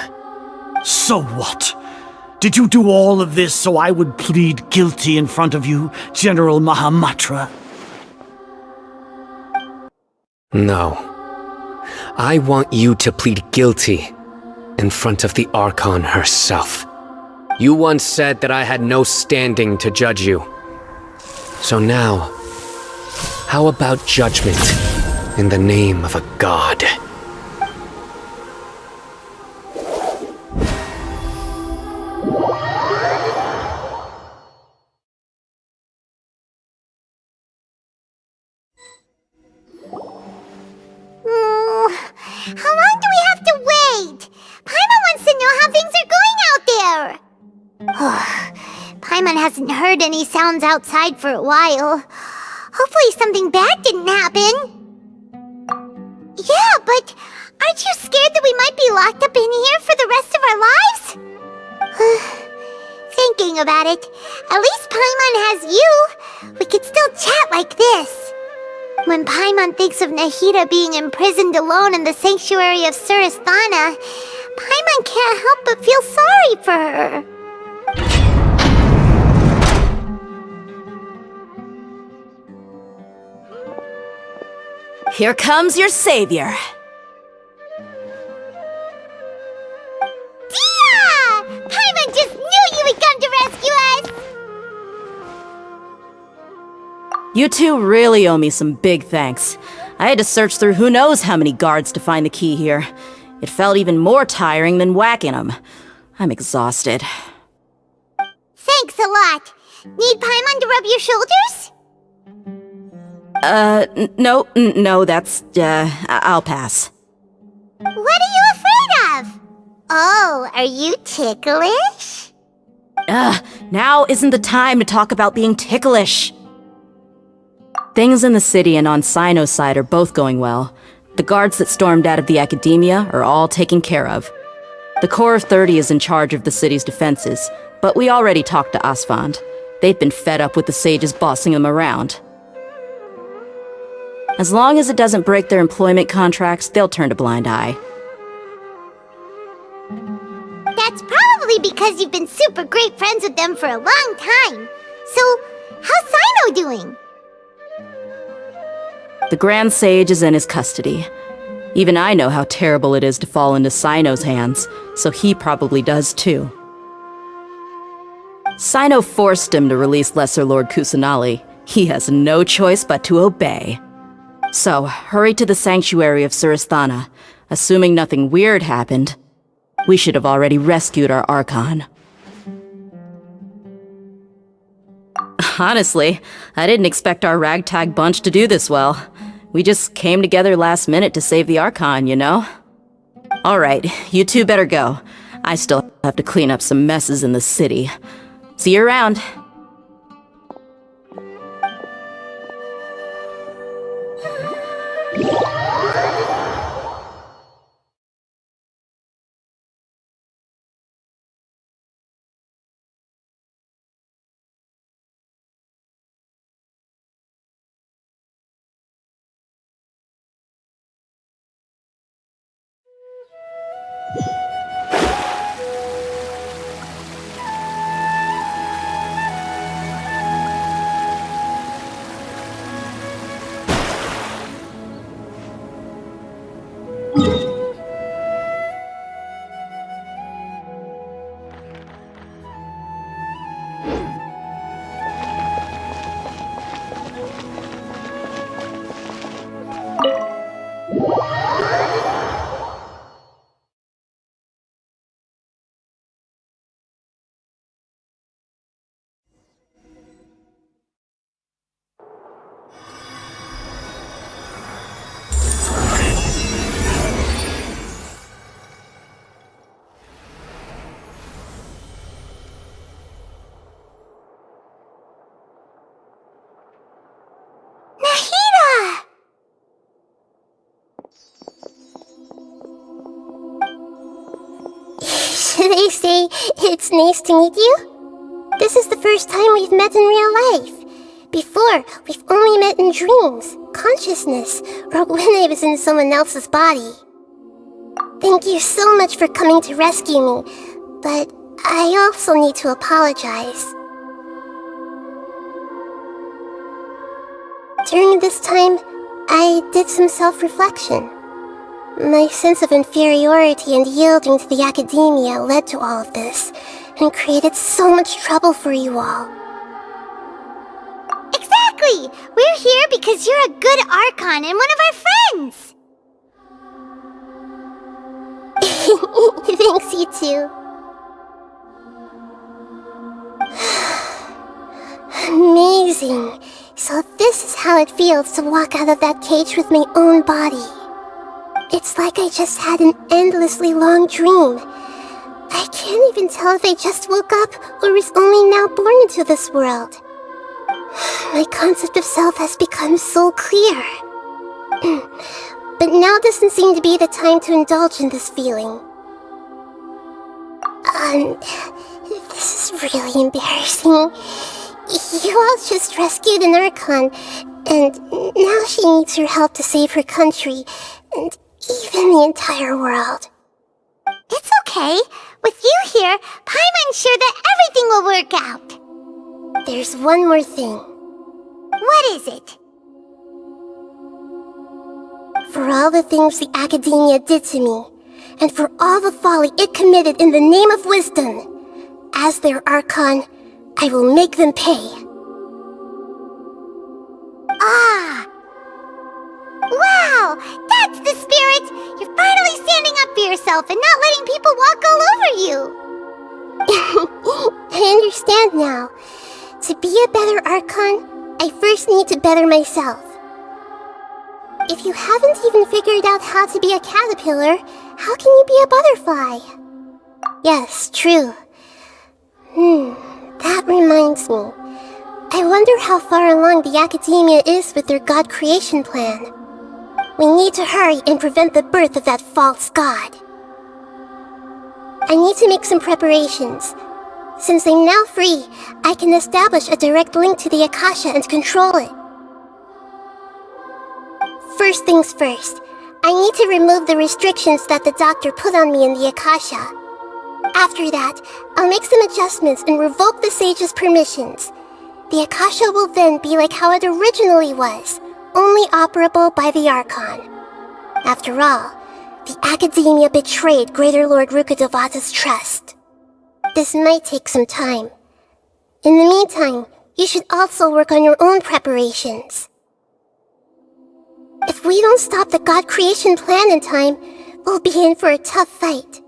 So what? Did you do all of this so I would plead guilty in front of you, General Mahamatra? No. I want you to plead guilty in front of the Archon herself. You once said that I had no standing to judge you. So now, how about judgment in the name of a god? How long do we have to wait? Paimon wants to know how things are going out there. Paimon hasn't heard any sounds outside for a while. Hopefully something bad didn't happen. Yeah, but aren't you scared that we might be locked up in here for the rest of our lives? Thinking about it, at least Paimon has you. We could still chat like this. When Paimon thinks of Nahida being imprisoned alone in the sanctuary of Surasthana, Paimon can't help but feel sorry for her. Here comes your savior. Dia! Paimon just knew you would come to rescue us! You two really owe me some big thanks. I had to search through who knows how many guards to find the key here. It felt even more tiring than whacking them. I'm exhausted. Thanks a lot. Need Paimon to rub your shoulders? No, that's, I'll pass. What are you afraid Oh, are you ticklish? Now isn't the time to talk about being ticklish. Things in the city and on Sino's side are both going well. The guards that stormed out of the academia are all taken care of. The Corps of 30 is in charge of the city's defenses, but we already talked to Asfand. They've been fed up with the sages bossing them around. As long as it doesn't break their employment contracts, they'll turn a blind eye. That's probably because you've been super great friends with them for a long time. So, how's Sino doing? The Grand Sage is in his custody. Even I know how terrible it is to fall into Sino's hands, so he probably does too. Sino forced him to release Lesser Lord Kusanali. He has no choice but to obey. So, hurry to the sanctuary of Surasthana. Assuming nothing weird happened, we should have already rescued our Archon. Honestly, I didn't expect our ragtag bunch to do this well. We just came together last minute to save the Archon, you know? Alright, you two better go. I still have to clean up some messes in the city. See you around. They say it's nice to meet you? This is the first time we've met in real life. Before, we've only met in dreams, consciousness, or when I was in someone else's body. Thank you so much for coming to rescue me, but I also need to apologize. During this time, I did some self-reflection. My sense of inferiority and yielding to the academia led to all of this, and created so much trouble for you all. Exactly! We're here because you're a good Archon and one of our friends! Thanks, you too. Amazing. So this is how it feels to walk out of that cage with my own body. It's like I just had an endlessly long dream. I can't even tell if I just woke up or was only now born into this world. My concept of self has become so clear. But now doesn't seem to be the time to indulge in this feeling. This is really embarrassing. You all just rescued an Archon, and now she needs your help to save her country, and even the entire world. It's okay. With you here, Paimon's sure that everything will work out. There's one more thing. What is it? For all the things the academia did to me, and for all the folly it committed in the name of wisdom, as their Archon, I will make them pay. Ah! Wow! That's the spirit! You're finally standing up for yourself and not letting people walk all over you! I understand now. To be a better Archon, I first need to better myself. If you haven't even figured out how to be a caterpillar, how can you be a butterfly? Yes, true. That reminds me. I wonder how far along the Academia is with their god creation plan. We need to hurry and prevent the birth of that false god. I need to make some preparations. Since I'm now free, I can establish a direct link to the Akasha and control it. First things first, I need to remove the restrictions that the doctor put on me in the Akasha. After that, I'll make some adjustments and revoke the sage's permissions. The Akasha will then be like how it originally was, only operable by the Archon. After all, the Academia betrayed Greater Lord Rukkhadevata's trust. This might take some time. In the meantime, you should also work on your own preparations. If we don't stop the god creation plan in time, we'll be in for a tough fight.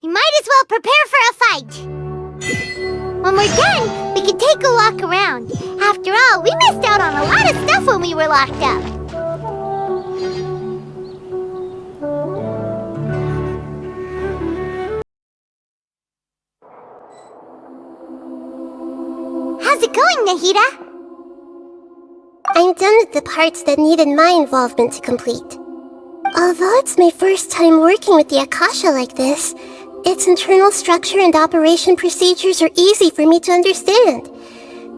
We might as well prepare for a fight. When we're done, we can take a walk around. After all, we missed out on a lot of stuff when we were locked up. How's it going, Nahida? I'm done with the parts that needed my involvement to complete. Although it's my first time working with the Akasha like this, its internal structure and operation procedures are easy for me to understand.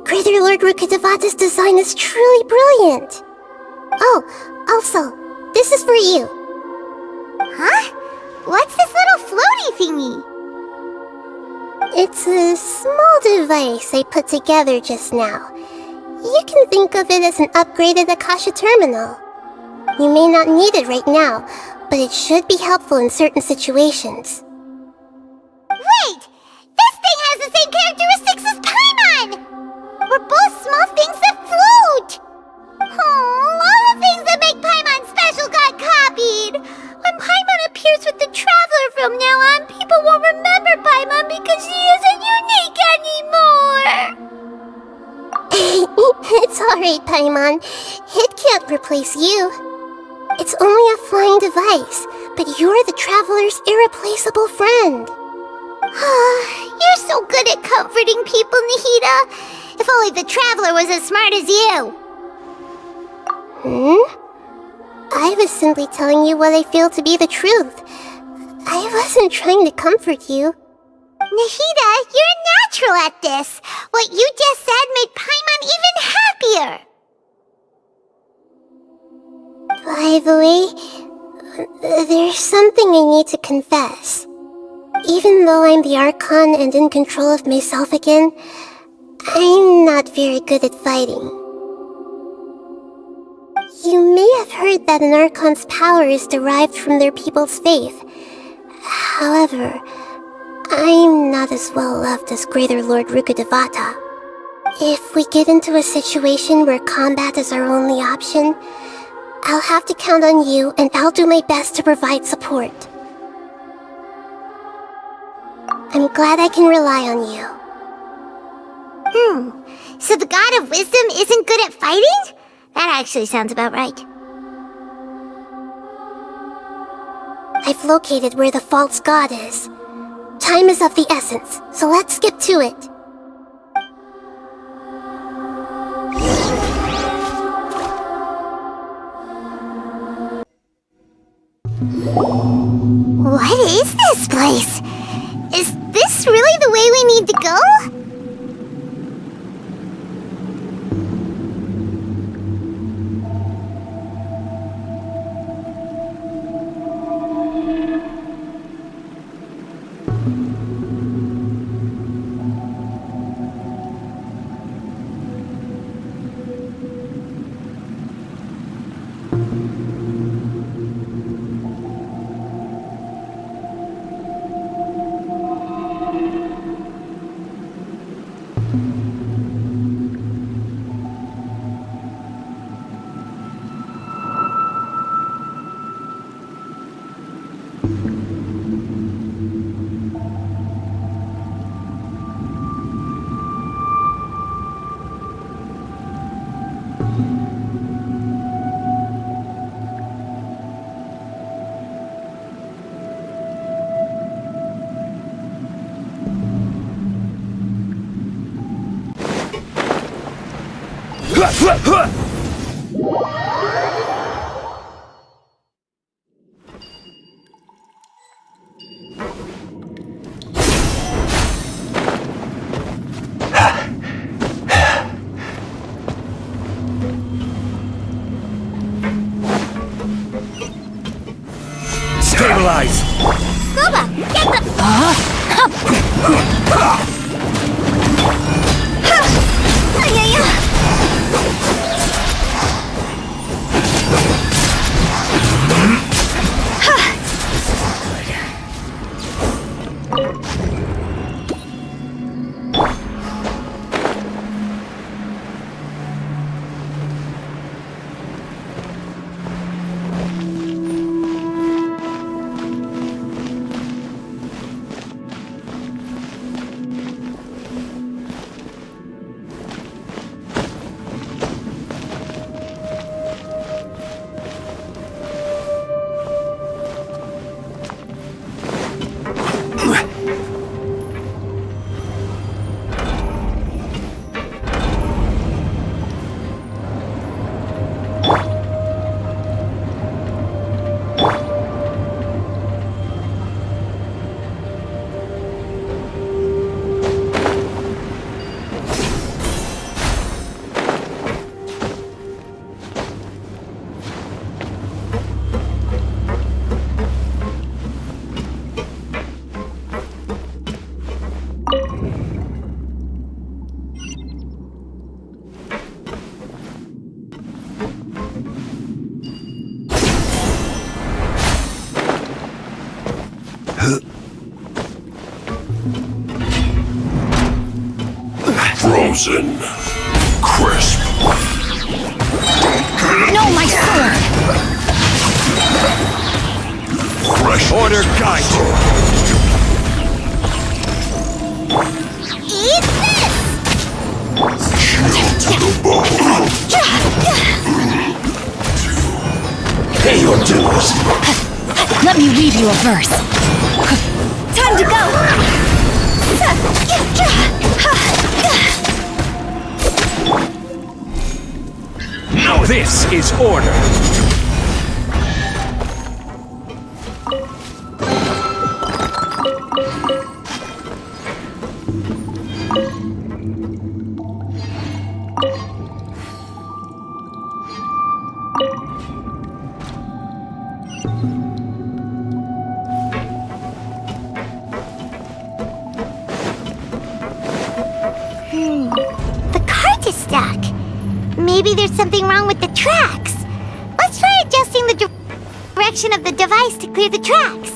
Greater Lord Rukkhadevata's design is truly brilliant. Oh, also, this is for you. Huh? What's this little floaty thingy? It's a small device I put together just now. You can think of it as an upgraded Akasha terminal. You may not need it right now, but it should be helpful in certain situations. Wait! This thing has the same characteristics as Paimon! We're both small things that float! Oh, all the things that make Paimon special got copied! When Paimon appears with the Traveler from now on, people won't remember Paimon because she isn't unique anymore! It's alright, Paimon. It can't replace you. It's only a flying device, but you're the Traveler's irreplaceable friend. You're so good at comforting people, Nahida. If only the Traveler was as smart as you. I was simply telling you what I feel to be the truth. I wasn't trying to comfort you. Nahida, you're natural at this. What you just said made Paimon even happier. By the way, there's something I need to confess. Even though I'm the Archon and in control of myself again, I'm not very good at fighting. You may have heard that an Archon's power is derived from their people's faith. However, I'm not as well loved as Greater Lord Rukkhadevata. If we get into a situation where combat is our only option, I'll have to count on you, and I'll do my best to provide support. I'm glad I can rely on you. So the God of Wisdom isn't good at fighting? That actually sounds about right. I've located where the false god is. Time is of the essence, so let's skip to it. What is this place? Is this really the way we need to go? Stabilize! Guba, get the... Frozen. Crisp. No, my sword! Fresh. Order guide. Eat this! Chill to the bone. Pay your dues. Let me read you a verse. Time to go! Now this is order. The cart is stuck. Maybe there's something wrong with the tracks. Let's try adjusting the direction of the device to clear the tracks.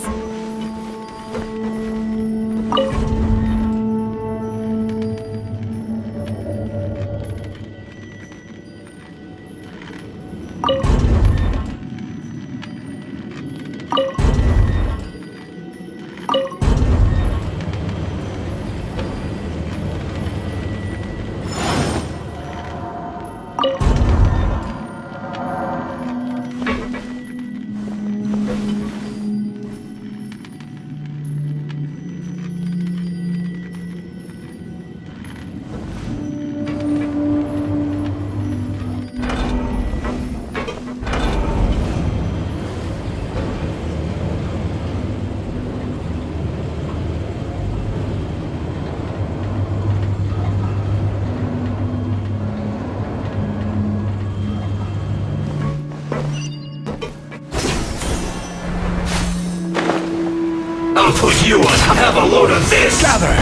I'll put you on. Have a load of this. Gather.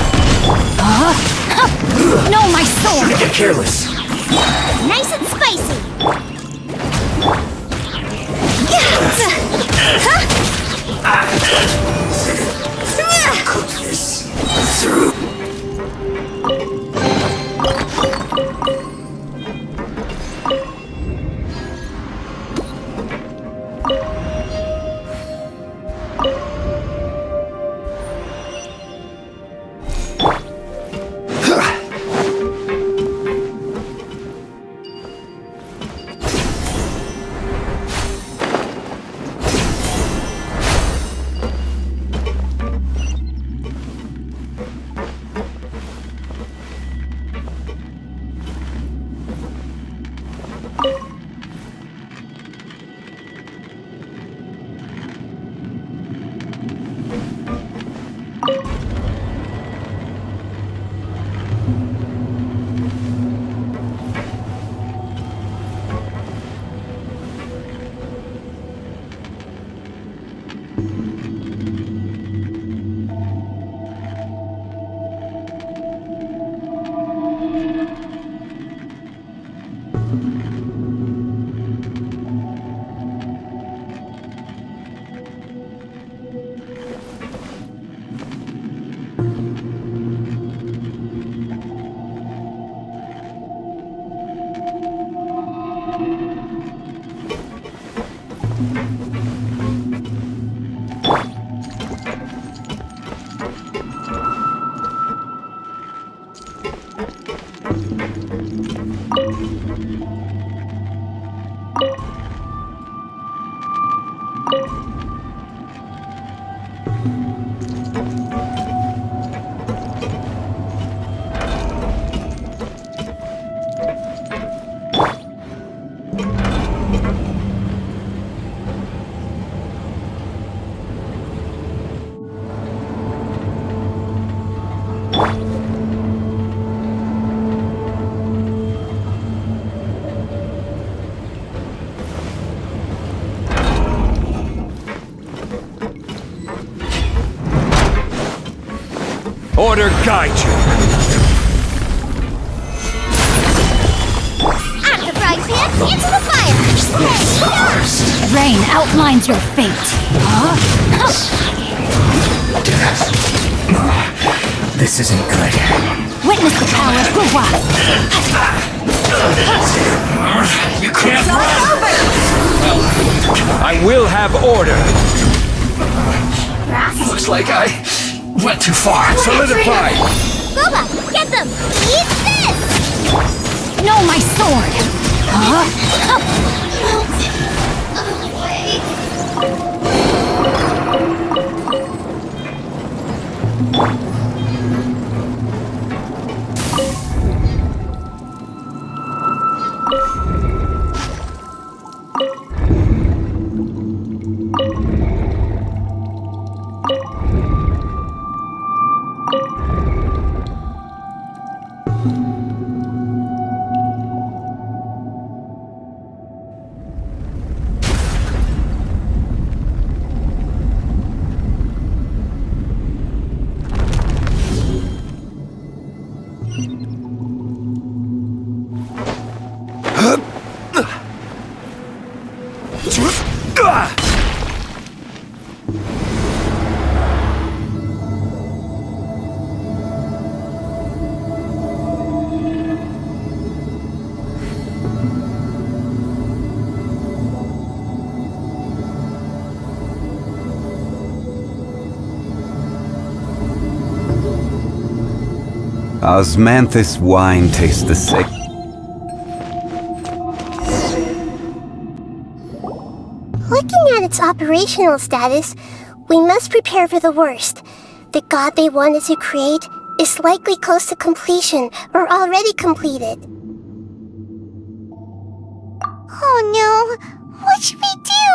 No, my sword! Get careless. Nice and spicy. Cook this through. Order guide you. Out of the frying pan, into the fire! Rain outlines your fate. This isn't good. Witness the power of Gua. You can't run! I will have order. Looks like I went too far. Solidify! Guba, get them! Eat this! No, my sword! Osmanthus wine tastes the same. Looking at its operational status, we must prepare for the worst. The god they wanted to create is likely close to completion or already completed. Oh no! What should we do?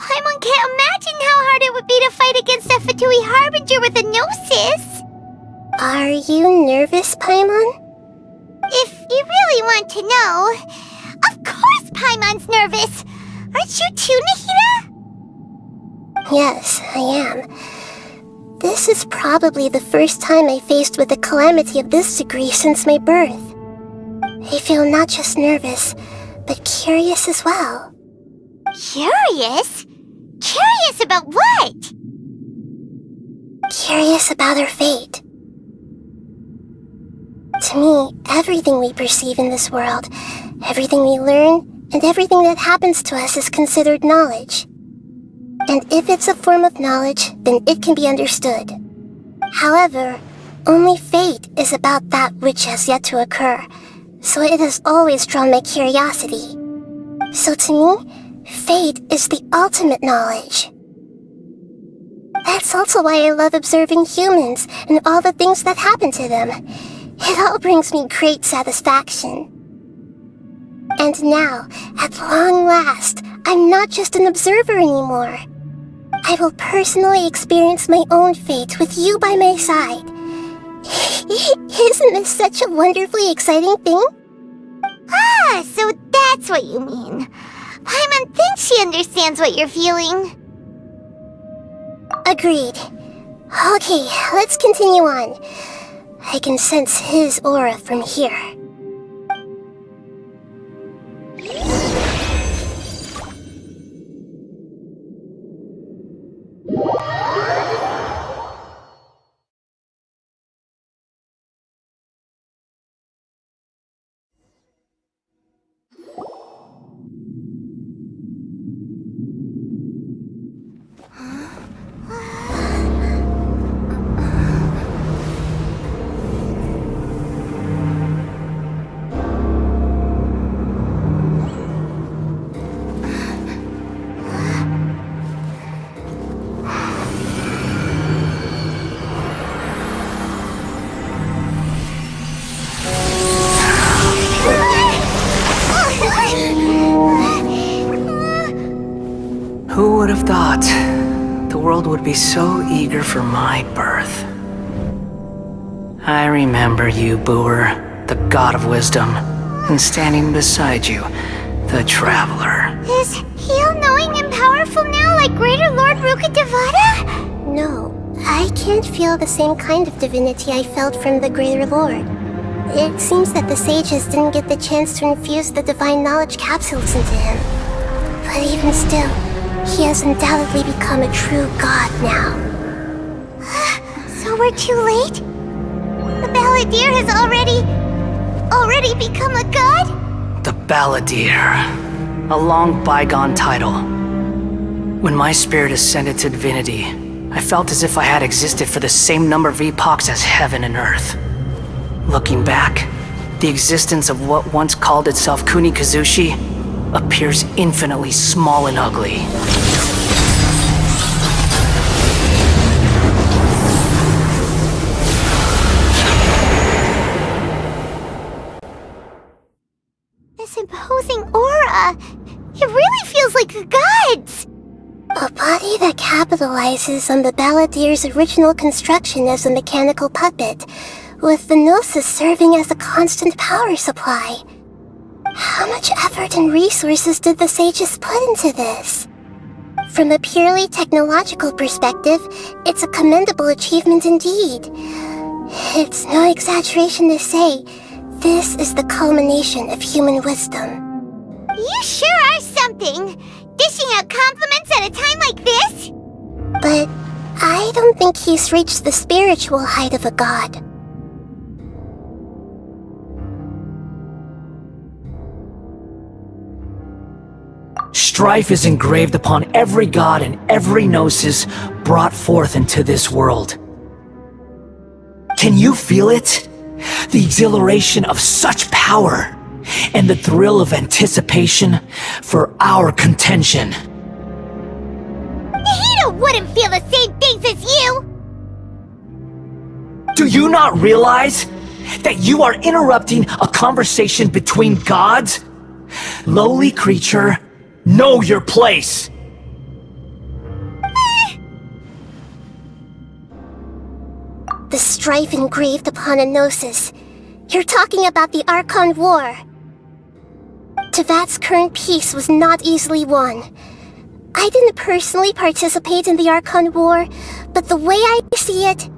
Paimon can't imagine how hard it would be to fight against a Fatui Harbinger with a Gnosis! Are you nervous, Paimon? If you really want to know, of course Paimon's nervous! Aren't you too, Nahida? Yes, I am. This is probably the first time I faced with a calamity of this degree since my birth. I feel not just nervous, but curious as well. Curious? Curious about what? Curious about her fate. To me, everything we perceive in this world, everything we learn, and everything that happens to us is considered knowledge. And if it's a form of knowledge, then it can be understood. However, only fate is about that which has yet to occur, so it has always drawn my curiosity. So to me, fate is the ultimate knowledge. That's also why I love observing humans and all the things that happen to them. It all brings me great satisfaction. And now, at long last, I'm not just an observer anymore. I will personally experience my own fate with you by my side. Isn't this such a wonderfully exciting thing? Ah, so that's what you mean. Paimon thinks she understands what you're feeling. Agreed. Okay, let's continue on. I can sense his aura from here. Who would have thought the world would be so eager for my birth? I remember you, Booer, the god of wisdom, and standing beside you, the traveler. Is he all-knowing and powerful now like Greater Lord Rukkhadevata? No, I can't feel the same kind of divinity I felt from the Greater Lord. It seems that the sages didn't get the chance to infuse the divine knowledge capsules into him. But even still, he has undoubtedly become a true god now. So we're too late? The Balladeer has already become a god? The Balladeer. A long bygone title. When my spirit ascended to divinity, I felt as if I had existed for the same number of epochs as heaven and earth. Looking back, the existence of what once called itself Kunikazushi appears infinitely small and ugly. This imposing aura, it really feels like the gods! A body that capitalizes on the Balladeer's original construction as a mechanical puppet, with the Gnosis serving as a constant power supply. How much effort and resources did the sages put into this? From a purely technological perspective, it's a commendable achievement indeed. It's no exaggeration to say, this is the culmination of human wisdom. You sure are something! Dishing out compliments at a time like this? But I don't think he's reached the spiritual height of a god. Strife is engraved upon every god and every gnosis brought forth into this world. Can you feel it? The exhilaration of such power, and the thrill of anticipation for our contention. Nahida wouldn't feel the same things as you! Do you not realize that you are interrupting a conversation between gods? Lowly creature, know your place! The strife engraved upon a gnosis. You're talking about the Archon War. Tevat's current peace was not easily won. I didn't personally participate in the Archon War, but the way I see it,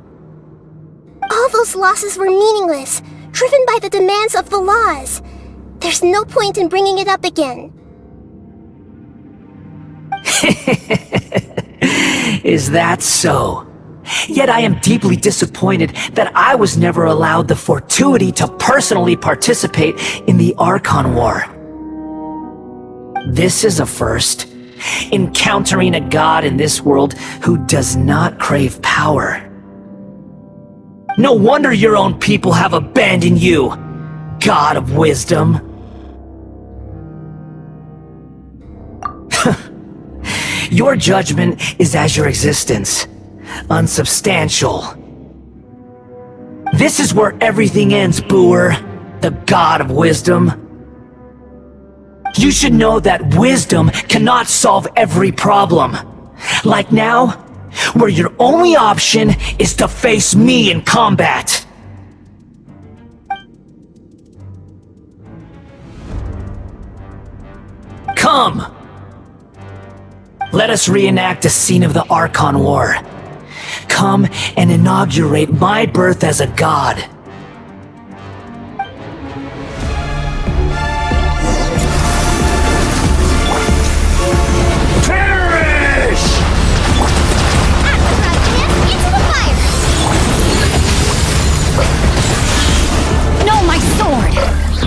all those losses were meaningless, driven by the demands of the laws. There's no point in bringing it up again. Is that so? Yet I am deeply disappointed that I was never allowed the fortuity to personally participate in the Archon War. This is a first. Encountering a god in this world who does not crave power. No wonder your own people have abandoned you, god of wisdom. Your judgment is as your existence, unsubstantial. This is where everything ends, Booer, the god of wisdom. You should know that wisdom cannot solve every problem. Like now, where your only option is to face me in combat. Come! Let us reenact a scene of the Archon War. Come and inaugurate my birth as a god.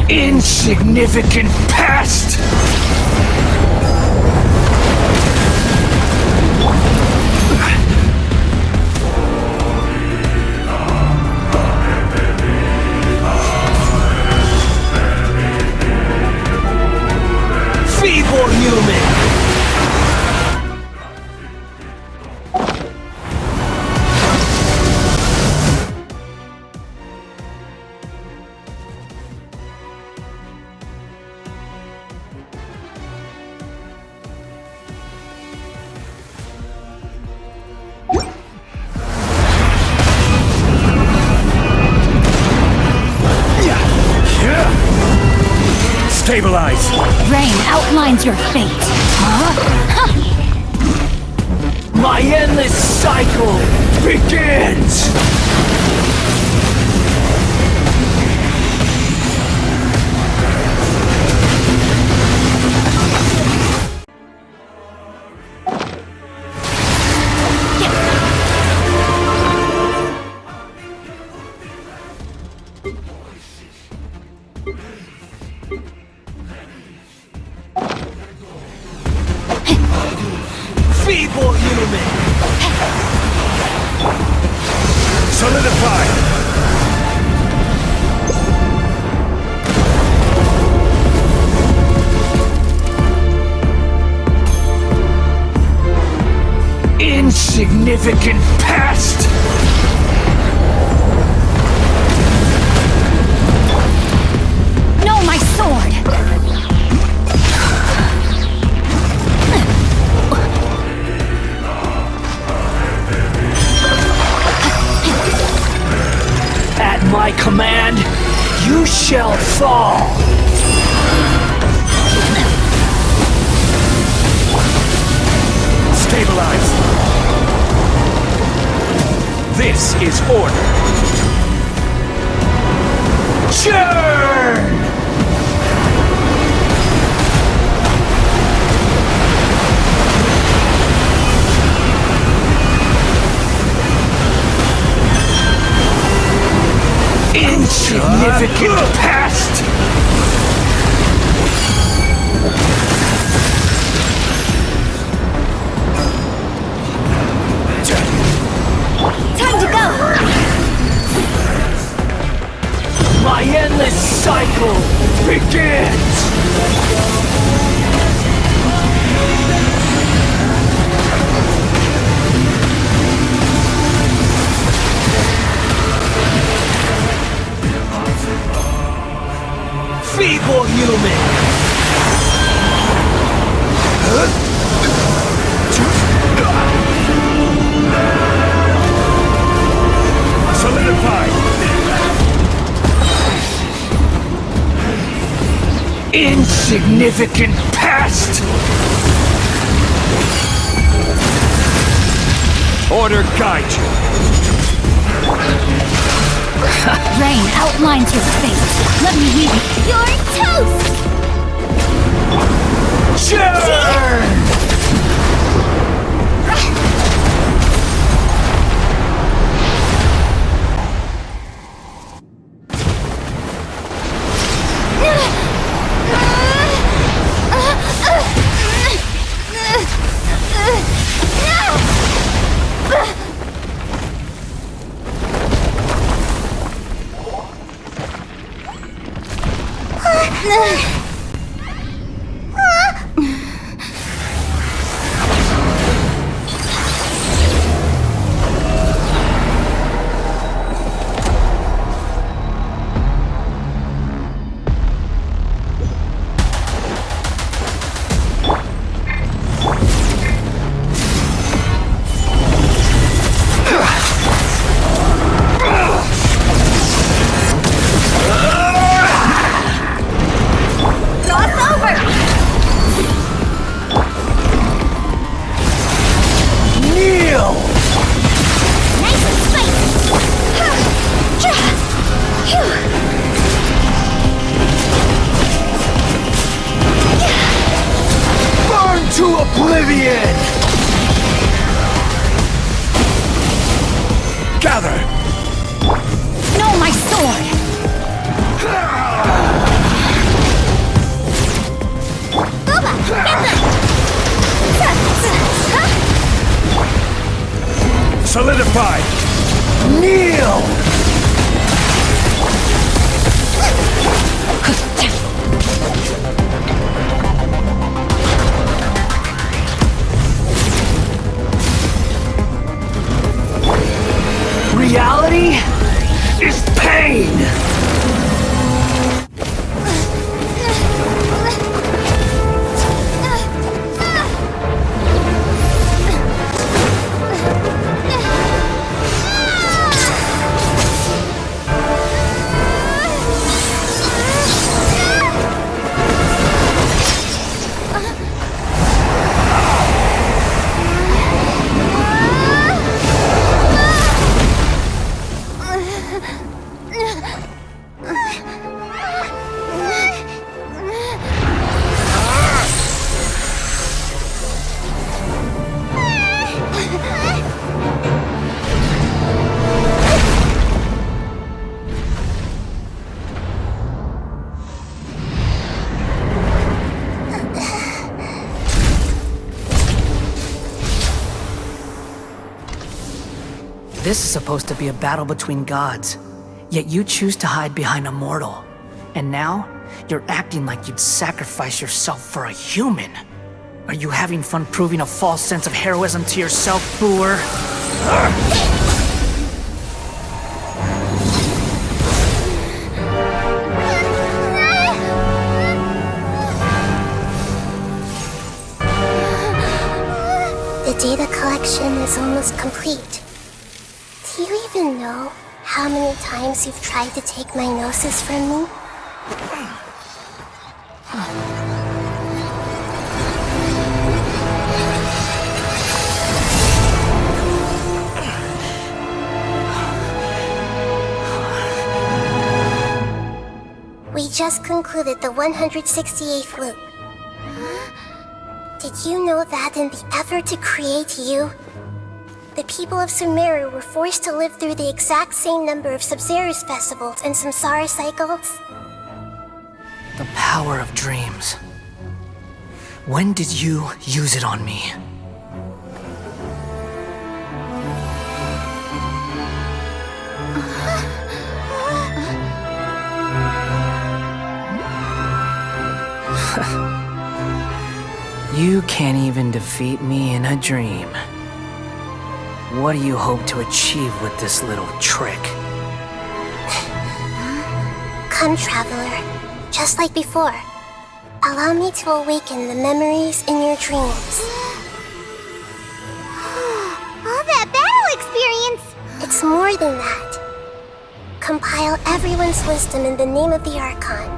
Insignificant pest! Feeble human! Stabilize! Rain outlines your fate. Huh? My endless cycle begins! Feeble human! Solidify! Insignificant past! No, my sword! At my command, you shall fall! Stabilize! This is order! Churn! Insignificant past! Time to go! My endless cycle begins! Feeble human! Solidify! Insignificant past! Order guide you! Rain outlines your fate. Let me read it. You're toast! Churn! Oblivion! Gather! No, my sword! Booba, get them! Solidify! Kneel! Reality is pain! This is supposed to be a battle between gods, yet you choose to hide behind a mortal. And now, you're acting like you'd sacrifice yourself for a human. Are you having fun proving a false sense of heroism to yourself, Booer? The data collection is almost complete. Do you even know how many times you've tried to take my gnosis from me? We just concluded the 168th loop. Did you know that in the effort to create you, the people of Sumeru were forced to live through the exact same number of Sub-Zerus festivals and Samsara cycles? The power of dreams. When did you use it on me? You can't even defeat me in a dream. What do you hope to achieve with this little trick? Come, Traveler. Just like before. Allow me to awaken the memories in your dreams. All that battle experience! It's more than that. Compile everyone's wisdom in the name of the Archon.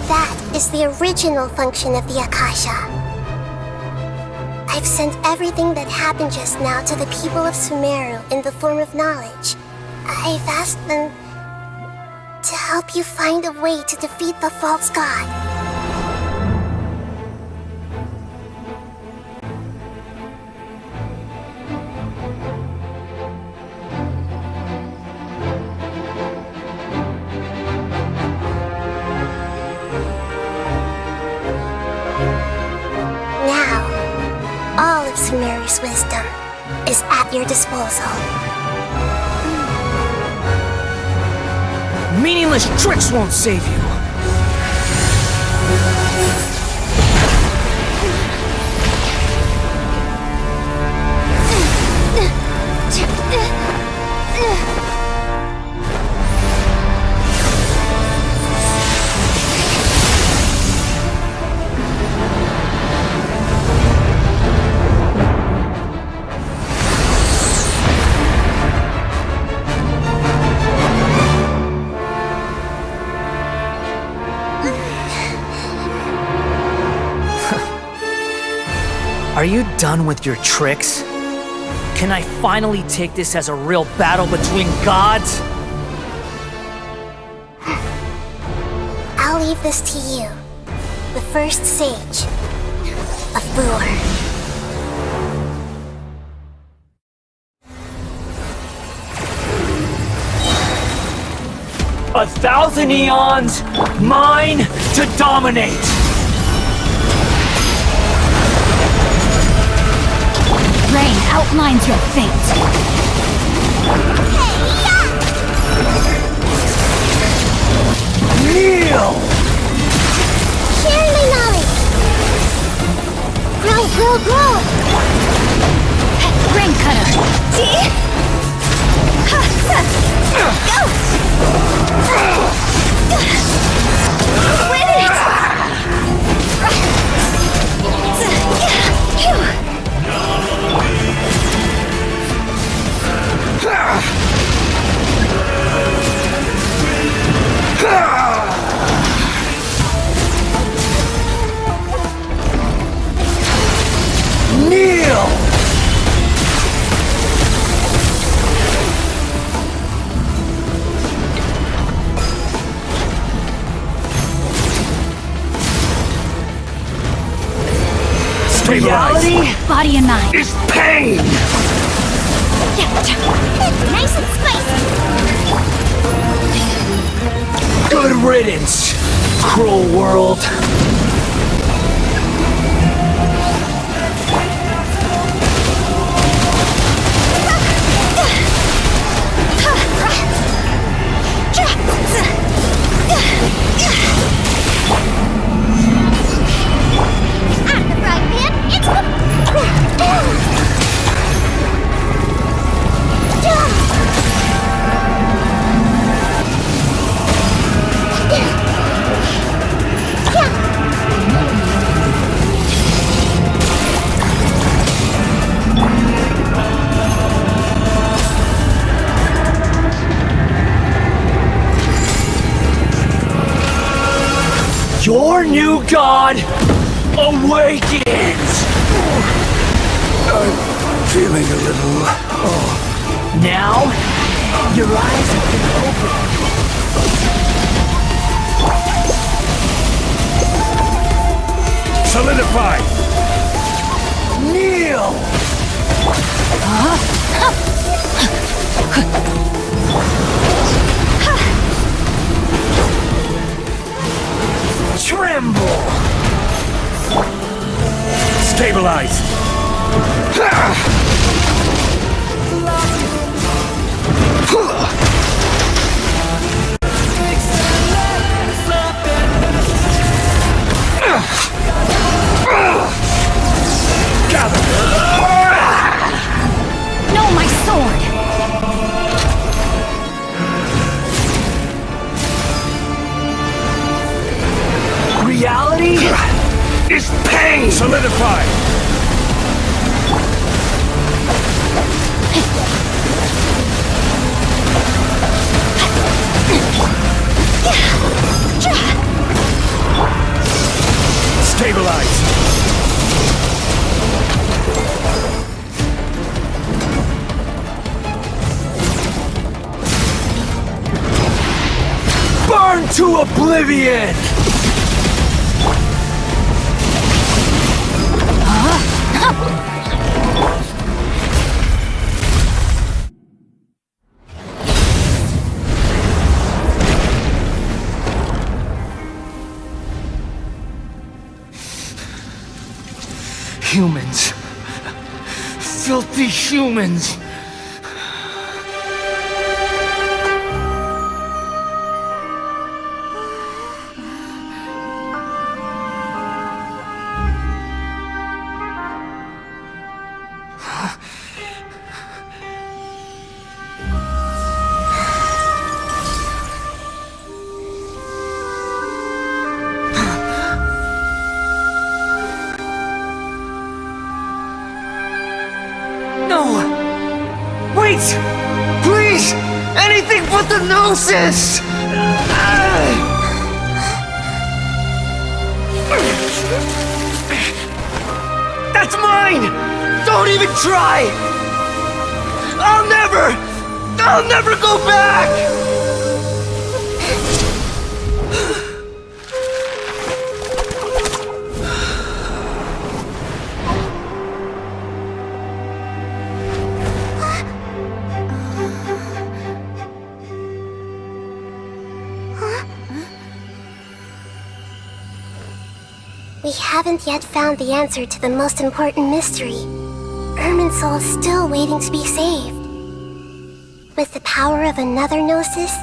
That is the original function of the Akasha. I've sent everything that happened just now to the people of Sumeru in the form of knowledge. I've asked them to help you find a way to defeat the false god. Sumeru's wisdom is at your disposal. Meaningless tricks won't save you! Are you done with your tricks? Can I finally take this as a real battle between gods? I'll leave this to you, the first sage of Booer. 1,000 eons, mine to dominate! Rain outlines your fate. Kneel! Share my knowledge! Grow, grow, grow! Rain cutter! See? Go! Win it! Kneel! Reality, body and mind, is pain! Nice and spicy! Good riddance, cruel world! Your new god awakens! I'm feeling a little... Now, your eyes have been opened. Solidify! Kneel! Tremble! Stabilize! No, my sword! Reality is pain! Solidify! Stabilize! Burn to oblivion! Humans. Filthy humans. Wait! Please! Anything but the Gnosis! That's mine! Don't even try! I'll never go back! We haven't yet found the answer to the most important mystery. Irminsul is still waiting to be saved. With the power of another Gnosis,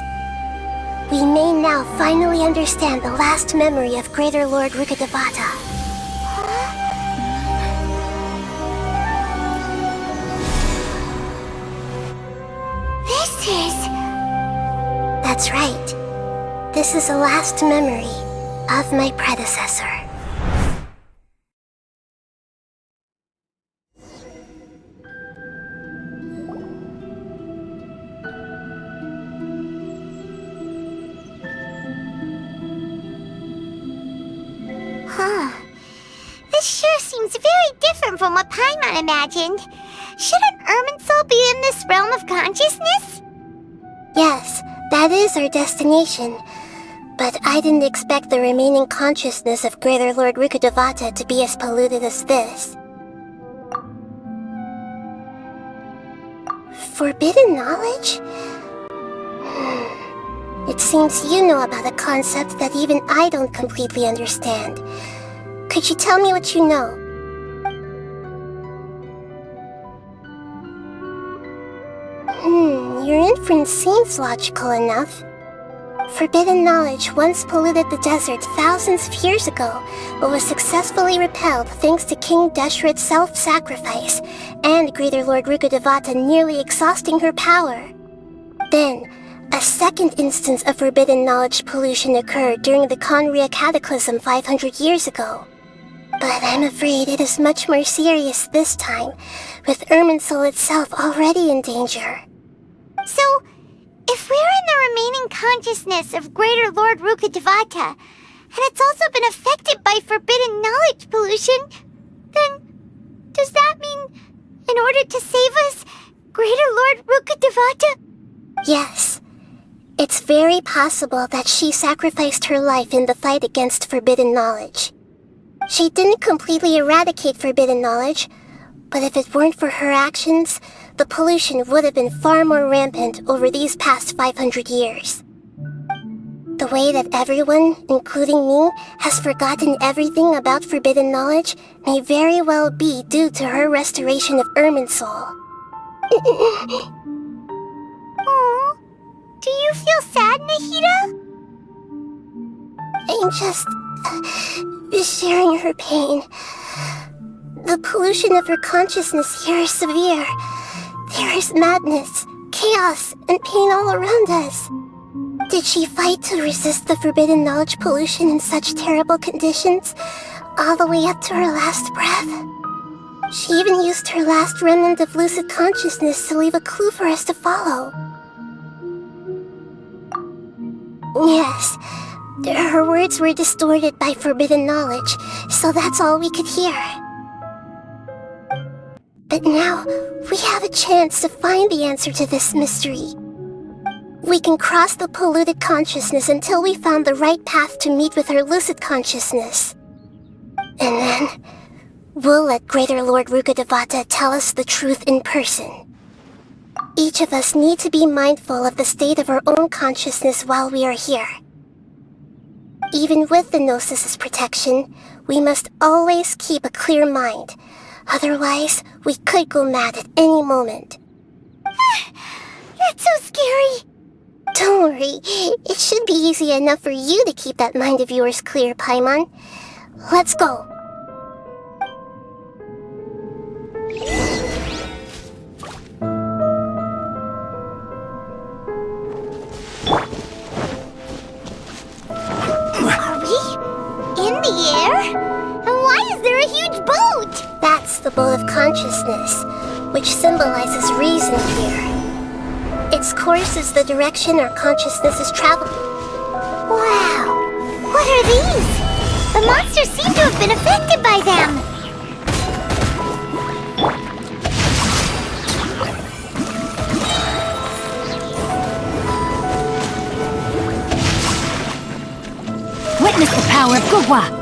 we may now finally understand the last memory of Greater Lord Rukkhadevata. This is... That's right. This is the last memory of my predecessor. This sure seems very different from what Paimon imagined. Shouldn't Irminsul be in this realm of consciousness? Yes, that is our destination. But I didn't expect the remaining consciousness of Greater Lord Rukkhadevata to be as polluted as this. Forbidden knowledge? It seems you know about a concept that even I don't completely understand. Could you tell me what you know? Your inference seems logical enough. Forbidden knowledge once polluted the desert thousands of years ago, but was successfully repelled thanks to King Deshret's self-sacrifice, and Greater Lord Rukkhadevata nearly exhausting her power. Then, a second instance of forbidden knowledge pollution occurred during the Conria Cataclysm 500 years ago. But I'm afraid it is much more serious this time, with Irminsul itself already in danger. So, if we're in the remaining consciousness of Greater Lord Rukkhadevata, and it's also been affected by forbidden knowledge pollution, then does that mean in order to save us, Greater Lord Rukkhadevata? Yes. It's very possible that she sacrificed her life in the fight against forbidden knowledge. She didn't completely eradicate forbidden knowledge, but if it weren't for her actions, the pollution would have been far more rampant over these past 500 years. The way that everyone, including me, has forgotten everything about forbidden knowledge may very well be due to her restoration of Irminsul. Aww. Do you feel sad, Nahida? I'm just sharing her pain. The pollution of her consciousness here is severe. There is madness, chaos, and pain all around us. Did she fight to resist the forbidden knowledge pollution in such terrible conditions, all the way up to her last breath? She even used her last remnant of lucid consciousness to leave a clue for us to follow. Yes, her words were distorted by forbidden knowledge, so that's all we could hear. But now, we have a chance to find the answer to this mystery. We can cross the polluted consciousness until we found the right path to meet with her lucid consciousness. And then, we'll let Greater Lord Rukkhadevata tell us the truth in person. Each of us need to be mindful of the state of our own consciousness while we are here. Even with the Gnosis' protection, we must always keep a clear mind. Otherwise, we could go mad at any moment. That's so scary. Don't worry, it should be easy enough for you to keep that mind of yours clear, Paimon. Let's go. Are we in the air? And why is there a huge boat? That's the boat of consciousness, which symbolizes reason here. Its course is the direction our consciousness is traveling. Wow! What are these? The monsters seem to have been affected by them. Witness the power of Gugwa!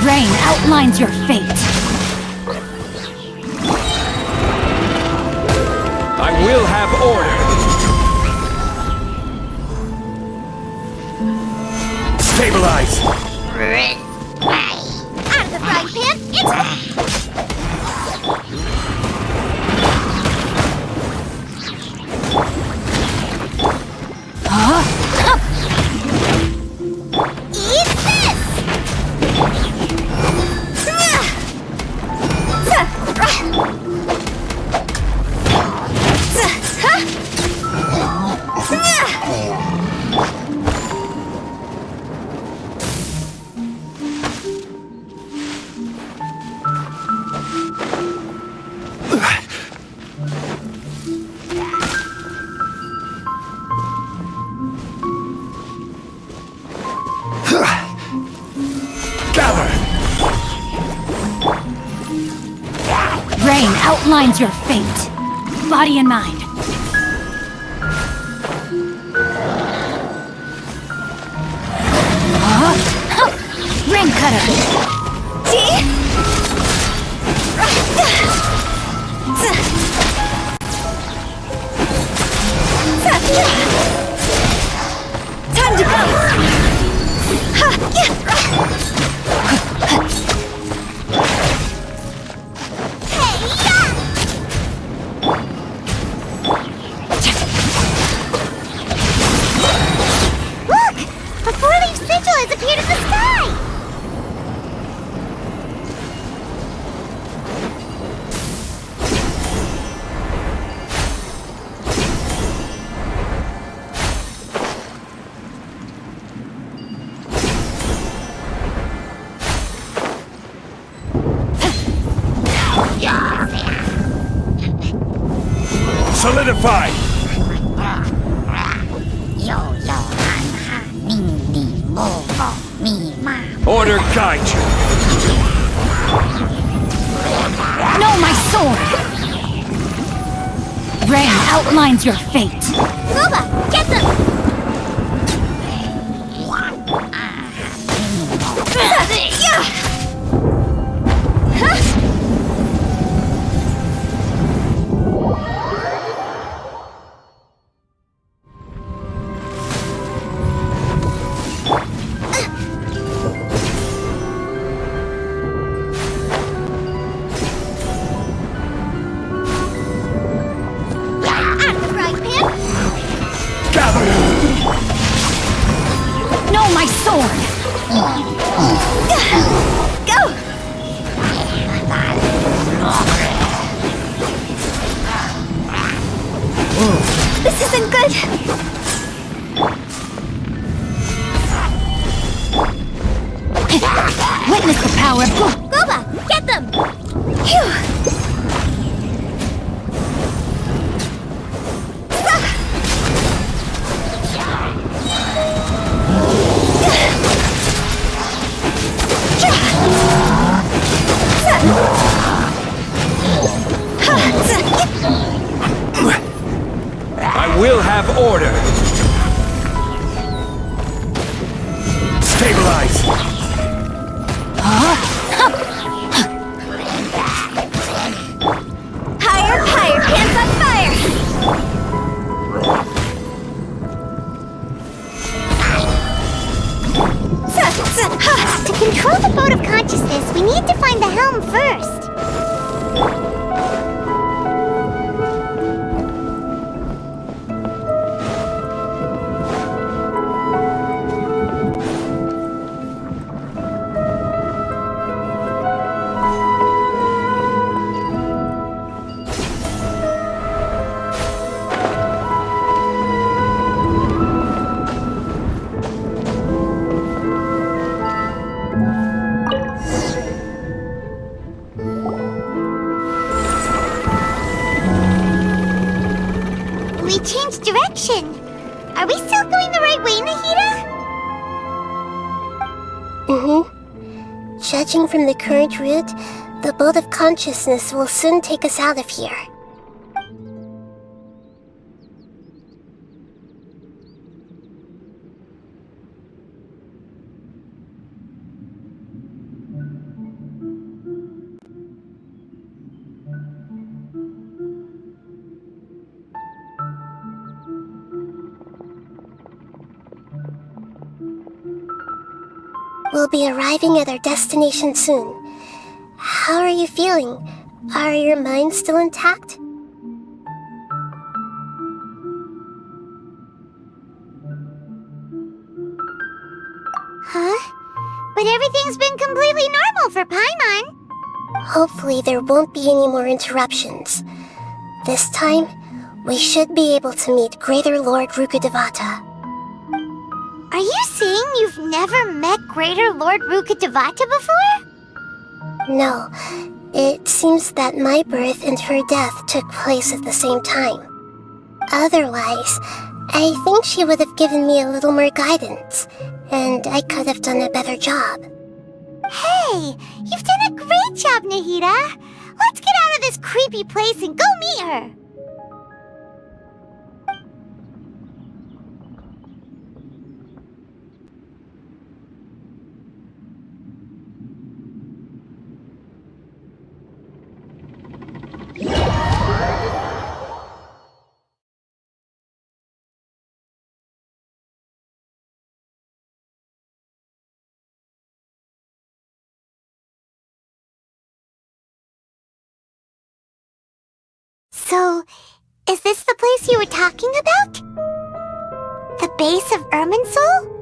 Rain outlines your fate. I will have order. Stabilize. Out of the frying pan, it's... Huh? Eat this! Rain outlines your fate. Body and mind. Ring cutter. Time to go. Look! A four-leaf sigil has appeared in the sky! Solidify! Order guide you! No, my sword! Rang outlines your fate. Boba, get them! No, my sword! Go! This isn't good! Witness the power of Boba, get them! Phew! I will have order! Stabilize! Higher, higher, hands on fire! To control the boat of consciousness, we need to find the helm first. We changed direction. Are we still going the right way, Nahida? Judging from the current route, the boat of consciousness will soon take us out of here. We'll be arriving at our destination soon. How are you feeling? Are your minds still intact? Huh? But everything's been completely normal for Paimon. Hopefully there won't be any more interruptions. This time, we should be able to meet Greater Lord Rukkhadevata. Are you saying you've never met Greater Lord Rukkhadevata before? No. It seems that my birth and her death took place at the same time. Otherwise, I think she would have given me a little more guidance, and I could have done a better job. Hey! You've done a great job, Nahida! Let's get out of this creepy place and go meet her! So, is this the place you were talking about? The base of Irminsul?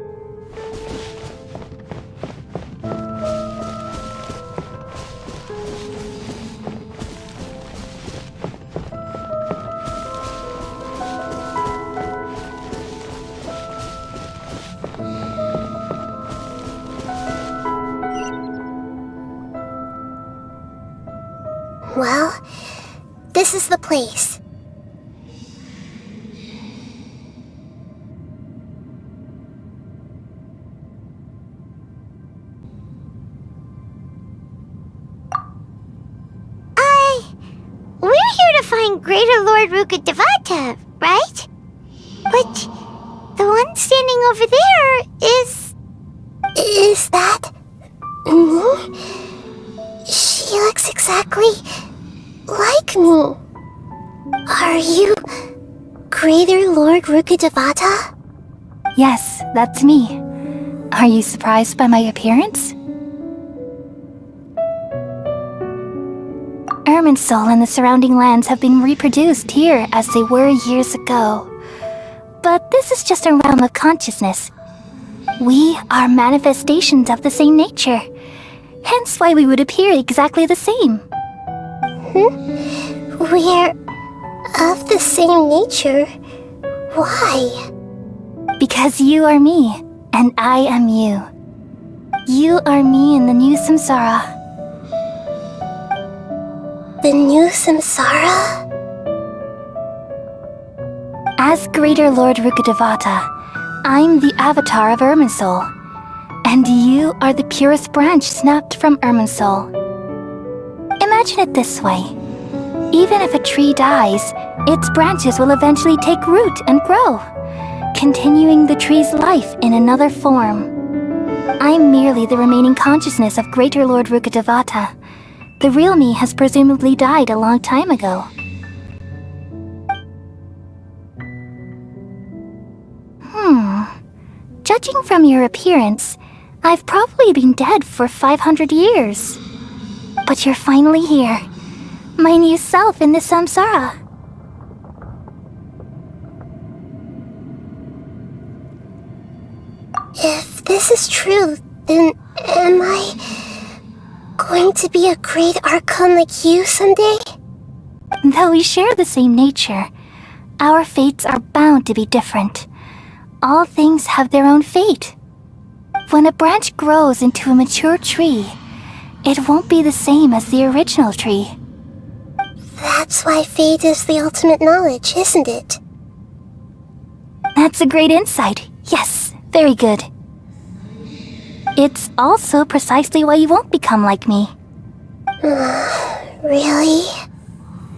Well, this is the place. find Greater Lord Rukkhadevata, right? But the one standing over there is... Is that... me? She looks exactly like me. Are you Greater Lord Rukkhadevata? Yes, that's me. Are you surprised by my appearance? Irminsul and the surrounding lands have been reproduced here as they were years ago. But this is just a realm of consciousness. We are manifestations of the same nature. Hence why we would appear exactly the same. We're of the same nature? Why? Because you are me, and I am you. You are me in the new samsara. The new samsara? As Greater Lord Rukkhadevata, I'm the avatar of Irminsul, and you are the purest branch snapped from Irminsul. Imagine it this way. Even if a tree dies, its branches will eventually take root and grow, continuing the tree's life in another form. I'm merely the remaining consciousness of Greater Lord Rukkhadevata. The real me has presumably died a long time ago. Judging from your appearance, I've probably been dead for 500 years. But you're finally here. My new self in the samsara. If this is true, then am I going to be a great archon like you someday? Though we share the same nature, our fates are bound to be different. All things have their own fate. When a branch grows into a mature tree, it won't be the same as the original tree. That's why fate is the ultimate knowledge, isn't it? That's a great insight. Yes, very good. It's also precisely why you won't become like me. Really?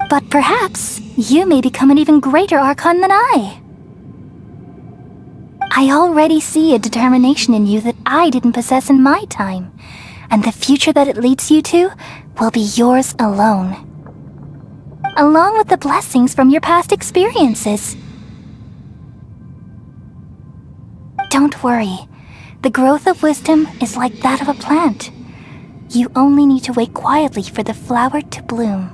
But perhaps you may become an even greater archon than I. I already see a determination in you that I didn't possess in my time, and the future that it leads you to will be yours alone. Along with the blessings from your past experiences. Don't worry. The growth of wisdom is like that of a plant. You only need to wait quietly for the flower to bloom.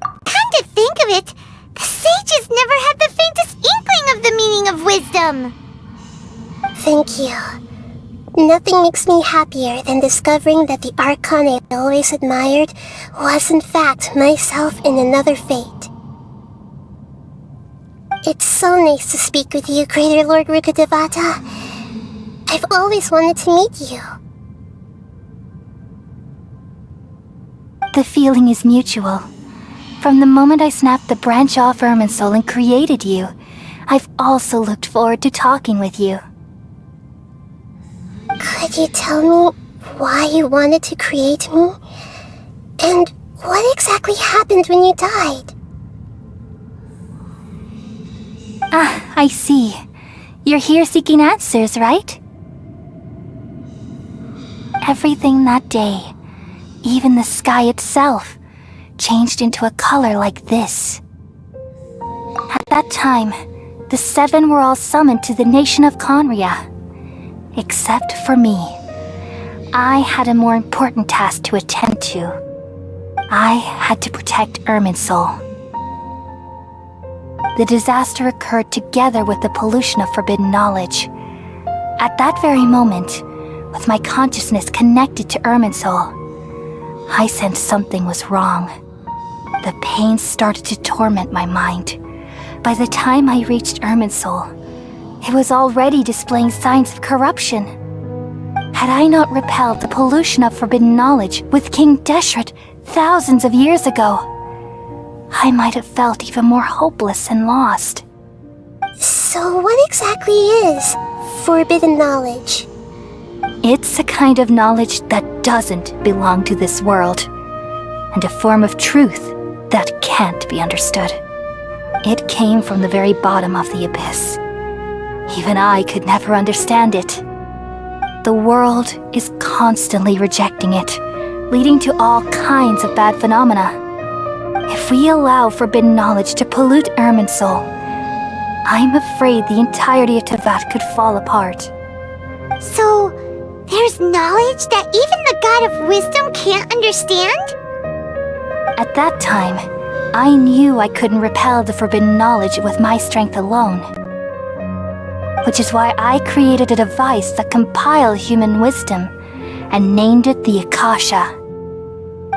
Come to think of it, the sages never had the faintest inkling of the meaning of wisdom. Thank you. Nothing makes me happier than discovering that the archon I always admired was in fact myself in another fate. It's so nice to speak with you, Greater Lord Rukkhadevata. I've always wanted to meet you. The feeling is mutual. From the moment I snapped the branch off Irminsul and created you, I've also looked forward to talking with you. Could you tell me why you wanted to create me? And what exactly happened when you died? Ah, I see. You're here seeking answers, right? Everything that day, even the sky itself, changed into a color like this. At that time, the seven were all summoned to the nation of Conria. Except for me. I had a more important task to attend to. I had to protect Irminsul. The disaster occurred together with the pollution of forbidden knowledge. At that very moment, with my consciousness connected to Irminsul, I sensed something was wrong. The pain started to torment my mind. By the time I reached Irminsul, it was already displaying signs of corruption. Had I not repelled the pollution of forbidden knowledge with King Deshret thousands of years ago, I might have felt even more hopeless and lost. So what exactly is forbidden knowledge? It's a kind of knowledge that doesn't belong to this world, and a form of truth that can't be understood. It came from the very bottom of the abyss. Even I could never understand it. The world is constantly rejecting it, leading to all kinds of bad phenomena. If we allow forbidden knowledge to pollute Irminsul, I'm afraid the entirety of Teyvat could fall apart. So, there's knowledge that even the God of Wisdom can't understand? At that time, I knew I couldn't repel the forbidden knowledge with my strength alone. Which is why I created a device that compiled human wisdom and named it the Akasha.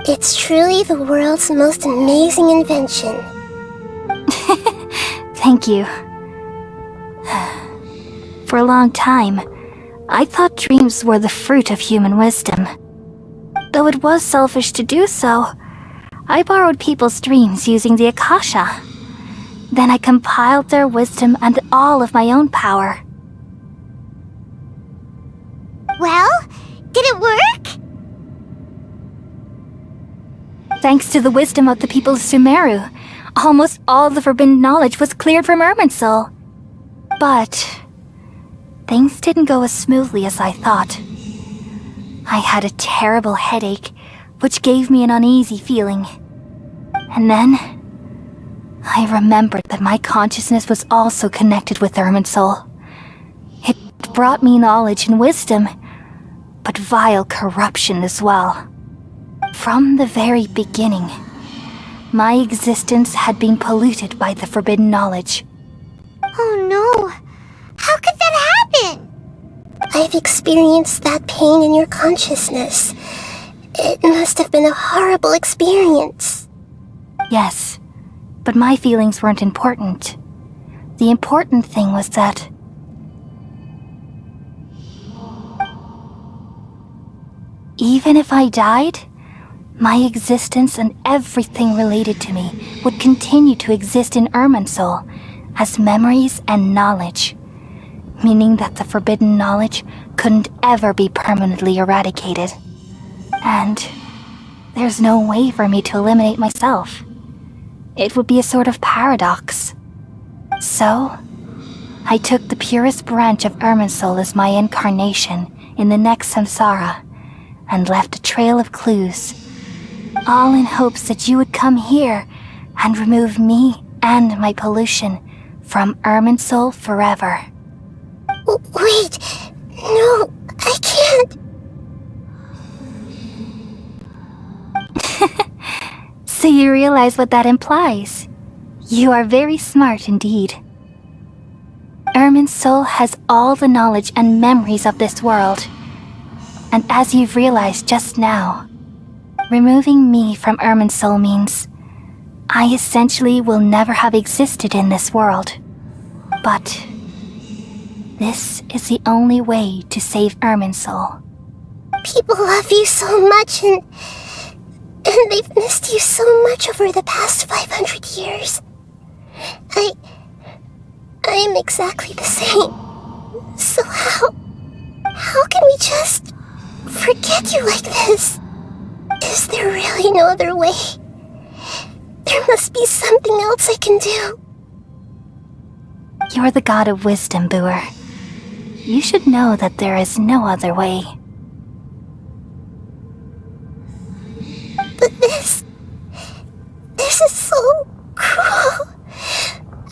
It's truly the world's most amazing invention. Thank you. For a long time, I thought dreams were the fruit of human wisdom. Though it was selfish to do so, I borrowed people's dreams using the Akasha. Then I compiled their wisdom and all of my own power. Well, did it work? Thanks to the wisdom of the people of Sumeru, almost all the forbidden knowledge was cleared from Irminsul. But things didn't go as smoothly as I thought. I had a terrible headache, which gave me an uneasy feeling. And then I remembered that my consciousness was also connected with Irminsul. It brought me knowledge and wisdom, but vile corruption as well. From the very beginning, my existence had been polluted by the forbidden knowledge. Oh no! How could that happen? I've experienced that pain in your consciousness. It must have been a horrible experience. Yes, but my feelings weren't important. The important thing was that even if I died, my existence and everything related to me would continue to exist in Irminsul as memories and knowledge, meaning that the forbidden knowledge couldn't ever be permanently eradicated. And there's no way for me to eliminate myself. It would be a sort of paradox. So, I took the purest branch of Irminsul as my incarnation in the next samsara and left a trail of clues, all in hopes that you would come here and remove me and my pollution from Irminsul forever. Wait, no, I can't. So you realize what that implies. You are very smart indeed. Irminsul has all the knowledge and memories of this world. And as you've realized just now, removing me from Irminsul means I essentially will never have existed in this world. But this is the only way to save Irminsul. People love you so much and they've missed you so much over the past 500 years. I am exactly the same. So how can we just forget you like this? Is there really no other way? There must be something else I can do. You're the god of wisdom, Booer. You should know that there is no other way. But this is so cruel.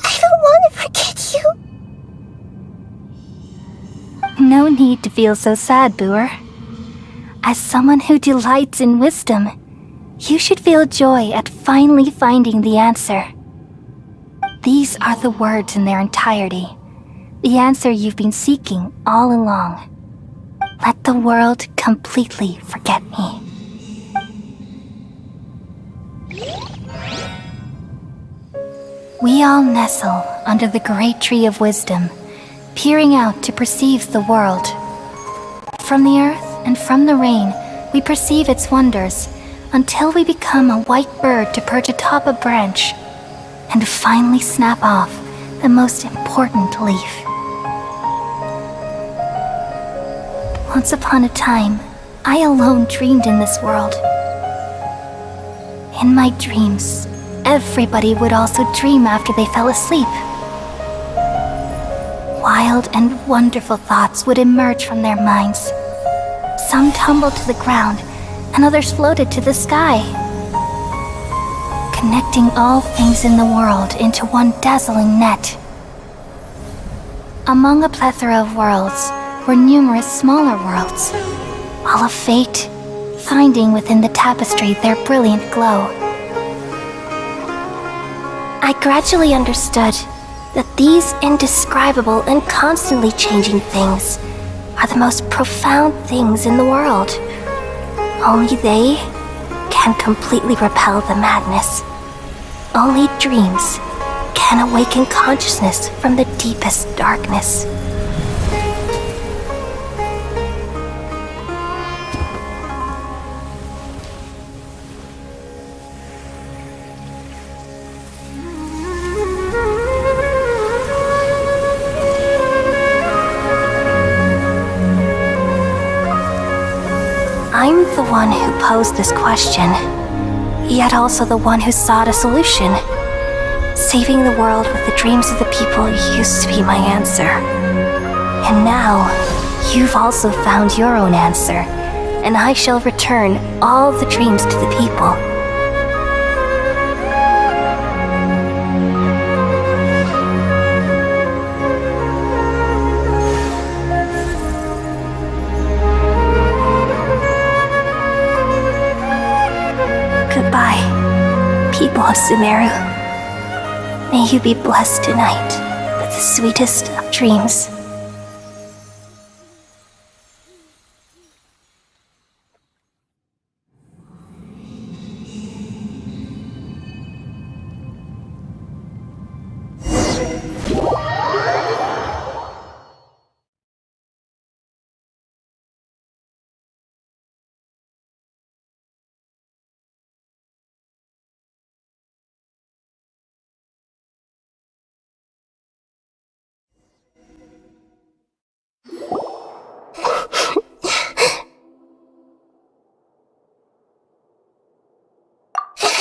I don't want to forget you. No need to feel so sad, Booer. As someone who delights in wisdom, you should feel joy at finally finding the answer. These are the words in their entirety, the answer you've been seeking all along. Let the world completely forget me. We all nestle under the great tree of wisdom, peering out to perceive the world. From the earth and from the rain, we perceive its wonders, until we become a white bird to perch atop a branch, and finally snap off the most important leaf. Once upon a time, I alone dreamed in this world. In my dreams, everybody would also dream after they fell asleep. Wild and wonderful thoughts would emerge from their minds. Some tumbled to the ground, and others floated to the sky, connecting all things in the world into one dazzling net. Among a plethora of worlds were numerous smaller worlds, all of fate, finding within the tapestry their brilliant glow. I gradually understood that these indescribable and constantly changing things are the most profound things in the world. Only they can completely repel the madness. Only dreams can awaken consciousness from the deepest darkness. I'm the one who posed this question, yet also the one who sought a solution. Saving the world with the dreams of the people used to be my answer. And now, you've also found your own answer, and I shall return all the dreams to the people. Goodbye, people of Sumeru. May you be blessed tonight with the sweetest of dreams.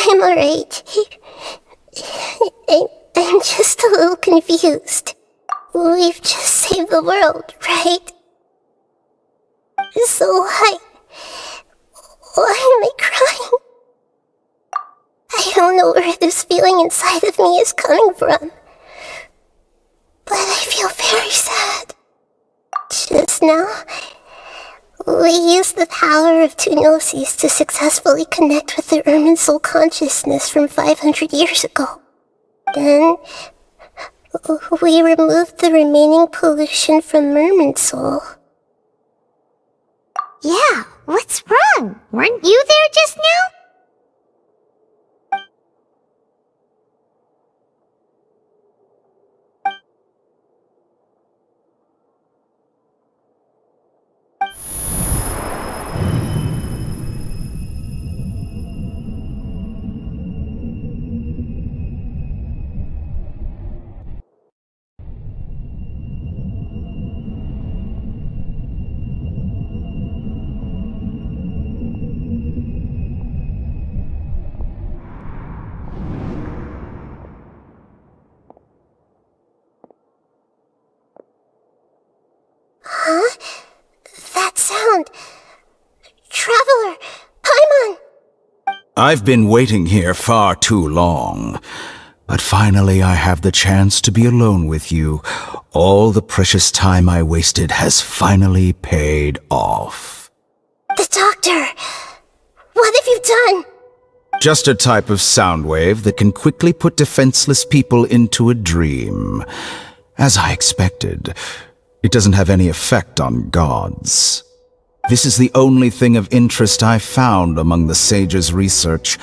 I'm alright. I'm just a little confused. We've just saved the world, right? So why am I crying? I don't know where this feeling inside of me is coming from, but I feel very sad. Just now, we used the power of two gnosis to successfully connect with the Ermin soul consciousness from 500 years ago. Then, we removed the remaining pollution from Merman soul. Yeah, what's wrong? Weren't you there just now? Huh? That sound. Traveler! Paimon! I've been waiting here far too long. But finally I have the chance to be alone with you. All the precious time I wasted has finally paid off. The doctor! What have you done? Just a type of sound wave that can quickly put defenseless people into a dream. As I expected, it doesn't have any effect on gods. This is the only thing of interest I found among the sage's research.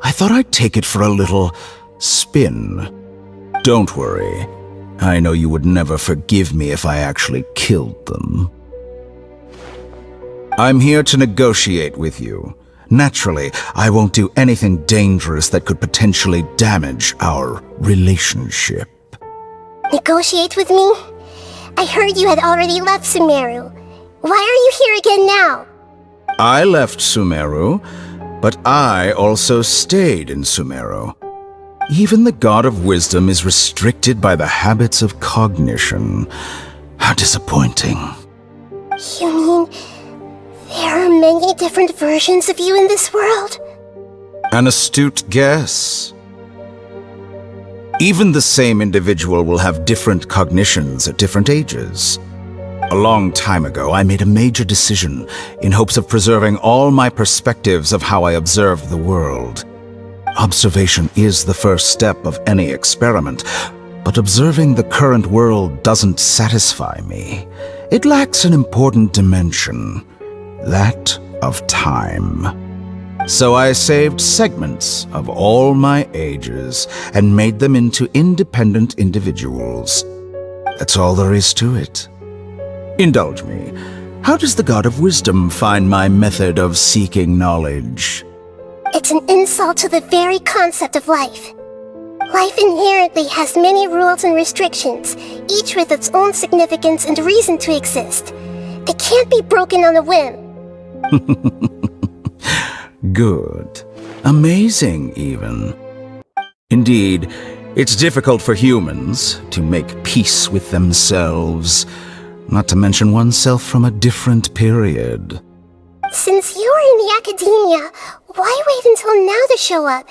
I thought I'd take it for a little spin. Don't worry. I know you would never forgive me if I actually killed them. I'm here to negotiate with you. Naturally, I won't do anything dangerous that could potentially damage our relationship. Negotiate with me? I heard you had already left Sumeru. Why are you here again now? I left Sumeru, but I also stayed in Sumeru. Even the God of Wisdom is restricted by the habits of cognition. How disappointing. You mean there are many different versions of you in this world? An astute guess. Even the same individual will have different cognitions at different ages. A long time ago, I made a major decision in hopes of preserving all my perspectives of how I observed the world. Observation is the first step of any experiment, but observing the current world doesn't satisfy me. It lacks an important dimension, that of time. So I saved segments of all my ages and made them into independent individuals. That's all there is to it. Indulge me. How does the God of Wisdom find my method of seeking knowledge? It's an insult to the very concept of life. Life inherently has many rules and restrictions, each with its own significance and reason to exist. They can't be broken on a whim. Good. Amazing, even. Indeed, it's difficult for humans to make peace with themselves, not to mention oneself from a different period. Since you're in the academia, why wait until now to show up?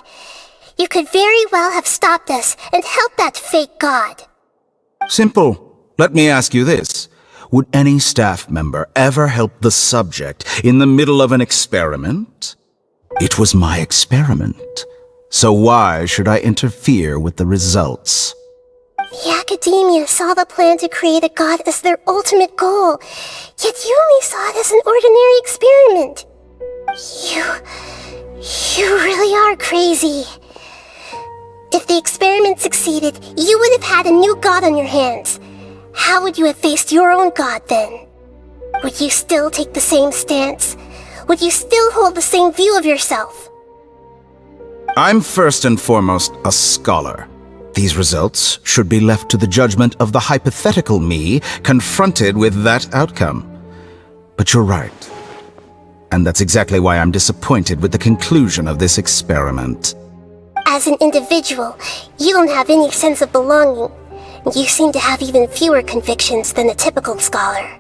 You could very well have stopped us and helped that fake god. Simple. Let me ask you this. Would any staff member ever help the subject in the middle of an experiment? It was my experiment. So why should I interfere with the results? The academia saw the plan to create a god as their ultimate goal, yet you only saw it as an ordinary experiment. You really are crazy. If the experiment succeeded, you would have had a new god on your hands. How would you have faced your own god then? Would you still take the same stance? Would you still hold the same view of yourself? I'm first and foremost a scholar. These results should be left to the judgment of the hypothetical me confronted with that outcome. But you're right. And that's exactly why I'm disappointed with the conclusion of this experiment. As an individual, you don't have any sense of belonging. You seem to have even fewer convictions than a typical scholar.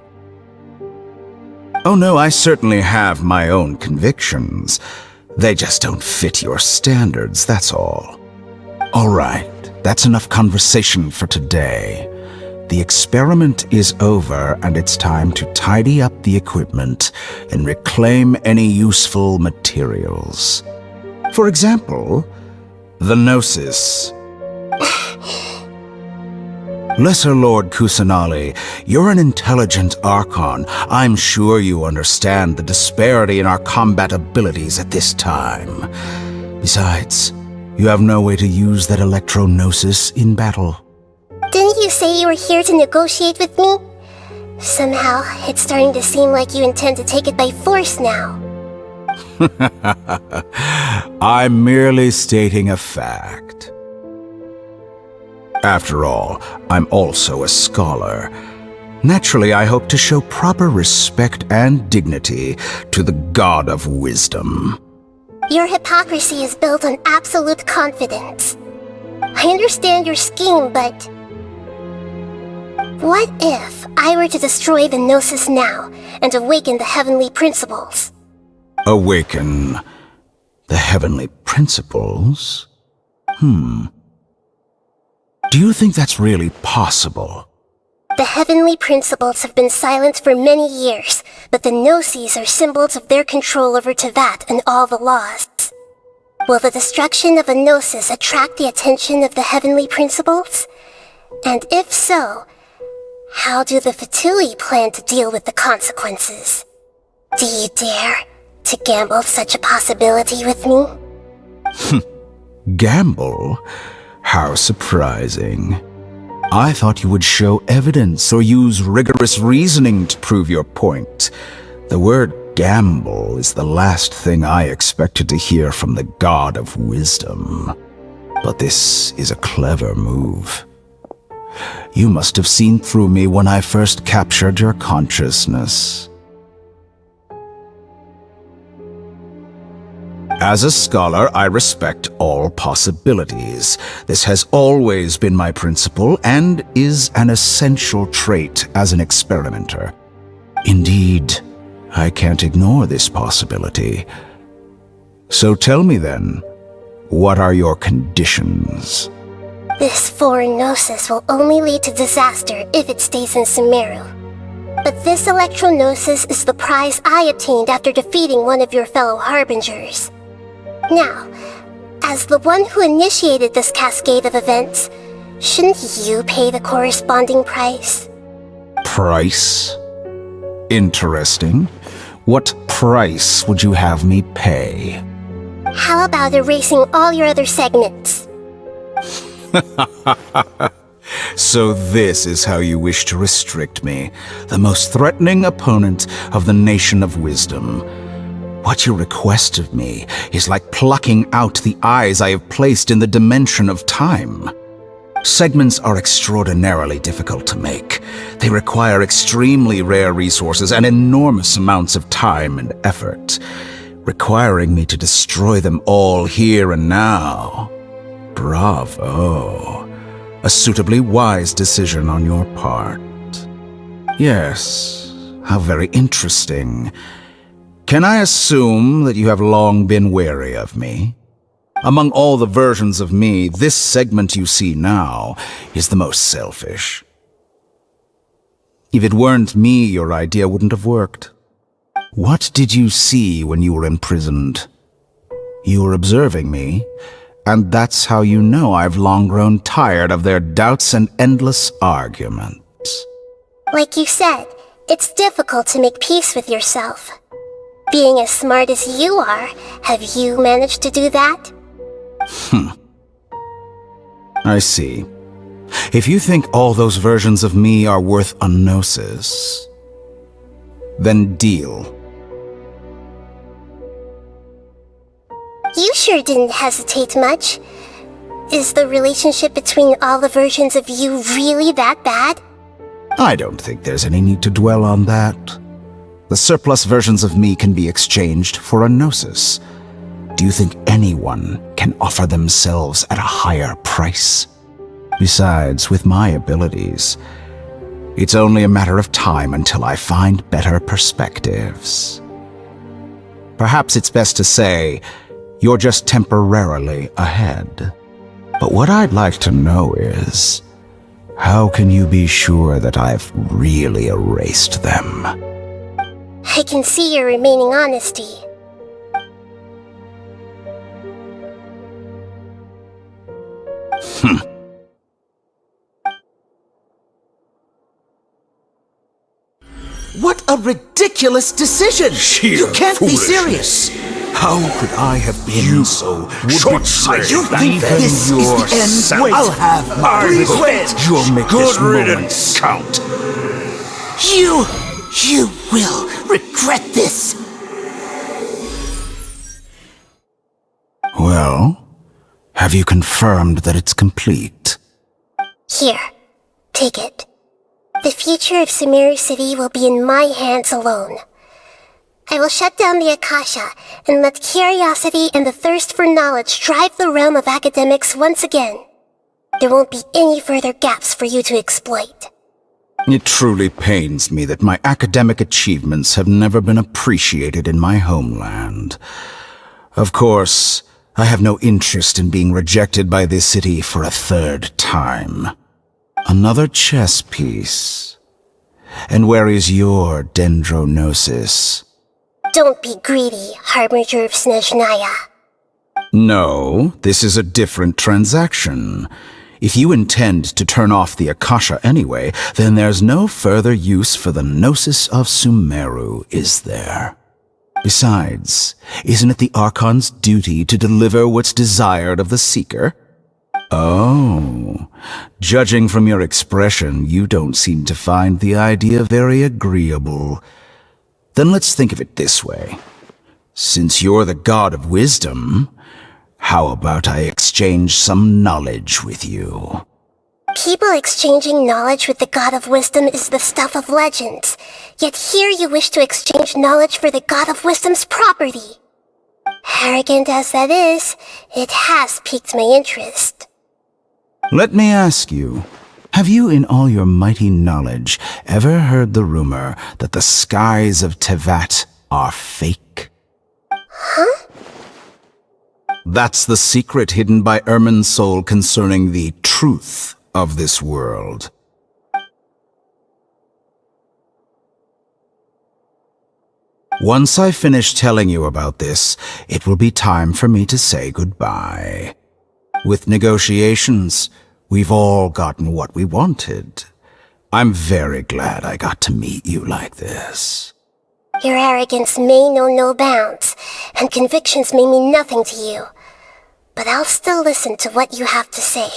Oh no, I certainly have my own convictions. They just don't fit your standards, that's all. All right, that's enough conversation for today. The experiment is over, and it's time to tidy up the equipment and reclaim any useful materials. For example, the Gnosis. Lesser Lord Kusanali, you're an intelligent Archon. I'm sure you understand the disparity in our combat abilities at this time. Besides, you have no way to use that Electro-Gnosis in battle. Didn't you say you were here to negotiate with me? Somehow, it's starting to seem like you intend to take it by force now. I'm merely stating a fact. After all, I'm also a scholar. Naturally, I hope to show proper respect and dignity to the God of Wisdom. Your hypocrisy is built on absolute confidence. I understand your scheme, but... what if I were to destroy the Gnosis now and awaken the heavenly principles? Awaken the heavenly principles? Do you think that's really possible? The heavenly principles have been silent for many years, but the Gnosis are symbols of their control over Tevat and all the laws. Will the destruction of a Gnosis attract the attention of the heavenly principles? And if so, how do the Fatui plan to deal with the consequences? Do you dare to gamble such a possibility with me? Gamble? How surprising. I thought you would show evidence or use rigorous reasoning to prove your point. The word gamble is the last thing I expected to hear from the God of Wisdom. But this is a clever move. You must have seen through me when I first captured your consciousness. As a scholar, I respect all possibilities. This has always been my principle and is an essential trait as an experimenter. Indeed, I can't ignore this possibility. So tell me then, what are your conditions? This foreign gnosis will only lead to disaster if it stays in Sumeru. But this electro-gnosis is the prize I obtained after defeating one of your fellow harbingers. Now, as the one who initiated this cascade of events, shouldn't you pay the corresponding price? Price? Interesting. What price would you have me pay? How about erasing all your other segments? So this is how you wish to restrict me, the most threatening opponent of the Nation of Wisdom. What you request of me is like plucking out the eyes I have placed in the dimension of time. Segments are extraordinarily difficult to make. They require extremely rare resources and enormous amounts of time and effort, requiring me to destroy them all here and now. Bravo. A suitably wise decision on your part. Yes, how very interesting. Can I assume that you have long been wary of me? Among all the versions of me, this segment you see now is the most selfish. If it weren't me, your idea wouldn't have worked. What did you see when you were imprisoned? You were observing me, and that's how you know I've long grown tired of their doubts and endless arguments. Like you said, it's difficult to make peace with yourself. Being as smart as you are, have you managed to do that? I see. If you think all those versions of me are worth a gnosis, then deal. You sure didn't hesitate much. Is the relationship between all the versions of you really that bad? I don't think there's any need to dwell on that. The surplus versions of me can be exchanged for a gnosis. Do you think anyone can offer themselves at a higher price? Besides, with my abilities, it's only a matter of time until I find better perspectives. Perhaps it's best to say, you're just temporarily ahead. But what I'd like to know is, how can you be sure that I've really erased them? I can see your remaining honesty. What a ridiculous decision! You can't be serious! How could I have been so short-sighted? You think this is the end? Wait, I'll have my revenge! You'll make this moment count. You will regret this! Well, have you confirmed that it's complete? Here, take it. The future of Sumeru City will be in my hands alone. I will shut down the Akasha and let curiosity and the thirst for knowledge drive the realm of academics once again. There won't be any further gaps for you to exploit. It truly pains me that my academic achievements have never been appreciated in my homeland. Of course, I have no interest in being rejected by this city for a third time. Another chess piece. And where is your dendrognosis? Don't be greedy, Harbinger of Snezhnaya. No, this is a different transaction. If you intend to turn off the Akasha anyway, then there's no further use for the Gnosis of Sumeru, is there? Besides, isn't it the Archon's duty to deliver what's desired of the Seeker? Oh, judging from your expression, you don't seem to find the idea very agreeable. Then let's think of it this way. Since you're the god of wisdom, how about I exchange some knowledge with you? People exchanging knowledge with the god of wisdom is the stuff of legends. Yet here you wish to exchange knowledge for the god of wisdom's property. Arrogant as that is, it has piqued my interest. Let me ask you, have you in all your mighty knowledge ever heard the rumor that the skies of Tevat are fake? Huh? That's the secret hidden by Irminsul concerning the truth of this world. Once I finish telling you about this, it will be time for me to say goodbye. With negotiations, we've all gotten what we wanted. I'm very glad I got to meet you like this. Your arrogance may know no bounds, and convictions may mean nothing to you. But I'll still listen to what you have to say.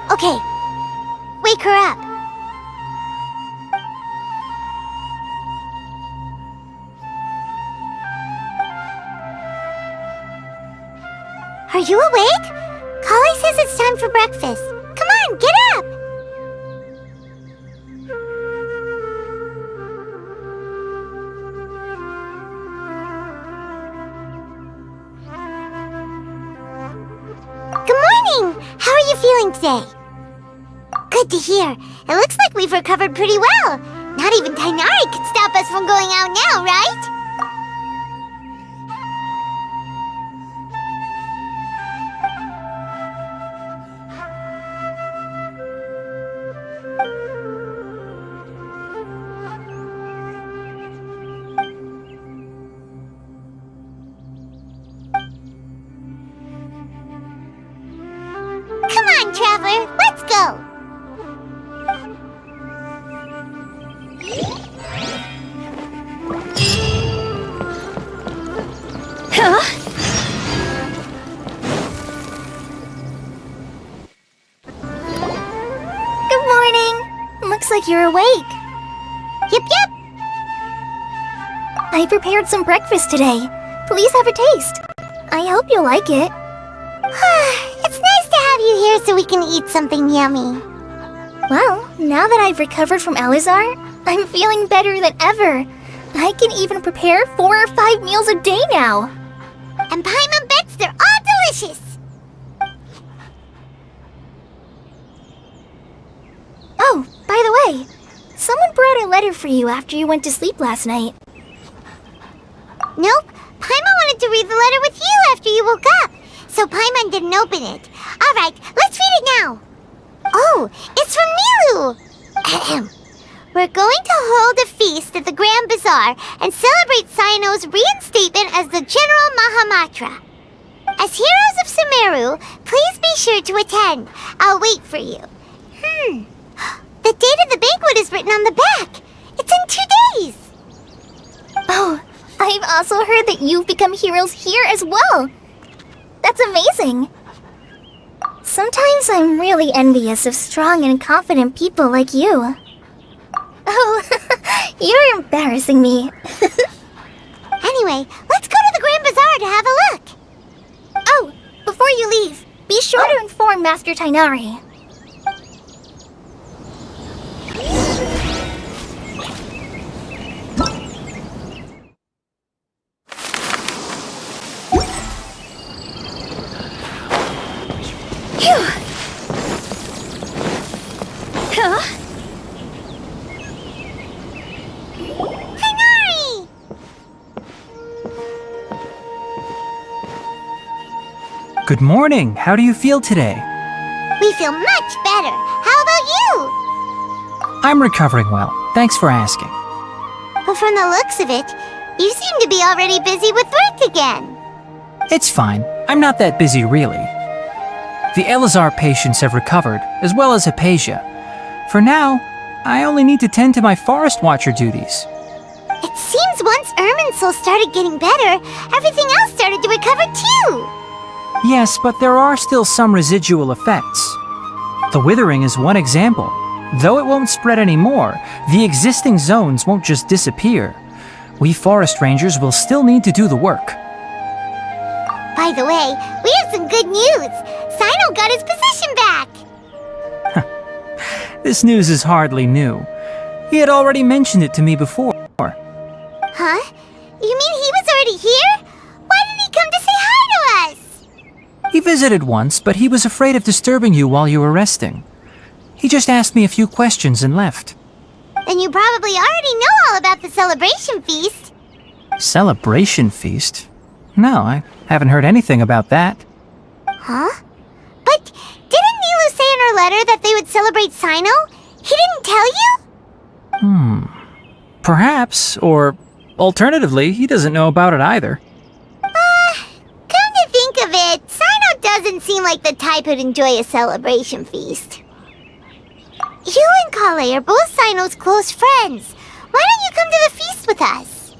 Okay, wake her up. Are you awake? Kali says it's time for breakfast. Come on, get up! Good morning! How are you feeling today? Good to hear. It looks like we've recovered pretty well. Not even Tainari could stop us from going out now, right? Come on, Traveler, let's go! Good morning. Looks like you're awake. Yep, yep. I prepared some breakfast today. Please have a taste. I hope you'll like it. It's nice to have you here so we can eat something yummy. Well, now that I've recovered from Alizar, I'm feeling better than ever. I can even prepare 4 or 5 meals a day now. And Paimon bets they're all delicious. Oh, by the way, someone brought a letter for you after you went to sleep last night. Nope, Paimon wanted to read the letter with you after you woke up, so Paimon didn't open it. Alright, let's read it now. Oh, it's from Nilu. Ahem. We're going to hold a feast at the Grand Bazaar and celebrate Cyano's reinstatement as the General Mahamatra. As heroes of Sumeru, please be sure to attend. I'll wait for you. The date of the banquet is written on the back. It's in 2 days. Oh, I've also heard that you've become heroes here as well. That's amazing. Sometimes I'm really envious of strong and confident people like you. Oh, you're embarrassing me. Anyway, let's go to the Grand Bazaar to have a look. Oh, before you leave, be sure to inform Master Tainari. Phew! Huh? Tighnari! Good morning. How do you feel today? We feel much better. How about you? I'm recovering well. Thanks for asking. But from the looks of it, you seem to be already busy with work again. It's fine. I'm not that busy, really. The Elazar patients have recovered, as well as Hypatia. For now, I only need to tend to my Forest Watcher duties. It seems once Irminsul started getting better, everything else started to recover too. Yes, but there are still some residual effects. The withering is one example. Though it won't spread anymore, the existing zones won't just disappear. We forest rangers will still need to do the work. By the way, we have some good news. Sino got his position back. This news is hardly new. He had already mentioned it to me before. Huh? You mean he was already here? Why didn't he come to say hi to us? He visited once, but he was afraid of disturbing you while you were resting. He just asked me a few questions and left. Then you probably already know all about the celebration feast. Celebration feast? No, I haven't heard anything about that. Huh? But didn't Nilu say in her letter that they would celebrate Sino? He didn't tell you? Perhaps, or alternatively, he doesn't know about it either. Come to think of it, Sino doesn't seem like the type who'd enjoy a celebration feast. You and Kale are both Sino's close friends. Why don't you come to the feast with us?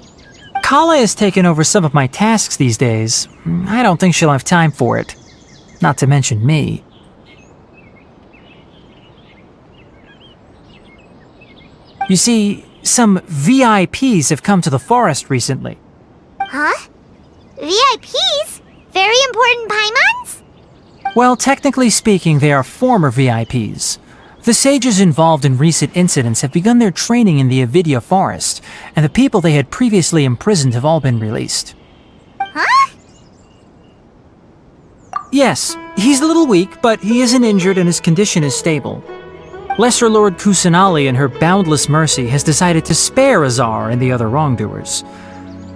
Kale has taken over some of my tasks these days. I don't think she'll have time for it. Not to mention me. You see, some VIPs have come to the forest recently. Huh? VIPs? Very important Paimons? Well, technically speaking, they are former VIPs. The sages involved in recent incidents have begun their training in the Avidya forest, and the people they had previously imprisoned have all been released. Huh? Yes, he's a little weak, but he isn't injured and his condition is stable. Lesser Lord Kusanali, in her boundless mercy, has decided to spare Azar and the other wrongdoers.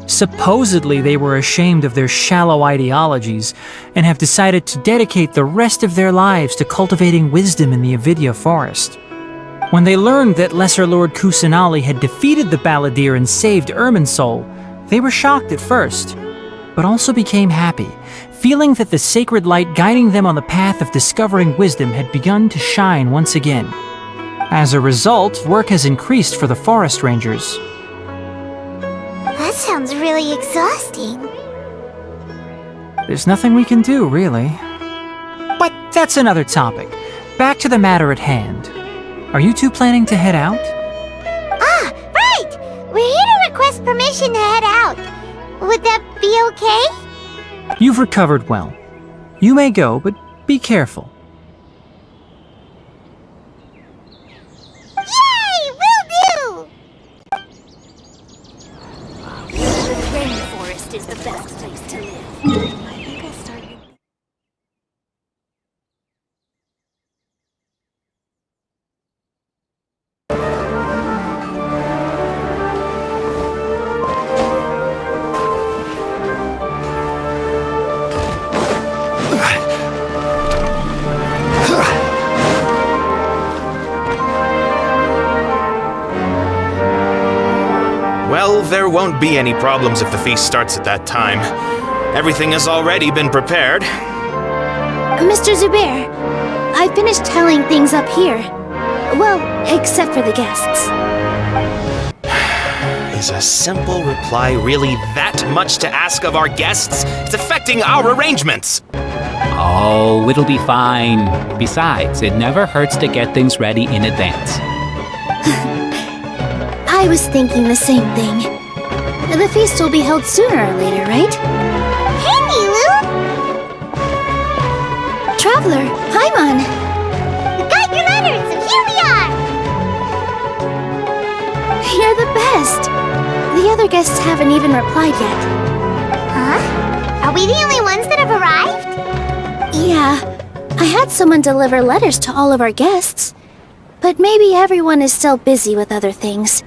Supposedly, they were ashamed of their shallow ideologies and have decided to dedicate the rest of their lives to cultivating wisdom in the Avidya forest. When they learned that Lesser Lord Kusanali had defeated the Balladeer and saved Irminsul, they were shocked at first, but also became happy, feeling that the sacred light guiding them on the path of discovering wisdom had begun to shine once again. As a result, work has increased for the forest rangers. That sounds really exhausting. There's nothing we can do, really. But that's another topic. Back to the matter at hand. Are you two planning to head out? Ah, right! We're here to request permission to head out. Would that be okay? You've recovered well. You may go, but be careful. Yay! Will do! The rainforest is the best place to live. I think I'll start with... Well, there won't be any problems if the feast starts at that time. Everything has already been prepared. Mr. Zubair, I finished telling things up here. Well, except for the guests. Is a simple reply really that much to ask of our guests? It's affecting our arrangements. Oh, it'll be fine. Besides, it never hurts to get things ready in advance. I was thinking the same thing. The feast will be held sooner or later, right? Hey, Nilu! Traveler, Paimon! We got your letters, and here we are! You're the best! The other guests haven't even replied yet. Huh? Are we the only ones that have arrived? Yeah. I had someone deliver letters to all of our guests, but maybe everyone is still busy with other things.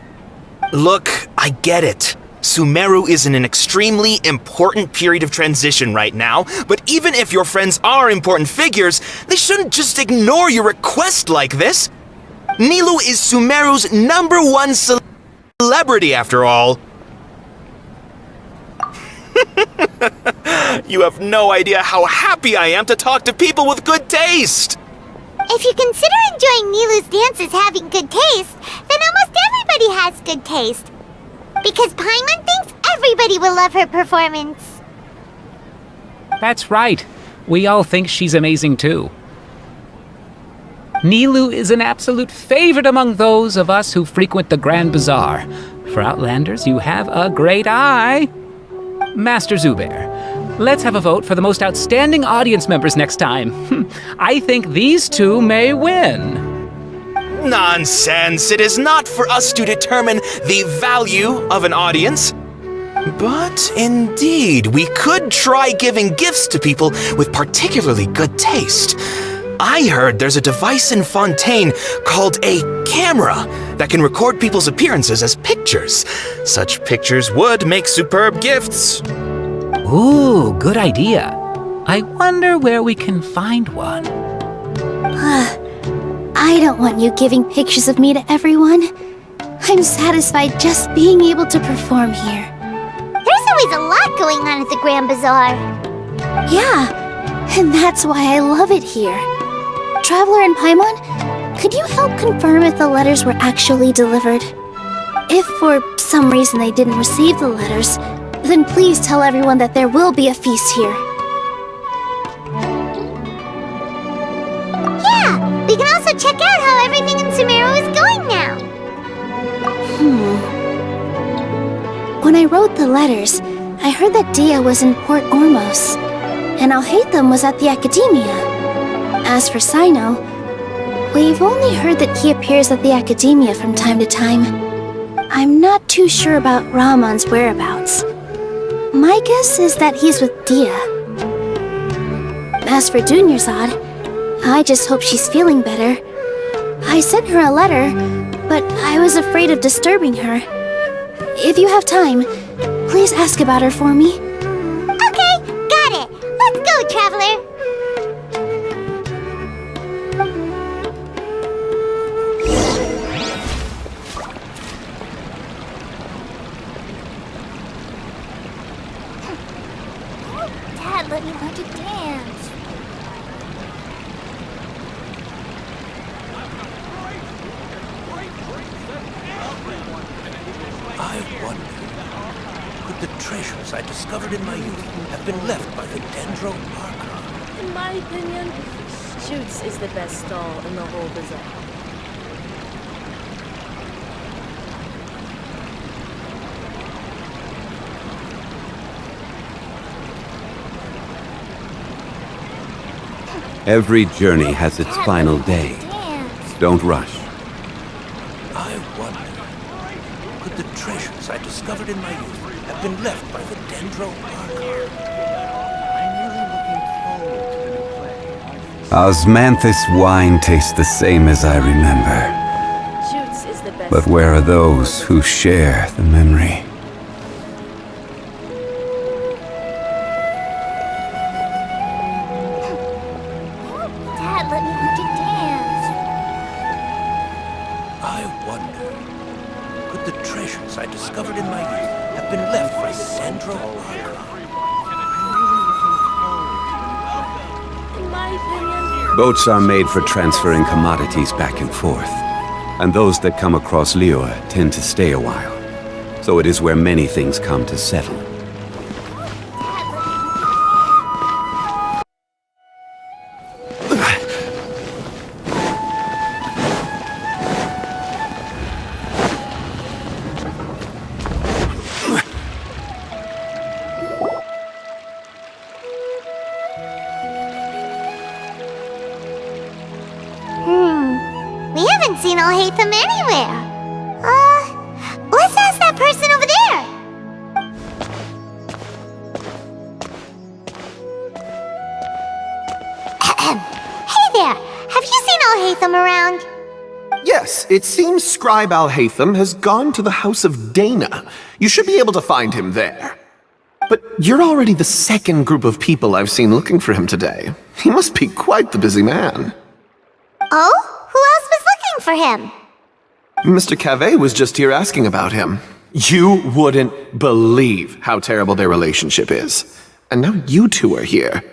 Look, I get it. Sumeru is in an extremely important period of transition right now, but even if your friends are important figures, they shouldn't just ignore your request like this. Nilou is Sumeru's #1 celebrity after all. You have no idea how happy I am to talk to people with good taste! If you consider enjoying Nilou's dances having good taste, then almost everybody has good taste. Because Paimon thinks everybody will love her performance. That's right. We all think she's amazing too. Nilou is an absolute favorite among those of us who frequent the Grand Bazaar. For Outlanders, you have a great eye. Master Zubair, let's have a vote for the most outstanding audience members next time. I think these two may win. Nonsense! It is not for us to determine the value of an audience. But indeed, we could try giving gifts to people with particularly good taste. I heard there's a device in Fontaine called a camera that can record people's appearances as pictures. Such pictures would make superb gifts. Ooh, good idea. I wonder where we can find one. I don't want you giving pictures of me to everyone. I'm satisfied just being able to perform here. There's always a lot going on at the Grand Bazaar. Yeah, and that's why I love it here. Traveler and Paimon, could you help confirm if the letters were actually delivered? If for some reason they didn't receive the letters, then please tell everyone that there will be a feast here. Yeah, we can also check out how everything in Sumeru is going now. When I wrote the letters, I heard that Dia was in Port Ormos, and Alhaitham was at the Academia. As for Sino, we've only heard that he appears at the Academia from time to time. I'm not too sure about Rahman's whereabouts. My guess is that he's with Dia. As for Dunyarzad, I just hope she's feeling better. I sent her a letter, but I was afraid of disturbing her. If you have time, please ask about her for me. Okay, got it. Let's go, Traveler. Dad, let me learn to dance. I wonder, could the treasures I discovered in my youth have been left by the Dendro Archon? In my opinion, Shoots is the best stall in the whole bazaar. Every journey has its final day. Don't rush. I wonder, could the treasures I discovered in my youth have been left by the Dendro Archon? Osmanthus wine tastes the same as I remember. Shoots is the best. But where are those who share the memory? Dad, let me learn to dance. I wonder, could the treasures I discovered in my youth have been left by the Dendro Archon? In my opinion, Boats are made for transferring commodities back and forth, and those that come across Lior tend to stay a while. So it is where many things come to settle. We haven't seen Alhaitham anywhere. Let's ask that person over there. there! Have you seen Al-Haytham around? Yes, it seems Scribe Al-Haytham has gone to the House of Dana. You should be able to find him there. But you're already the second group of people I've seen looking for him today. He must be quite the busy man. Oh? Who else was looking for him? Mr. Cavey was just here asking about him. You wouldn't believe how terrible their relationship is. And now you two are here.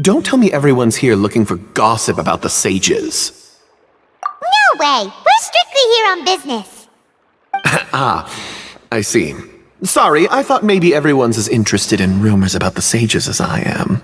Don't tell me everyone's here looking for gossip about the sages. No way! We're strictly here on business. I see. Sorry, I thought maybe everyone's as interested in rumors about the sages as I am.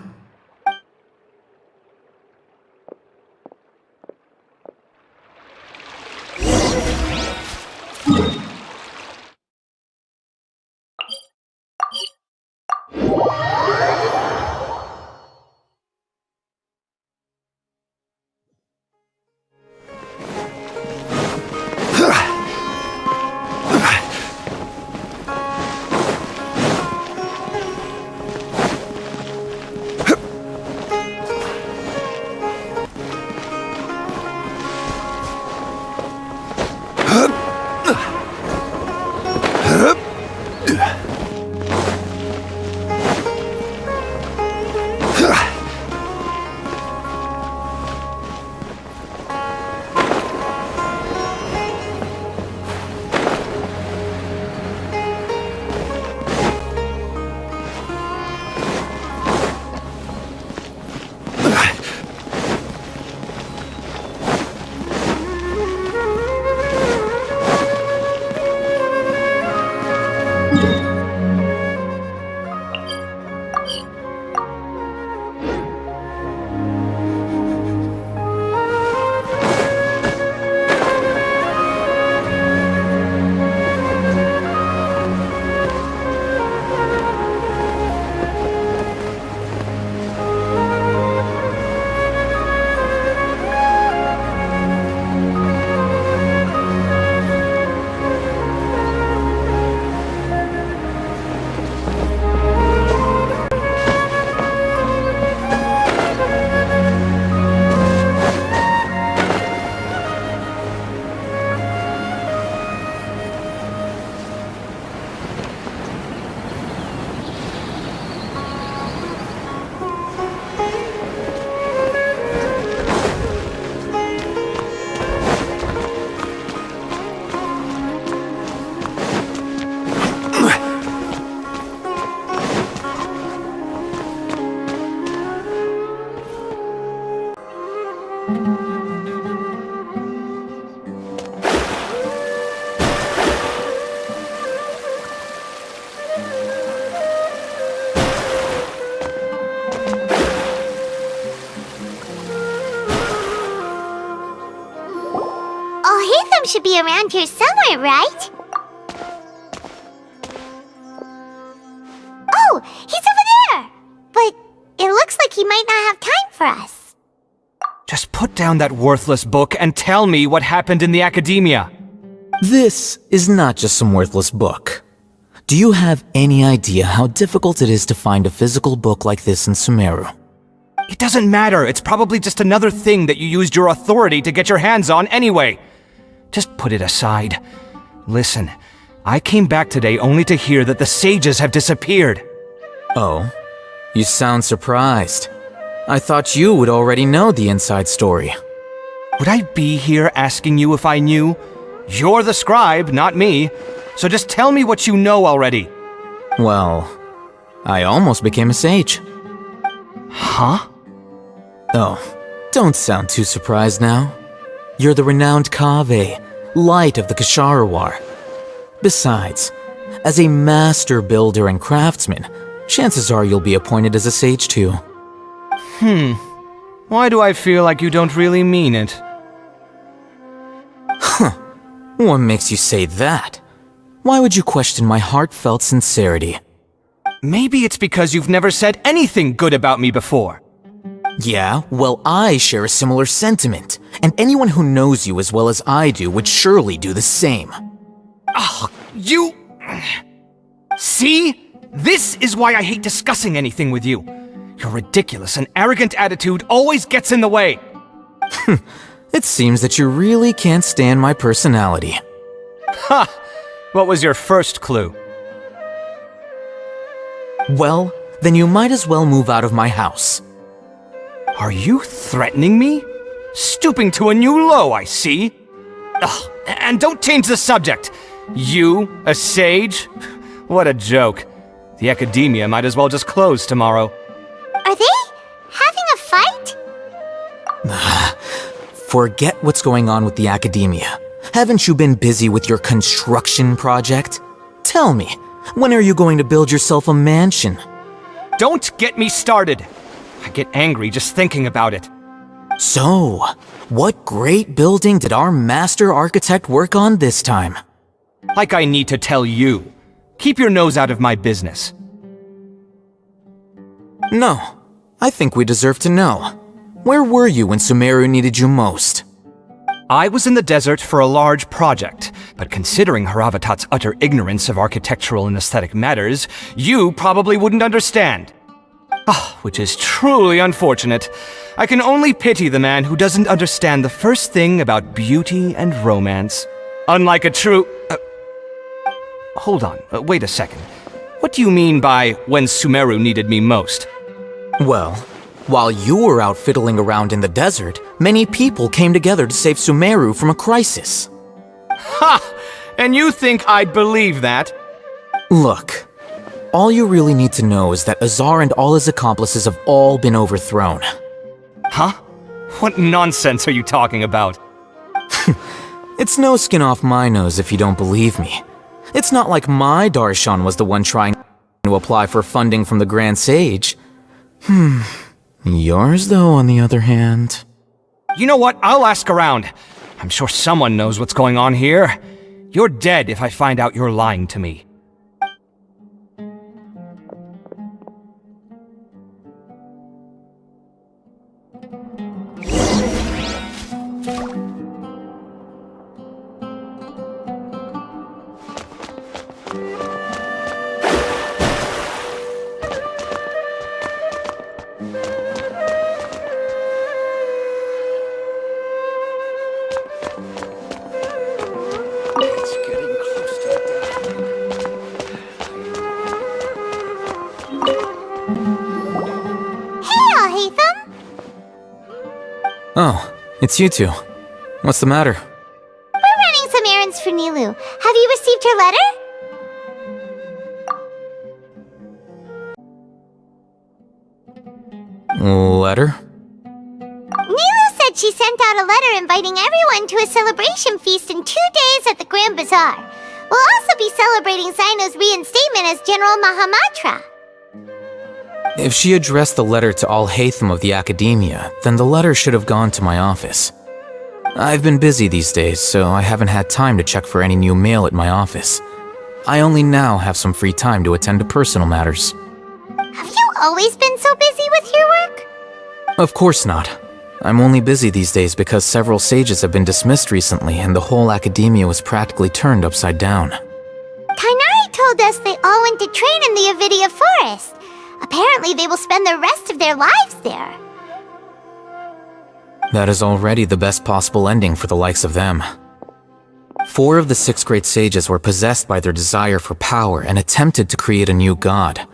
Should be around here somewhere, right? Oh, he's over there! But it looks like he might not have time for us. Just put down that worthless book and tell me what happened in the academia. This is not just some worthless book. Do you have any idea how difficult it is to find a physical book like this in Sumeru? It doesn't matter. It's probably just another thing that you used your authority to get your hands on anyway. Just put it aside. Listen, I came back today only to hear that the sages have disappeared. Oh? You sound surprised. I thought you would already know the inside story. Would I be here asking you if I knew? You're the scribe, not me. So just tell me what you know already. Well, I almost became a sage. Huh? Oh, don't sound too surprised now. You're the renowned Kaveh, light of the Ksharawar. Besides, as a master builder and craftsman, chances are you'll be appointed as a sage too. Why do I feel like you don't really mean it? Huh. What makes you say that? Why would you question my heartfelt sincerity? Maybe it's because you've never said anything good about me before. Yeah, well, I share a similar sentiment, and anyone who knows you as well as I do would surely do the same. Oh, you... See? This is why I hate discussing anything with you. Your ridiculous and arrogant attitude always gets in the way. It seems that you really can't stand my personality. Ha! What was your first clue? Well, then you might as well move out of my house. Are you threatening me? Stooping to a new low, I see. Ugh, and don't change the subject. You, a sage? What a joke. The academia might as well just close tomorrow. Are they having a fight? Forget what's going on with the academia. Haven't you been busy with your construction project? Tell me, when are you going to build yourself a mansion? Don't get me started. I get angry just thinking about it. So, what great building did our master architect work on this time? Like I need to tell you. Keep your nose out of my business. No, I think we deserve to know. Where were you when Sumeru needed you most? I was in the desert for a large project, but considering Haravatat's utter ignorance of architectural and aesthetic matters, you probably wouldn't understand. Which is truly unfortunate. I can only pity the man who doesn't understand the first thing about beauty and romance. Unlike a true... Hold on, wait a second. What do you mean by when Sumeru needed me most? Well, while you were out fiddling around in the desert, many people came together to save Sumeru from a crisis. Ha! And you think I'd believe that? Look, all you really need to know is that Azar and all his accomplices have all been overthrown. Huh? What nonsense are you talking about? It's no skin off my nose if you don't believe me. It's not like my Darshan was the one trying to apply for funding from the Grand Sage. Yours, though, on the other hand... You know what? I'll ask around. I'm sure someone knows what's going on here. You're dead if I find out you're lying to me. Oh, it's you two. What's the matter? We're running some errands for Nilu. Have you received her letter? Letter? Nilu said she sent out a letter inviting everyone to a celebration feast in 2 days at the Grand Bazaar. We'll also be celebrating Sino's reinstatement as General Mahamatra. If she addressed the letter to all Hatham of the Academia, then the letter should have gone to my office. I've been busy these days, so I haven't had time to check for any new mail at my office. I only now have some free time to attend to personal matters. Have you always been so busy with your work? Of course not. I'm only busy these days because several sages have been dismissed recently and the whole Academia was practically turned upside down. Kainari told us they all went to train in the Avidia Forest. Apparently they will spend the rest of their lives there. That is already the best possible ending for the likes of them. 4 of the 6 great sages were possessed by their desire for power and attempted to create a new god.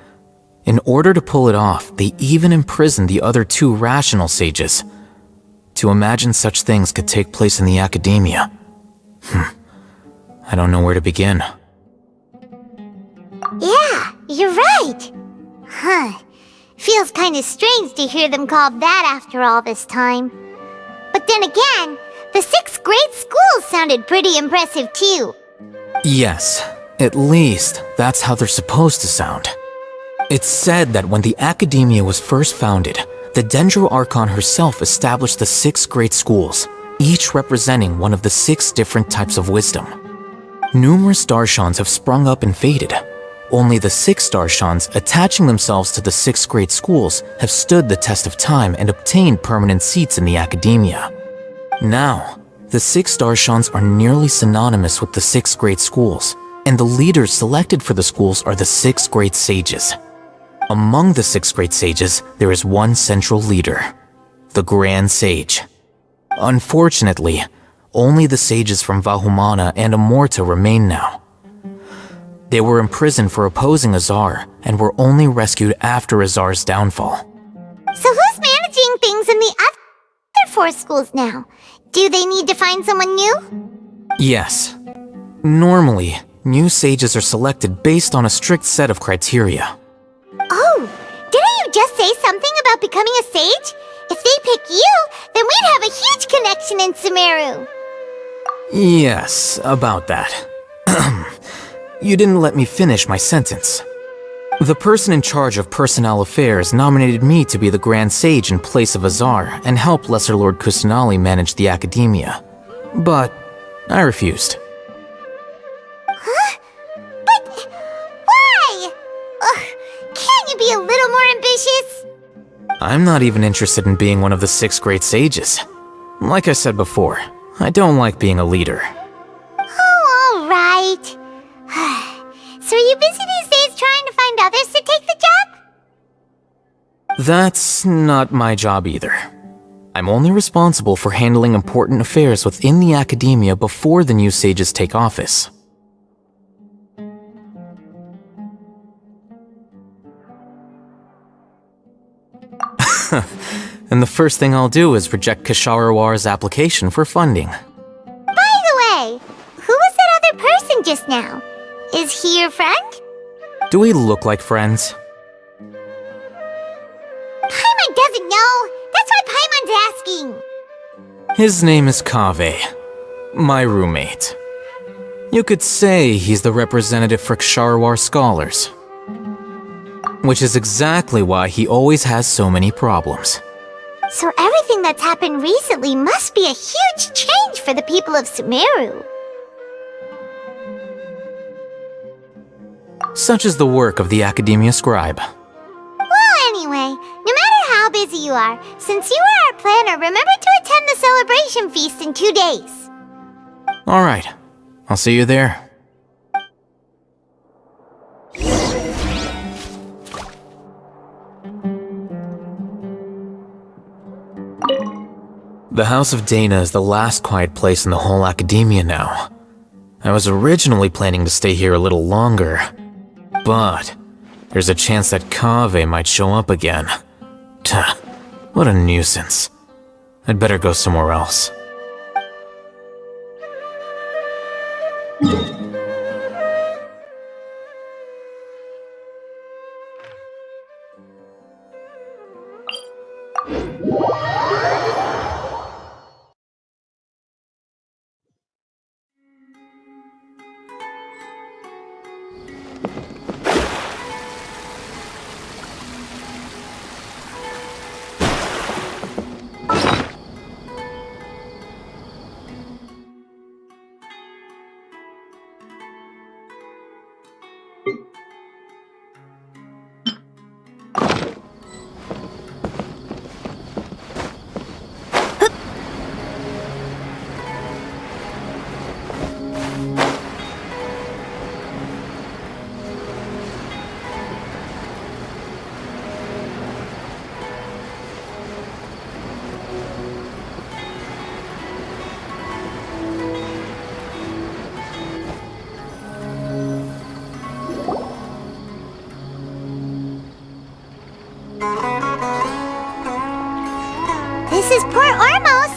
In order to pull it off, they even imprisoned the other 2 rational sages. To imagine such things could take place in the Academia. I don't know where to begin. Yeah, you're right. Feels kinda strange to hear them called that after all this time. But then again, the 6 great schools sounded pretty impressive too. Yes, at least that's how they're supposed to sound. It's said that when the Academia was first founded, the Dendro Archon herself established the 6 great schools, each representing one of the 6 different types of wisdom. Numerous Darshans have sprung up and faded. Only the 6 Darshans attaching themselves to the 6 great schools have stood the test of time and obtained permanent seats in the Academia. Now, the 6 Darshans are nearly synonymous with the 6 great schools, and the leaders selected for the schools are the 6 great sages. Among the 6 great sages, there is one central leader, the Grand Sage. Unfortunately, only the sages from Vahumana and Amorta remain now. They were imprisoned for opposing Azar and were only rescued after Azar's downfall. So who's managing things in the other 4 schools now? Do they need to find someone new? Yes. Normally, new sages are selected based on a strict set of criteria. Oh, didn't you just say something about becoming a sage? If they pick you, then we'd have a huge connection in Sumeru. Yes, about that. You didn't let me finish my sentence. The person in charge of personnel affairs nominated me to be the Grand Sage in place of Azar and help Lesser Lord Kusanali manage the academia. But I refused. Huh? But why? Can't you be a little more ambitious? I'm not even interested in being one of the 6 great sages. Like I said before, I don't like being a leader. Oh, all right. So are you busy these days trying to find others to take the job? That's not my job either. I'm only responsible for handling important affairs within the academia before the new sages take office. And the first thing I'll do is reject Kasharawar's application for funding. By the way, who was that other person just now? Is he your friend? Do we look like friends? Paimon doesn't know. That's why Paimon's asking. His name is Kaveh, my roommate. You could say he's the representative for Ksharawar scholars. Which is exactly why he always has so many problems. So everything that's happened recently must be a huge change for the people of Sumeru. Such is the work of the Academia Scribe. Well, anyway, no matter how busy you are, since you are our planner, remember to attend the celebration feast in 2 days. Alright, I'll see you there. The House of Dana is the last quiet place in the whole academia now. I was originally planning to stay here a little longer, but there's a chance that Kaveh might show up again. Tuh, what a nuisance. I'd better go somewhere else. This is Port Ormos.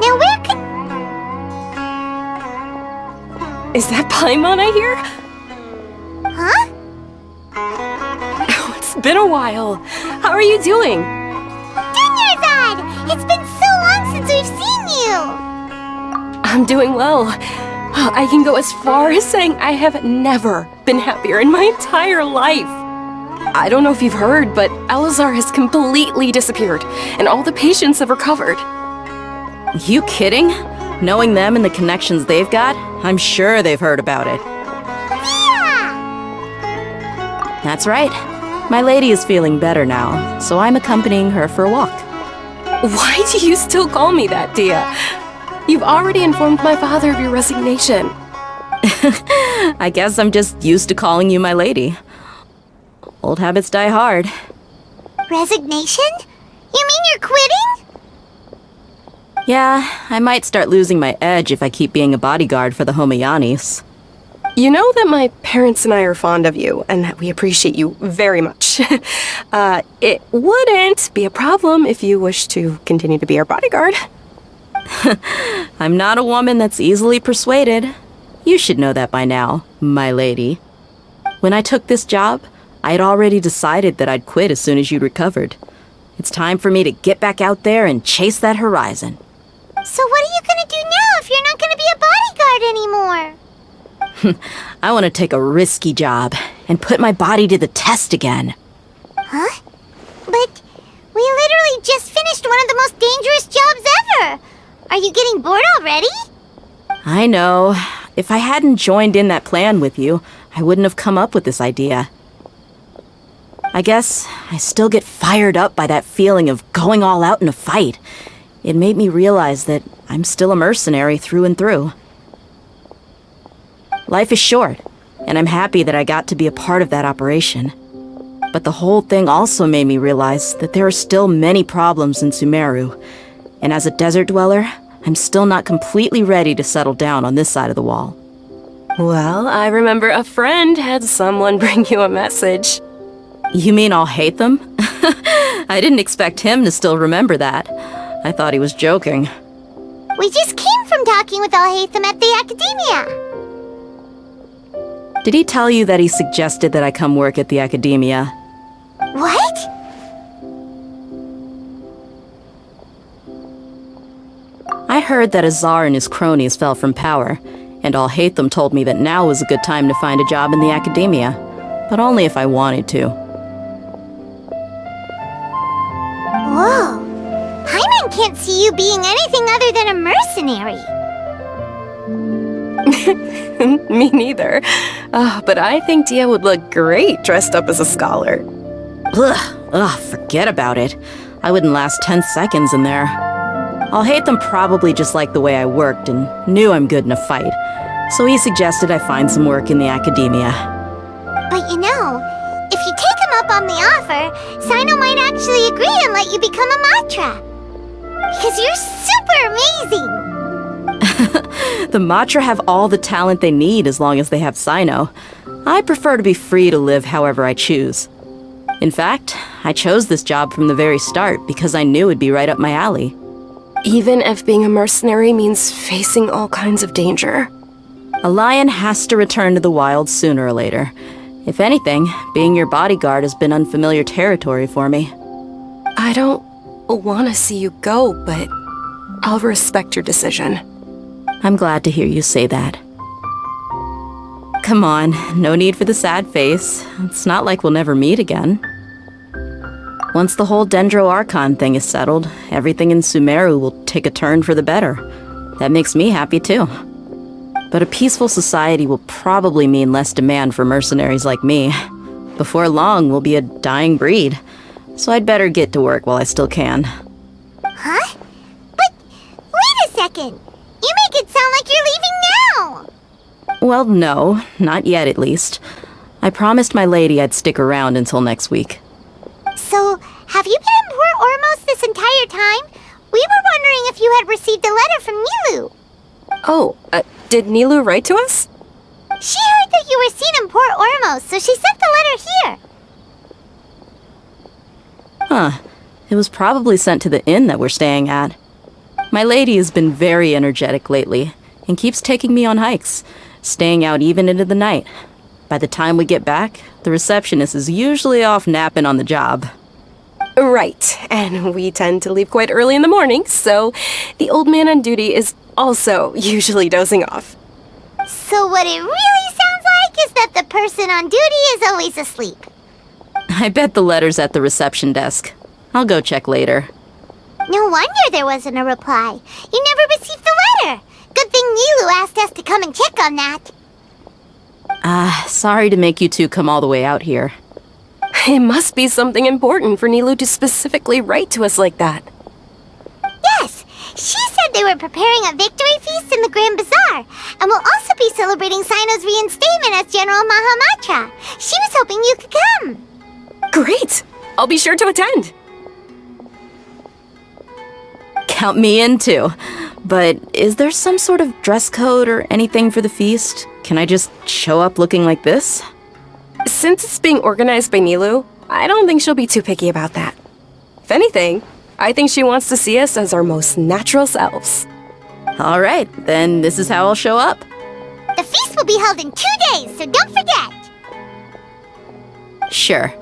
Now where could... Is that Paimon I hear? Huh? Oh, it's been a while. How are you doing? Dinyarzad! It's been so long since we've seen you! I'm doing well. I can go as far as saying I have never been happier in my entire life. I don't know if you've heard, but Elazar has completely disappeared, and all the patients have recovered. You kidding? Knowing them and the connections they've got, I'm sure they've heard about it. Yeah! That's right. My lady is feeling better now, so I'm accompanying her for a walk. Why do you still call me that, Dia? You've already informed my father of your resignation. I guess I'm just used to calling you my lady. Old habits die hard. Resignation? You mean you're quitting? Yeah, I might start losing my edge if I keep being a bodyguard for the Homayanis. You know that my parents and I are fond of you, and that we appreciate you very much. It wouldn't be a problem if you wish to continue to be our bodyguard. I'm not a woman that's easily persuaded. You should know that by now, my lady. When I took this job, I had already decided that I'd quit as soon as you'd recovered. It's time for me to get back out there and chase that horizon. So what are you gonna do now if you're not gonna be a bodyguard anymore? I want to take a risky job and put my body to the test again. Huh? But we literally just finished one of the most dangerous jobs ever! Are you getting bored already? I know. If I hadn't joined in that plan with you, I wouldn't have come up with this idea. I guess I still get fired up by that feeling of going all out in a fight. It made me realize that I'm still a mercenary through and through. Life is short, and I'm happy that I got to be a part of that operation. But the whole thing also made me realize that there are still many problems in Sumeru, and as a desert dweller, I'm still not completely ready to settle down on this side of the wall. Well, I remember a friend had someone bring you a message. You mean I'll hate them? I didn't expect him to still remember that. I thought he was joking. We just came from talking with Al-Haytham at the Academia. Did he tell you that he suggested that I come work at the Academia? What? I heard that Azar and his cronies fell from power, and Al-Haytham told me that now was a good time to find a job in the Academia, but only if I wanted to. Whoa. Paimon can't see you being anything other than a mercenary. Me neither. But I think Dia would look great dressed up as a scholar. Ugh, forget about it. I wouldn't last 10 seconds in there. Al-Haytham probably just liked the way I worked and knew I'm good in a fight, so he suggested I find some work in the Academia. But you know, if you take him up on the offer, Sino might actually agree and let you become a Matra. Because you're super amazing! The Matra have all the talent they need as long as they have Sino. I prefer to be free to live however I choose. In fact, I chose this job from the very start because I knew it'd be right up my alley. Even if being a mercenary means facing all kinds of danger. A lion has to return to the wild sooner or later. If anything, being your bodyguard has been unfamiliar territory for me. I don't want to see you go, but I'll respect your decision. I'm glad to hear you say that. Come on, no need for the sad face. It's not like we'll never meet again. Once the whole Dendro Archon thing is settled, everything in Sumeru will take a turn for the better. That makes me happy too. But a peaceful society will probably mean less demand for mercenaries like me. Before long, we'll be a dying breed. So I'd better get to work while I still can. Huh? But wait a second! You make it sound like you're leaving now! Well, no, not yet at least. I promised my lady I'd stick around until next week. So, have you been in Port Ormos this entire time? We were wondering if you had received a letter from Nilu. Oh, did Nilu write to us? She heard that you were seen in Port Ormos, so she sent the letter here. Huh. It was probably sent to the inn that we're staying at. My lady has been very energetic lately, and keeps taking me on hikes, staying out even into the night. By the time we get back, the receptionist is usually off napping on the job. Right, and we tend to leave quite early in the morning, so the old man on duty is also usually dozing off. So what it really sounds like is that the person on duty is always asleep. I bet the letter's at the reception desk. I'll go check later. No wonder there wasn't a reply. You never received the letter. Good thing Nilu asked us to come and check on that. Sorry to make you two come all the way out here. It must be something important for Nilu to specifically write to us like that. Yes, she said they were preparing a victory feast in the Grand Bazaar, and will also be celebrating Sino's reinstatement as General Mahamatra. She was hoping you could come. Great! I'll be sure to attend. Count me in too. But is there some sort of dress code or anything for the feast? Can I just show up looking like this? Since it's being organized by Nilu, I don't think she'll be too picky about that. If anything, I think she wants to see us as our most natural selves. All right, then this is how I'll show up. The feast will be held in 2 days, so don't forget! Sure.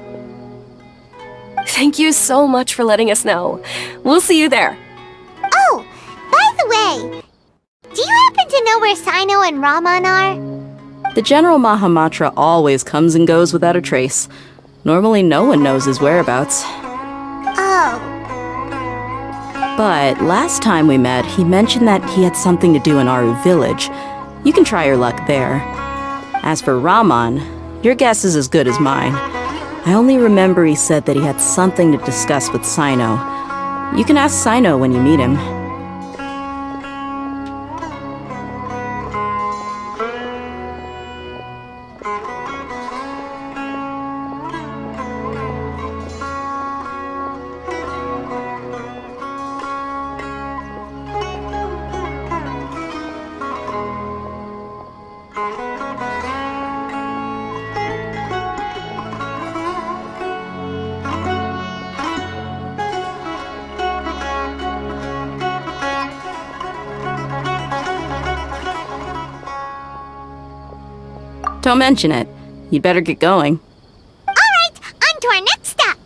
Thank you so much for letting us know. We'll see you there. Oh, by the way, do you happen to know where Sino and Raman are? The General Mahamatra always comes and goes without a trace. Normally no one knows his whereabouts. Oh. But last time we met, he mentioned that he had something to do in Aru village. You can try your luck there. As for Raman, your guess is as good as mine. I only remember he said that he had something to discuss with Sino. You can ask Sino when you meet him. Don't mention it. You'd better get going. Alright, on to our next stop!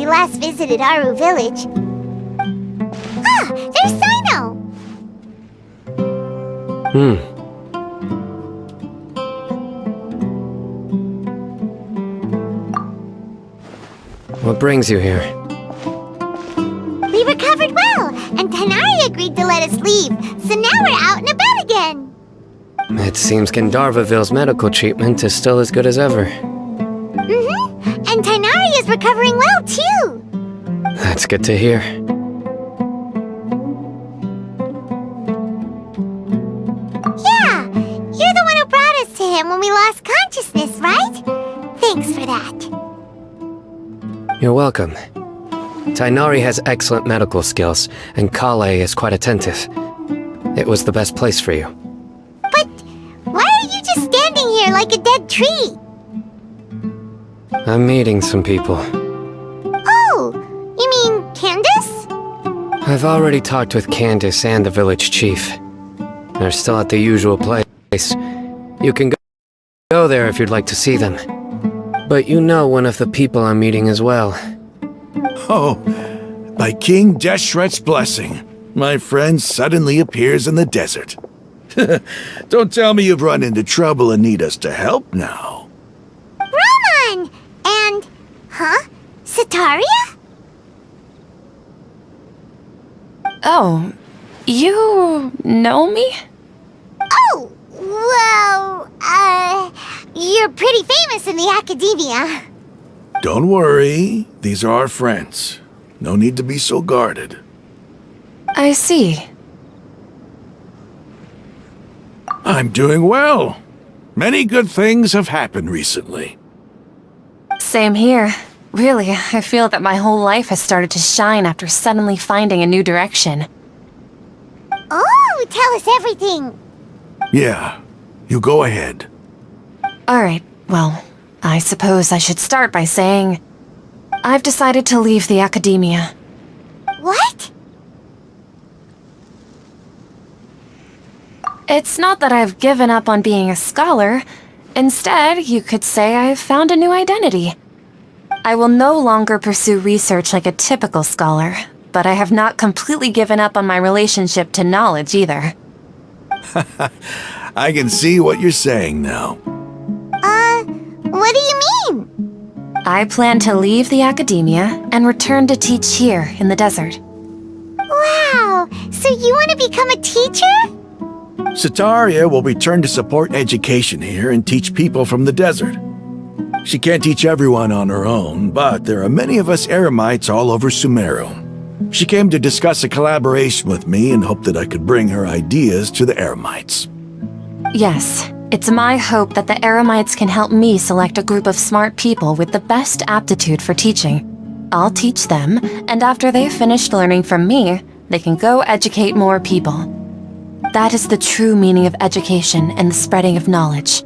Last visited Aru village. Ah, there's Sino! What brings you here? We recovered well, and Tanari agreed to let us leave, so now we're out and about again. It seems Gandharvaville's medical treatment is still as good as ever. And Tanari is recovering well, too! That's good to hear. Yeah! You're the one who brought us to him when we lost consciousness, right? Thanks for that. You're welcome. Tainari has excellent medical skills, and Kale is quite attentive. It was the best place for you. But why are you just standing here like a dead tree? I'm meeting some people. Oh, you mean Candace? I've already talked with Candace and the village chief. They're still at the usual place. You can go there if you'd like to see them. But you know one of the people I'm meeting as well. Oh, by King Deshret's blessing, my friend suddenly appears in the desert. Don't tell me you've run into trouble and need us to help now. Raman! And... huh? Sataria? Oh, you know me? Oh, You're pretty famous in the academia. Don't worry, these are our friends. No need to be so guarded. I see. I'm doing well. Many good things have happened recently. Same here. Really, I feel that my whole life has started to shine after suddenly finding a new direction. Oh, tell us everything. Yeah, you go ahead. Alright, well, I suppose I should start by saying I've decided to leave the academia. What? It's not that I've given up on being a scholar. Instead, you could say I've found a new identity. I will no longer pursue research like a typical scholar, but I have not completely given up on my relationship to knowledge either. I can see what you're saying now. What do you mean? I plan to leave the academia and return to teach here in the desert. Wow, so you want to become a teacher? Sataria will return to support education here and teach people from the desert. She can't teach everyone on her own, but there are many of us Eremites all over Sumeru. She came to discuss a collaboration with me and hoped that I could bring her ideas to the Eremites. Yes, it's my hope that the Eremites can help me select a group of smart people with the best aptitude for teaching. I'll teach them, and after they've finished learning from me, they can go educate more people. That is the true meaning of education and the spreading of knowledge.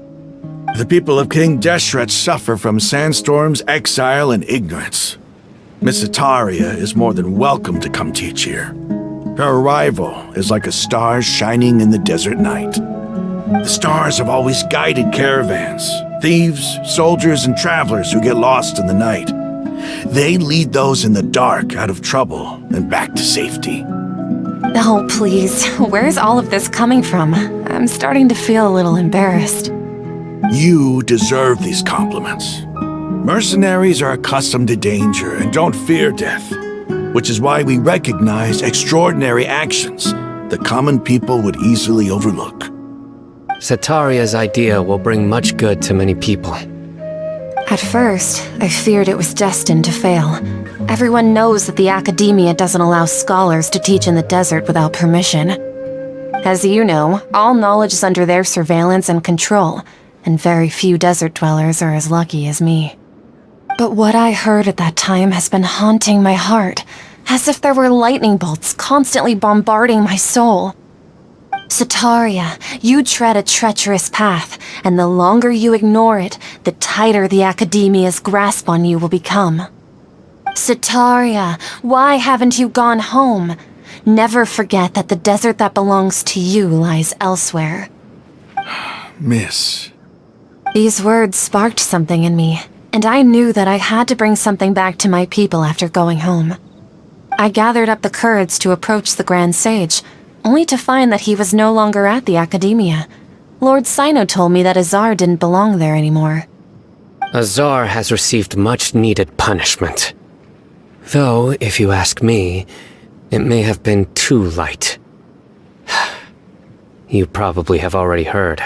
The people of King Deshret suffer from sandstorms, exile, and ignorance. Miss Sataria is more than welcome to come teach here. Her arrival is like a star shining in the desert night. The stars have always guided caravans, thieves, soldiers, and travelers who get lost in the night. They lead those in the dark out of trouble and back to safety. Oh, please, where's all of this coming from? I'm starting to feel a little embarrassed. You deserve these compliments. Mercenaries are accustomed to danger and don't fear death, which is why we recognize extraordinary actions that common people would easily overlook. Sataria's idea will bring much good to many people. At first, I feared it was destined to fail. Everyone knows that the academia doesn't allow scholars to teach in the desert without permission. As you know, all knowledge is under their surveillance and control, and very few desert dwellers are as lucky as me. But what I heard at that time has been haunting my heart, as if there were lightning bolts constantly bombarding my soul. Sataria, you tread a treacherous path, and the longer you ignore it, the tighter the academia's grasp on you will become. Sataria, why haven't you gone home? Never forget that the desert that belongs to you lies elsewhere. Miss. These words sparked something in me, and I knew that I had to bring something back to my people after going home. I gathered up the courage to approach the Grand Sage, only to find that he was no longer at the academia. Lord Sino told me that Azar didn't belong there anymore. Azar has received much-needed punishment. Though, if you ask me, it may have been too light. You probably have already heard.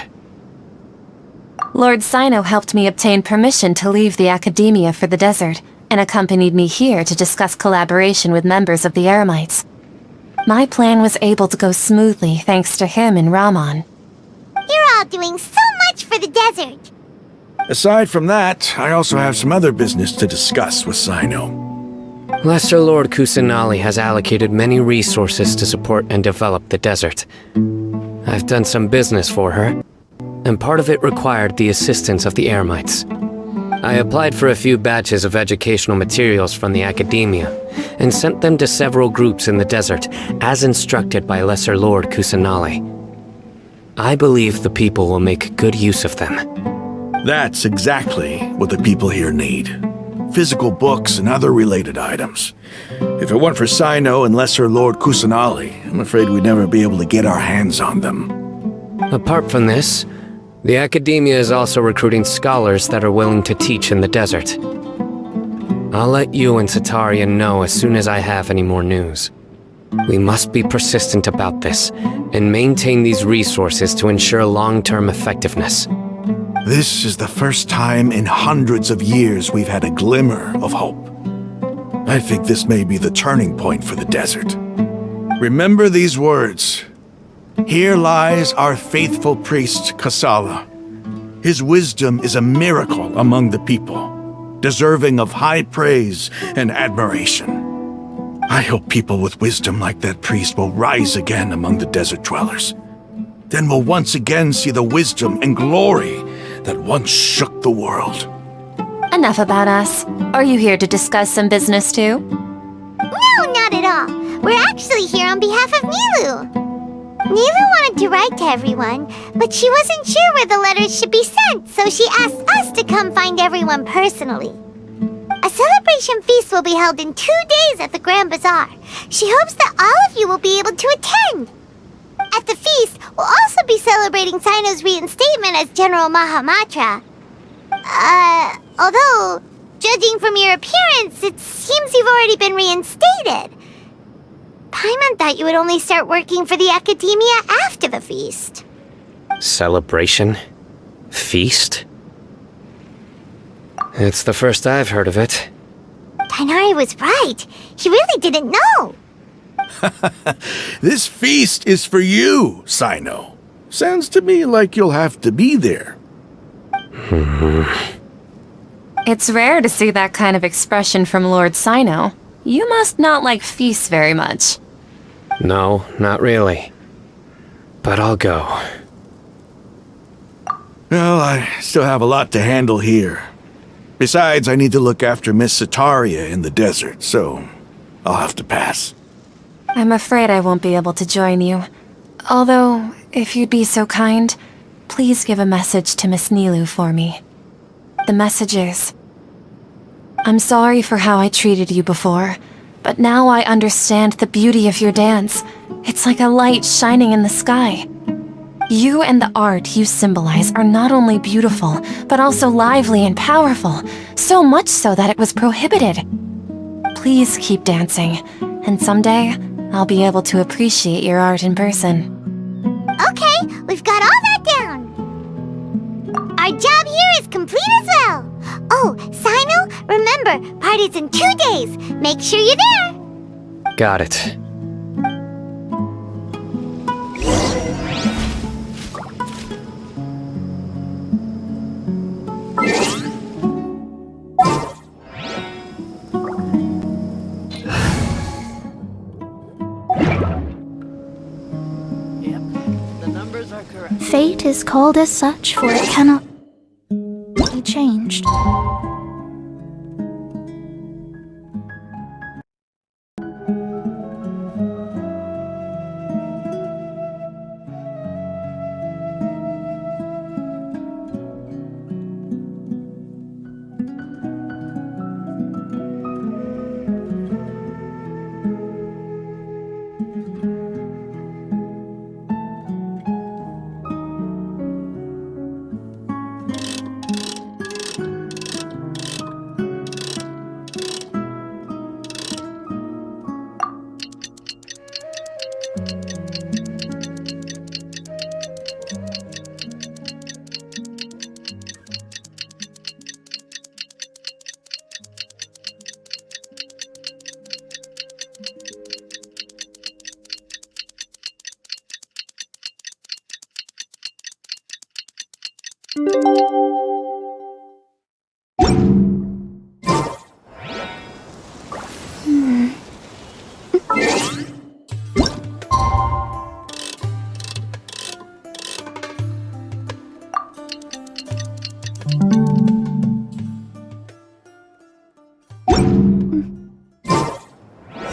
Lord Sino helped me obtain permission to leave the academia for the desert, and accompanied me here to discuss collaboration with members of the Eremites. My plan was able to go smoothly thanks to him and Rahman. You're all doing so much for the desert. Aside from that, I also have some other business to discuss with Sino. Lesser Lord Kusanali has allocated many resources to support and develop the desert. I've done some business for her, and part of it required the assistance of the Eremites. I applied for a few batches of educational materials from the academia, and sent them to several groups in the desert, as instructed by Lesser Lord Kusanali. I believe the people will make good use of them. That's exactly what the people here need. Physical books and other related items. If it weren't for Sino and Lesser Lord Kusanali, I'm afraid we'd never be able to get our hands on them. Apart from this, the academia is also recruiting scholars that are willing to teach in the desert. I'll let you and Sataria know as soon as I have any more news. We must be persistent about this, and maintain these resources to ensure long-term effectiveness. This is the first time in hundreds of years we've had a glimmer of hope. I think this may be the turning point for the desert. Remember these words. Here lies our faithful priest, Kasala. His wisdom is a miracle among the people, deserving of high praise and admiration. I hope people with wisdom like that priest will rise again among the desert dwellers. Then we'll once again see the wisdom and glory that once shook the world. Enough about us. Are you here to discuss some business too? No, not at all. We're actually here on behalf of Nilu. Nilu wanted to write to everyone, but she wasn't sure where the letters should be sent, so she asked us to come find everyone personally. A celebration feast will be held in 2 days at the Grand Bazaar. She hopes that all of you will be able to attend. At the feast, we'll also be celebrating Sino's reinstatement as General Mahamatra. Although, judging from your appearance, it seems you've already been reinstated. Paimon thought you would only start working for the Academia after the feast. Celebration? Feast? It's the first I've heard of it. Tainari was right. He really didn't know. This feast is for you, Sino. Sounds to me like you'll have to be there. It's rare to see that kind of expression from Lord Sino. You must not like feasts very much. No, not really. But I'll go. Well, I still have a lot to handle here. Besides, I need to look after Miss Sataria in the desert, so I'll have to pass. I'm afraid I won't be able to join you. Although, if you'd be so kind, please give a message to Miss Nilu for me. The message is, I'm sorry for how I treated you before, but now I understand the beauty of your dance. It's like a light shining in the sky. You and the art you symbolize are not only beautiful, but also lively and powerful, so much so that it was prohibited. Please keep dancing, and someday I'll be able to appreciate your art in person. Okay, we've got all that down. Our job here is complete as well. Oh, Sino, remember, party's in 2 days. Make sure you're there. Got it. Fate is called as such, for it cannot be changed.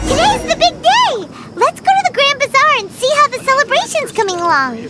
Today's the big day! Let's go to the Grand Bazaar and see how the celebration's coming along.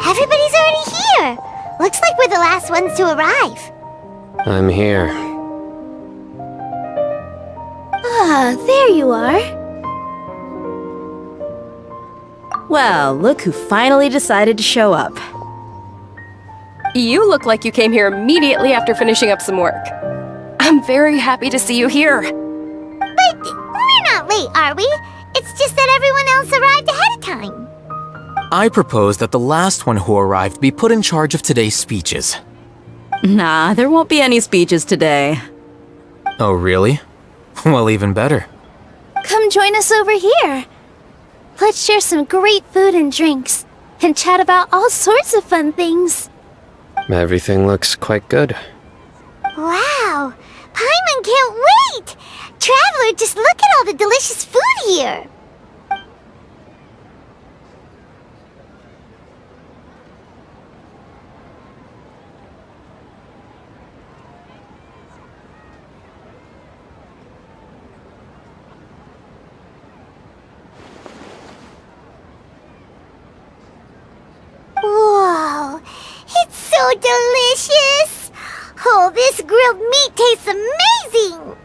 Everybody's already here. Looks like we're the last ones to arrive. I'm here. Ah, there you are. Well, look who finally decided to show up. You look like you came here immediately after finishing up some work. I'm very happy to see you here. But we're not late, are we? It's just that everyone else arrived ahead of time. I propose that the last one who arrived be put in charge of today's speeches. Nah, there won't be any speeches today. Oh, really? Well, even better. Come join us over here. Let's share some great food and drinks, and chat about all sorts of fun things. Everything looks quite good. Wow! Paimon can't wait! Traveler, just look at all the delicious food here! Whoa! It's so delicious! Oh, this grilled meat tastes amazing!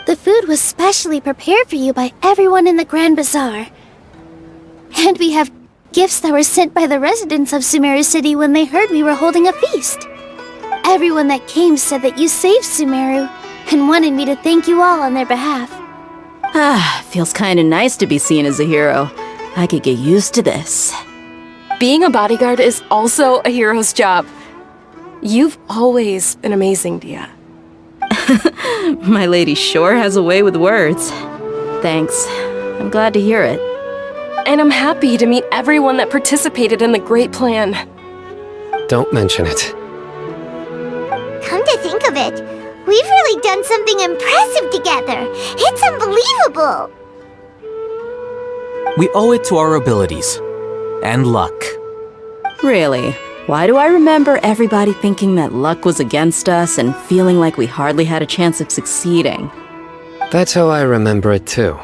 The food was specially prepared for you by everyone in the Grand Bazaar. And we have gifts that were sent by the residents of Sumeru City when they heard we were holding a feast. Everyone that came said that you saved Sumeru and wanted me to thank you all on their behalf. Ah, feels kinda nice to be seen as a hero. I could get used to this. Being a bodyguard is also a hero's job. You've always been amazing, Dia. My lady sure has a way with words. Thanks. I'm glad to hear it. And I'm happy to meet everyone that participated in the great plan. Don't mention it. Come to think of it, we've really done something impressive together. It's unbelievable. We owe it to our abilities. And luck. Really? Why do I remember everybody thinking that luck was against us and feeling like we hardly had a chance of succeeding? That's how I remember it too.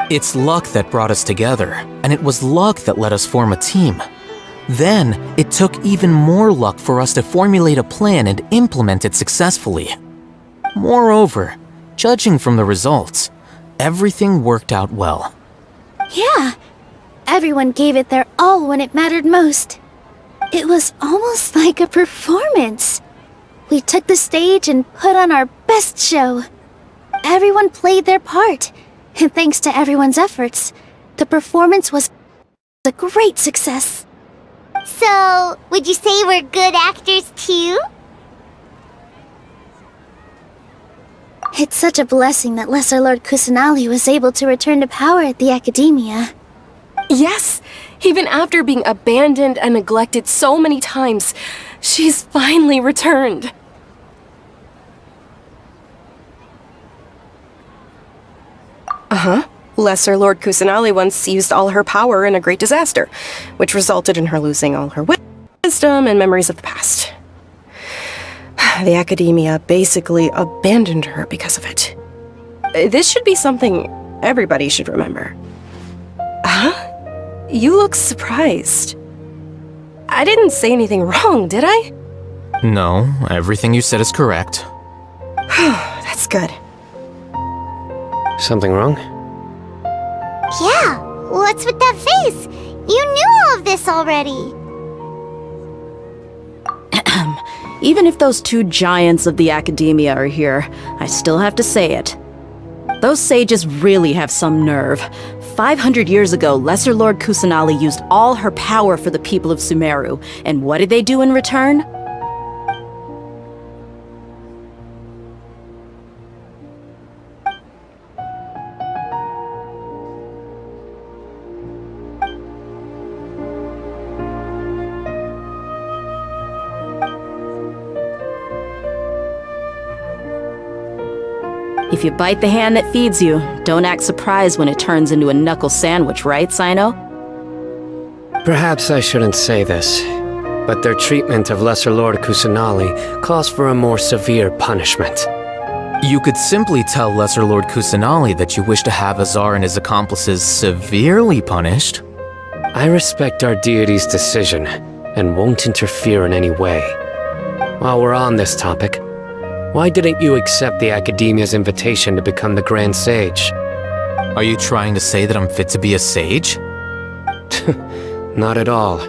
It's luck that brought us together, and it was luck that let us form a team. Then, it took even more luck for us to formulate a plan and implement it successfully. Moreover, judging from the results, everything worked out well. Yeah, everyone gave it their all when it mattered most. It was almost like a performance. We took the stage and put on our best show. Everyone played their part, and thanks to everyone's efforts, the performance was a great success. So, would you say we're good actors too? It's such a blessing that Lesser Lord Kusanali was able to return to power at the Academia. Yes! Even after being abandoned and neglected so many times, she's finally returned. Uh-huh. Lesser Lord Kusanali once used all her power in a great disaster, which resulted in her losing all her wisdom and memories of the past. The Academia basically abandoned her because of it. This should be something everybody should remember. Huh? You look surprised. I didn't say anything wrong, did I? No, everything you said is correct. That's good. Something wrong? Yeah, what's with that face? You knew all of this already. Even if those two giants of the Academia are here, I still have to say it. Those sages really have some nerve. 500 years ago, Lesser Lord Kusanali used all her power for the people of Sumeru, and what did they do in return? If you bite the hand that feeds you, don't act surprised when it turns into a knuckle sandwich, right, Sino? Perhaps I shouldn't say this, but their treatment of Lesser Lord Kusanali calls for a more severe punishment. You could simply tell Lesser Lord Kusanali that you wish to have Azar and his accomplices severely punished. I respect our deity's decision, and won't interfere in any way. While we're on this topic, why didn't you accept the Academia's invitation to become the Grand Sage? Are you trying to say that I'm fit to be a sage? Not at all.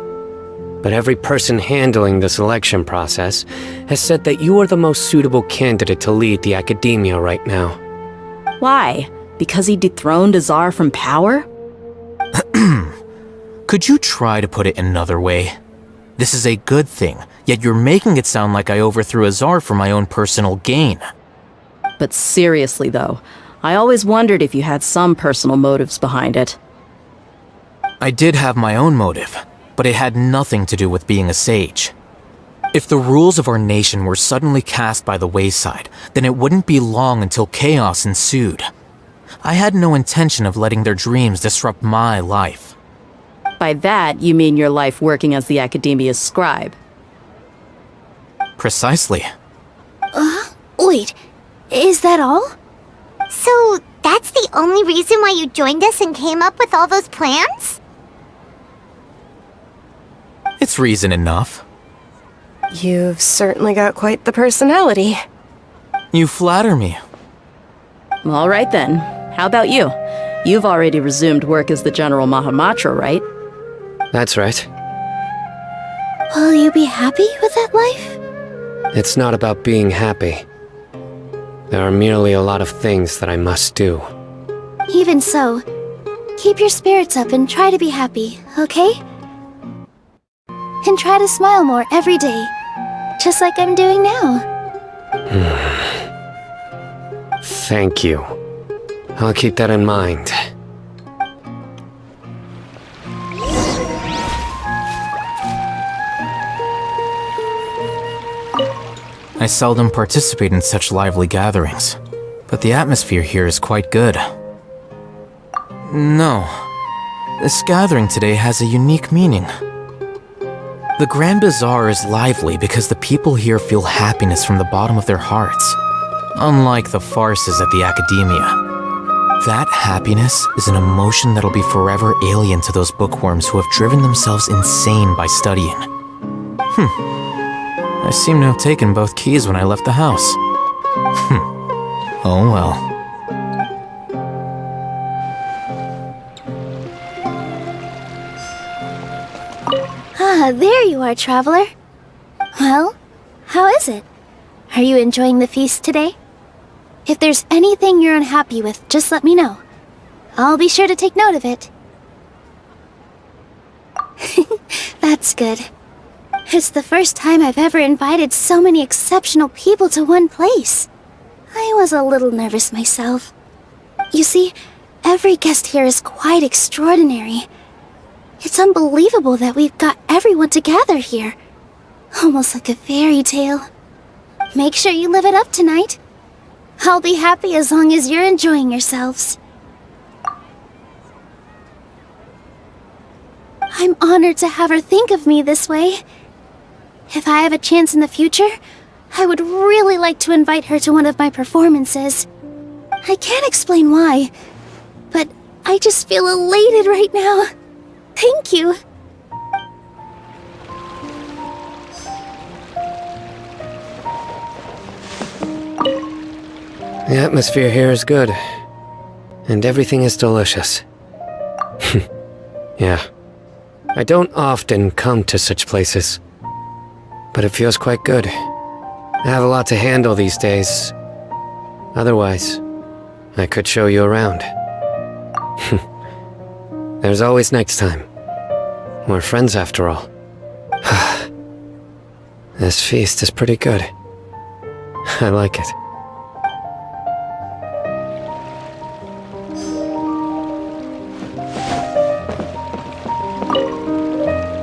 But every person handling the selection process has said that you are the most suitable candidate to lead the Academia right now. Why? Because he dethroned Azar from power? Could you try to put it another way? This is a good thing, yet you're making it sound like I overthrew Azar for my own personal gain. But seriously though, I always wondered if you had some personal motives behind it. I did have my own motive, but it had nothing to do with being a sage. If the rules of our nation were suddenly cast by the wayside, then it wouldn't be long until chaos ensued. I had no intention of letting their dreams disrupt my life. By that, you mean your life working as the Academia's scribe? Precisely. Wait, is that all? So, that's the only reason why you joined us and came up with all those plans? It's reason enough. You've certainly got quite the personality. You flatter me. All right then. How about you? You've already resumed work as the General Mahamatra, right? That's right. Will you be happy with that life? It's not about being happy. There are merely a lot of things that I must do. Even so, keep your spirits up and try to be happy, okay? And try to smile more every day, just like I'm doing now. Thank you. I'll keep that in mind. I seldom participate in such lively gatherings, but the atmosphere here is quite good. No, this gathering today has a unique meaning. The Grand Bazaar is lively because the people here feel happiness from the bottom of their hearts, unlike the farces at the Academia. That happiness is an emotion that'll be forever alien to those bookworms who have driven themselves insane by studying. I seem to have taken both keys when I left the house. Oh well. Ah, there you are, traveler. Well, how is it? Are you enjoying the feast today? If there's anything you're unhappy with, just let me know. I'll be sure to take note of it. That's good. It's the first time I've ever invited so many exceptional people to one place. I was a little nervous myself. You see, every guest here is quite extraordinary. It's unbelievable that we've got everyone together here. Almost like a fairy tale. Make sure you live it up tonight. I'll be happy as long as you're enjoying yourselves. I'm honored to have her think of me this way. If I have a chance in the future, I would really like to invite her to one of my performances. I can't explain why, but I just feel elated right now. Thank you. The atmosphere here is good, and everything is delicious. Yeah. I don't often come to such places, but it feels quite good. I have a lot to handle these days. Otherwise, I could show you around. There's always next time. We're friends after all. This feast is pretty good. I like it.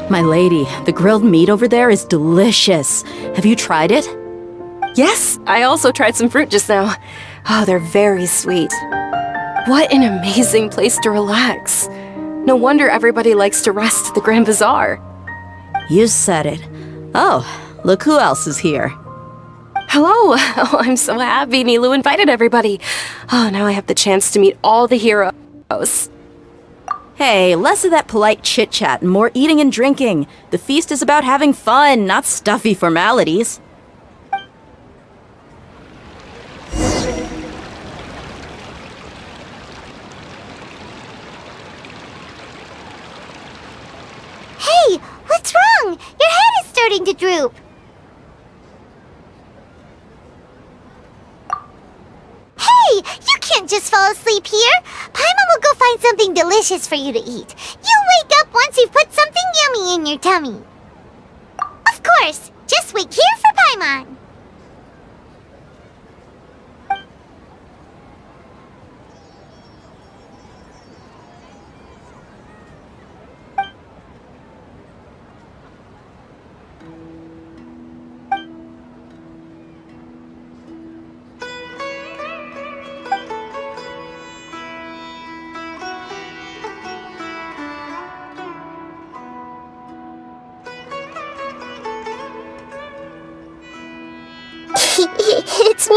My lady, the grilled meat over there is delicious. Have you tried it? Yes, I also tried some fruit just now. Oh, they're very sweet. What an amazing place to relax. No wonder everybody likes to rest at the Grand Bazaar. You said it. Oh, look who else is here. Hello! Oh, I'm so happy Nilu invited everybody. Oh, now I have the chance to meet all the heroes. Hey, less of that polite chit-chat and more eating and drinking. The feast is about having fun, not stuffy formalities. Hey, what's wrong? Your head is starting to droop. Hey, you can't just fall asleep here. Paimon will go find something delicious for you to eat. You'll wake up once you've put something yummy in your tummy. Of course, just wait here for Paimon. It's me.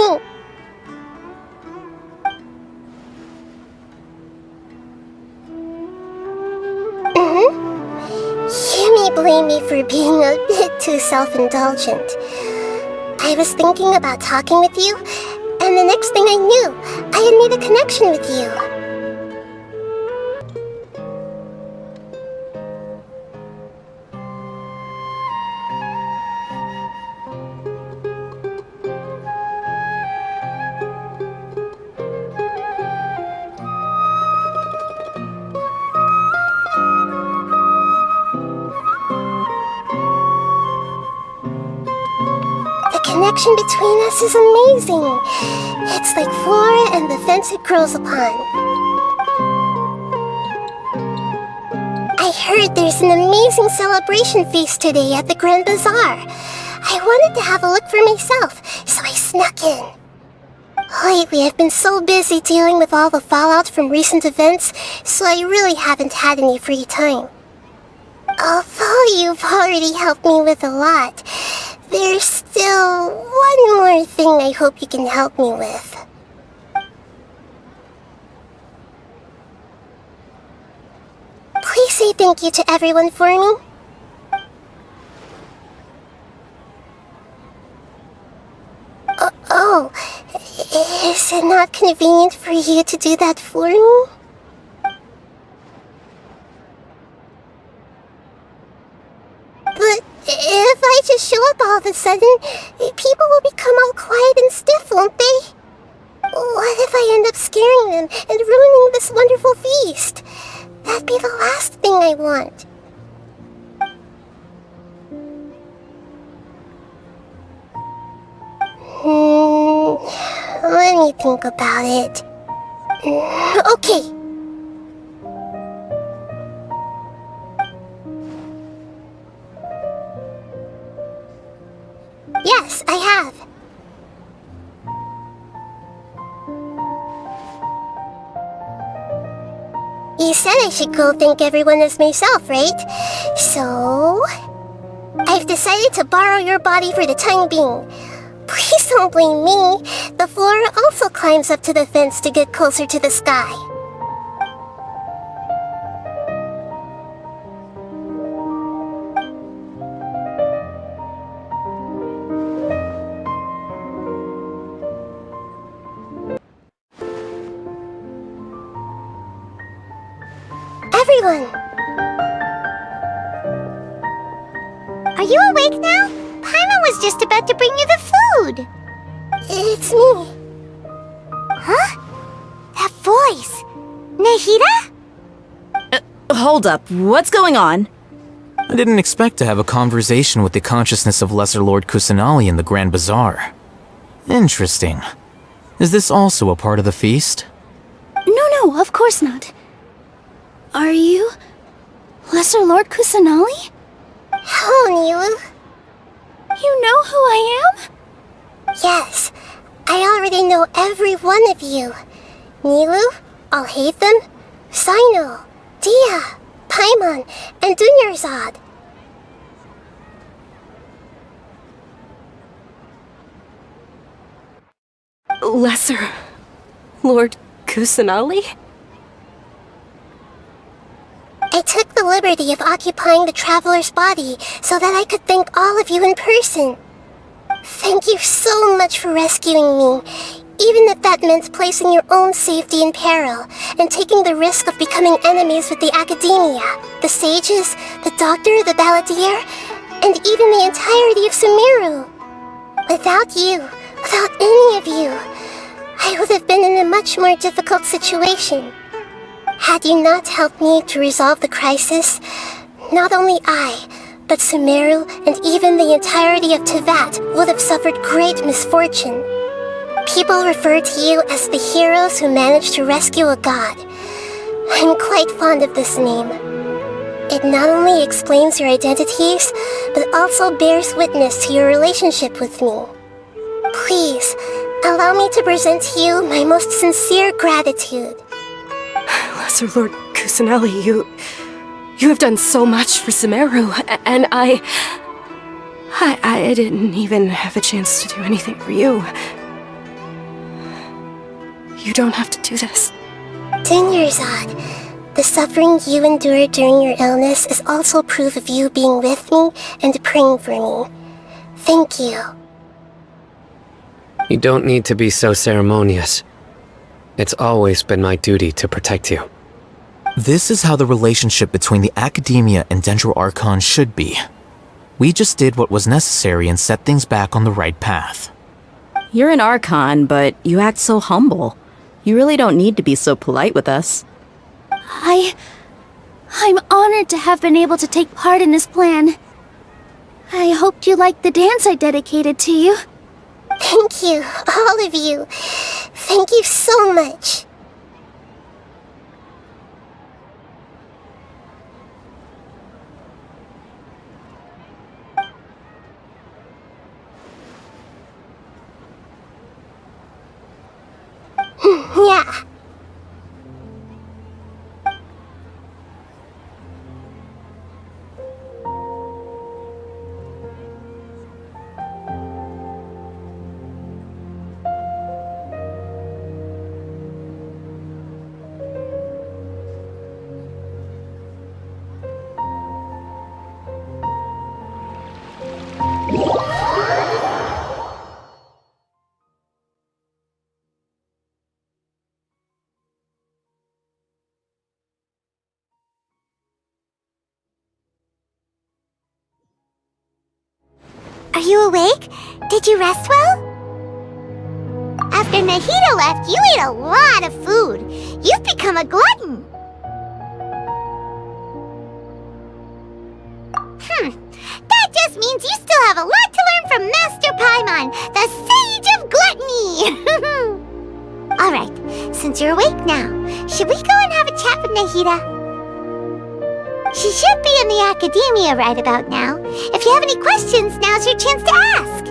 You may blame me for being a bit too self-indulgent. I was thinking about talking with you, and the next thing I knew, I had made a connection with you. The connection between us is amazing. It's like flora and the fence it grows upon. I heard there's an amazing celebration feast today at the Grand Bazaar. I wanted to have a look for myself, so I snuck in. Lately, I've been so busy dealing with all the fallout from recent events, so I really haven't had any free time. Although you've already helped me with a lot, there's still one more thing I hope you can help me with. Please say thank you to everyone for me. Oh, is it not convenient for you to do that for me? But if I just show up all of a sudden, people will become all quiet and stiff, won't they? What if I end up scaring them and ruining this wonderful feast? That'd be the last thing I want. Let me think about it. Okay. Yes, I have. You said I should go thank everyone as myself, right? So... I've decided to borrow your body for the time being. Please don't blame me. The flora also climbs up to the fence to get closer to the sky. Everyone! Are you awake now? Paimon was just about to bring you the food. It's me. Huh? That voice. Nahida? Hold up, what's going on? I didn't expect to have a conversation with the consciousness of Lesser Lord Kusanali in the Grand Bazaar. Interesting. Is this also a part of the feast? No, of course not. Are you... Lesser Lord Kusanali? Hello, Nilu. You know who I am? Yes, I already know every one of you. Nilu, Alhaitham, Sino, Dia, Paimon, and Dunyarzad. Lesser Lord Kusanali? I took the liberty of occupying the traveler's body so that I could thank all of you in person. Thank you so much for rescuing me, even if that meant placing your own safety in peril and taking the risk of becoming enemies with the Academia, the sages, the doctor, the balladeer, and even the entirety of Sumeru. Without you, without any of you, I would have been in a much more difficult situation. Had you not helped me to resolve the crisis, not only I, but Sumeru and even the entirety of Tevat would have suffered great misfortune. People refer to you as the heroes who managed to rescue a god. I'm quite fond of this name. It not only explains your identities, but also bears witness to your relationship with me. Please, allow me to present to you my most sincere gratitude. Lesser Lord Kusanali, you have done so much for Sumeru, and I didn't even have a chance to do anything for you. You don't have to do this. Dunyarzad, the suffering you endured during your illness is also proof of you being with me and praying for me. Thank you. You don't need to be so ceremonious. It's always been my duty to protect you. This is how the relationship between the Academia and Dendro Archon should be. We just did what was necessary and set things back on the right path. You're an Archon, but you act so humble. You really don't need to be so polite with us. I'm honored to have been able to take part in this plan. I hoped you liked the dance I dedicated to you. Thank you, all of you. Thank you so much. Yeah. Are you awake? Did you rest well? After Nahida left, you ate a lot of food. You've become a glutton. That just means you still have a lot to learn from Master Paimon, the Sage of Gluttony! Alright, since you're awake now, should we go and have a chat with Nahida? She should be in the Academia right about now. If you have any questions, now's your chance to ask.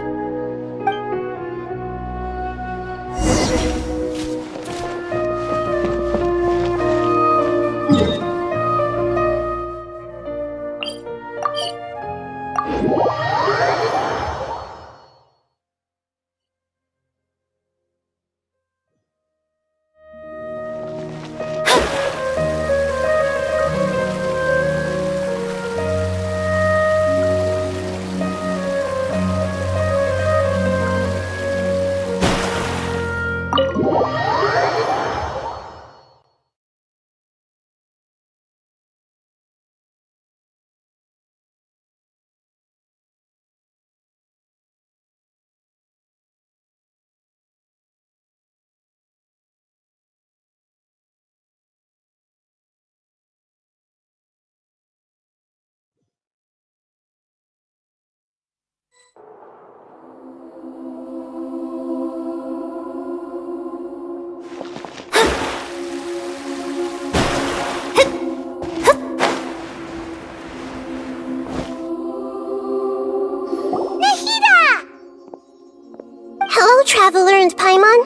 Traveler and Paimon?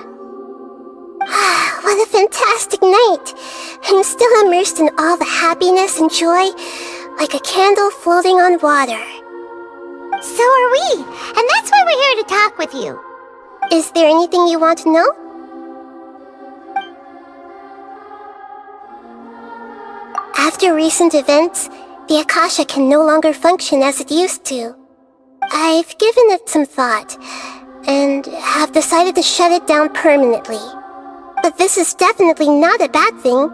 What a fantastic night! I'm still immersed in all the happiness and joy, like a candle floating on water. So are we, and that's why we're here to talk with you. Is there anything you want to know? After recent events, the Akasha can no longer function as it used to. I've given it some thought, and have decided to shut it down permanently. But this is definitely not a bad thing.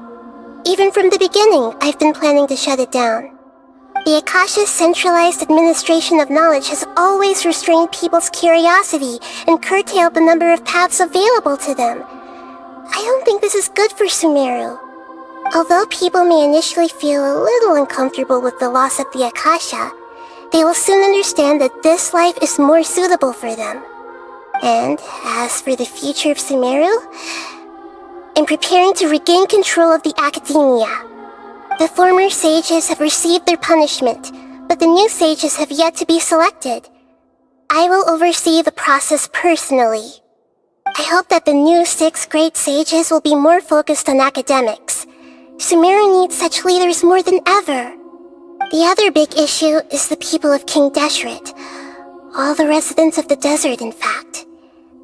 Even from the beginning, I've been planning to shut it down. The Akasha's centralized administration of knowledge has always restrained people's curiosity and curtailed the number of paths available to them. I don't think this is good for Sumeru. Although people may initially feel a little uncomfortable with the loss of the Akasha, they will soon understand that this life is more suitable for them. And as for the future of Sumeru, I'm preparing to regain control of the academia. The former sages have received their punishment, but the new sages have yet to be selected. I will oversee the process personally. I hope that the new 6 great sages will be more focused on academics. Sumeru needs such leaders more than ever. The other big issue is the people of King Deshret. All the residents of the desert, in fact.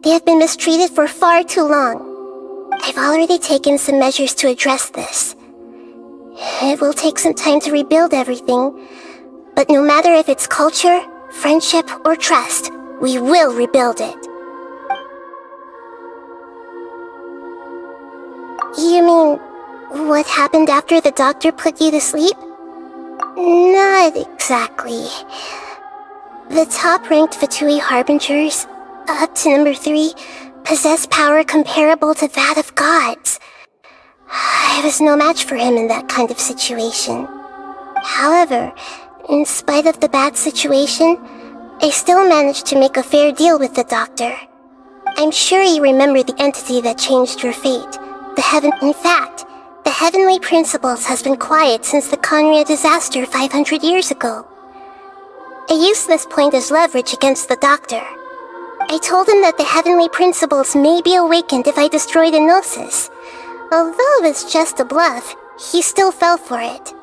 They have been mistreated for far too long. I've already taken some measures to address this. It will take some time to rebuild everything, but no matter if it's culture, friendship, or trust, we will rebuild it. You mean, what happened after the doctor put you to sleep? Not exactly. The top-ranked Fatui Harbingers, up to number 3, possess power comparable to that of gods. I was no match for him in that kind of situation. However, in spite of the bad situation, I still managed to make a fair deal with the doctor. I'm sure you remember the entity that changed your fate. In fact, the Heavenly Principles has been quiet since the Conria disaster 500 years ago. I used this point as leverage against the doctor. I told him that the Heavenly Principles may be awakened if I destroy the Gnosis. Although it's just a bluff, he still fell for it.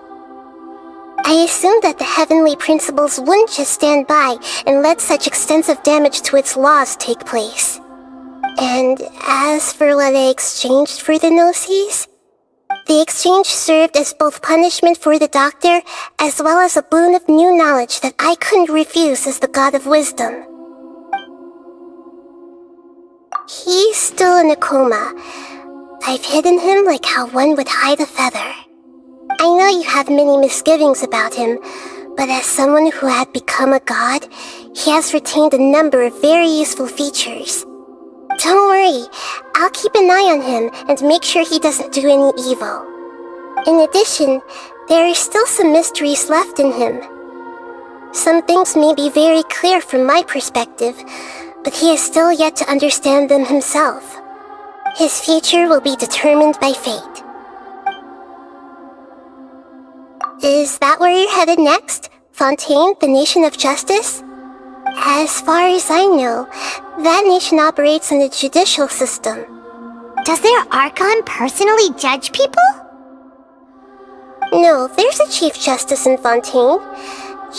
I assumed that the Heavenly Principles wouldn't just stand by and let such extensive damage to its laws take place. And as for what I exchanged for the Gnosis, the exchange served as both punishment for the doctor as well as a boon of new knowledge that I couldn't refuse as the God of Wisdom. He's still in a coma. I've hidden him like how one would hide a feather. I know you have many misgivings about him, but as someone who had become a god, he has retained a number of very useful features. Don't worry, I'll keep an eye on him and make sure he doesn't do any evil. In addition, there are still some mysteries left in him. Some things may be very clear from my perspective, but he is still yet to understand them himself. His future will be determined by fate. Is that where you're headed next? Fontaine, the Nation of Justice? As far as I know, that nation operates in a judicial system. Does their Archon personally judge people? No, there's a Chief Justice in Fontaine.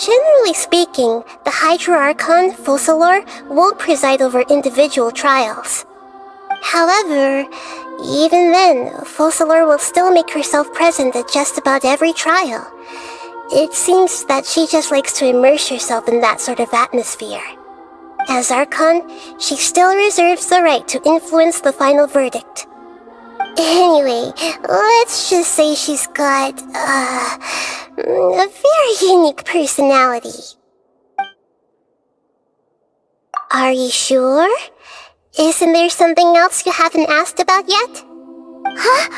Generally speaking, the Hydra Archon, Focalor, won't preside over individual trials. However, even then, Focalor will still make herself present at just about every trial. It seems that she just likes to immerse herself in that sort of atmosphere. As Archon, she still reserves the right to influence the final verdict. Anyway, let's just say she's got, a very unique personality. Are you sure? Isn't there something else you haven't asked about yet? Huh?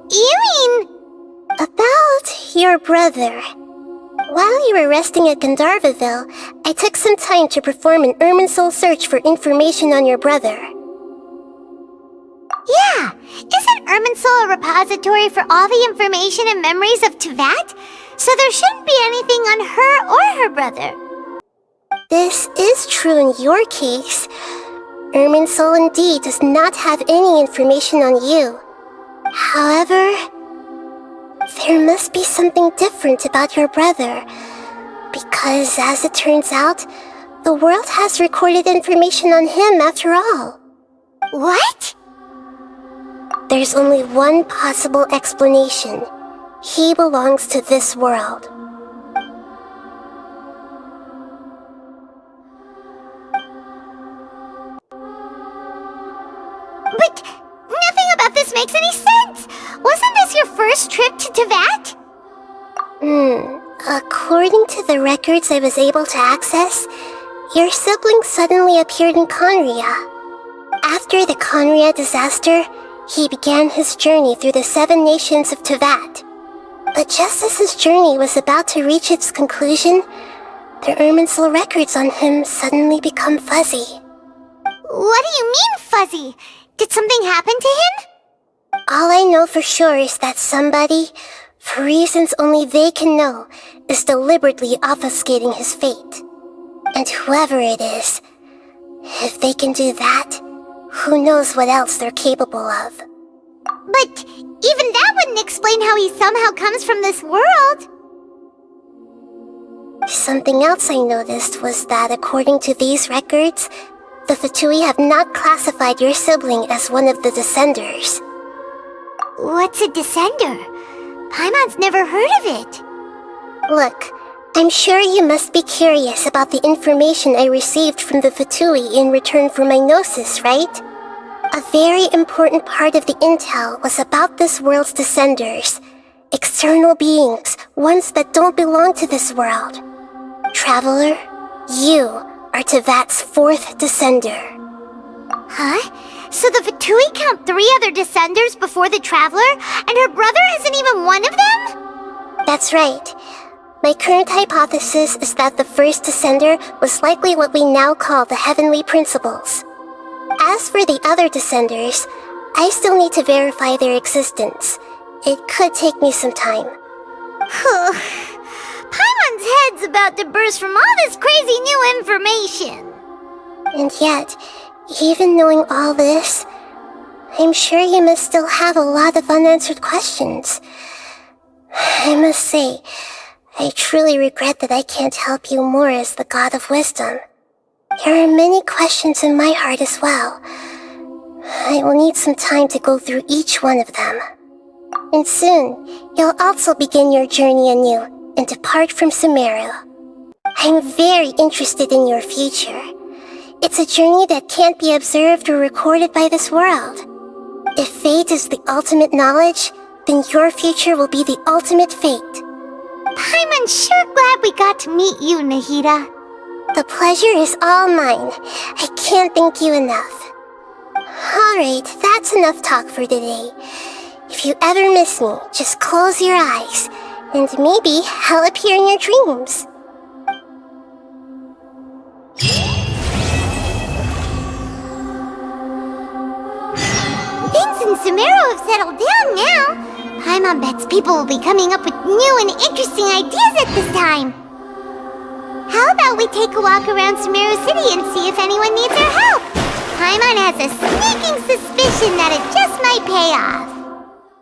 You mean... About your brother. While you were resting at Gandharvaville, I took some time to perform an Irminsul search for information on your brother. Yeah! Isn't Irminsul a repository for all the information and memories of Tevat? So there shouldn't be anything on her or her brother. This is true in your case. Irminsul indeed does not have any information on you. However, there must be something different about your brother. Because as it turns out, the world has recorded information on him after all. What? There's only one possible explanation. He belongs to this world. But nothing about this makes any sense! Wasn't this your first trip to Teyvat? According to the records I was able to access, your sibling suddenly appeared in Conria. After the Conria disaster, he began his journey through the 7 nations of Teyvat. But just as his journey was about to reach its conclusion, the Irminsul records on him suddenly become fuzzy. What do you mean, fuzzy? Did something happen to him? All I know for sure is that somebody, for reasons only they can know, is deliberately obfuscating his fate. And whoever it is, if they can do that, who knows what else they're capable of. But even that wouldn't explain how he somehow comes from this world. Something else I noticed was that according to these records, the Fatui have not classified your sibling as one of the Descenders. What's a Descender? Paimon's never heard of it. Look, I'm sure you must be curious about the information I received from the Fatui in return for my gnosis, right? A very important part of the intel was about this world's Descenders. External beings, ones that don't belong to this world. Traveler, you are Teyvat's 4th Descender. Huh? So the Fatui count 3 other Descenders before the Traveler, and her brother isn't even one of them? That's right. My current hypothesis is that the first Descender was likely what we now call the Heavenly Principles. As for the other Descenders, I still need to verify their existence. It could take me some time. Paimon's head's about to burst from all this crazy new information. And yet, even knowing all this, I'm sure you must still have a lot of unanswered questions. I must say, I truly regret that I can't help you more as the God of Wisdom. There are many questions in my heart as well. I will need some time to go through each one of them. And soon, you'll also begin your journey anew and depart from Sumeru. I'm very interested in your future. It's a journey that can't be observed or recorded by this world. If fate is the ultimate knowledge, then your future will be the ultimate fate. Paimon's sure glad we got to meet you, Nahida. The pleasure is all mine. I can't thank you enough. Alright, that's enough talk for today. If you ever miss me, just close your eyes, and maybe I'll appear in your dreams. Things in Sumeru have settled down now. Paimon bets people will be coming up with new and interesting ideas at this time. How about we take a walk around Sumeru City and see if anyone needs our help? Paimon has a sneaking suspicion that it just might pay off.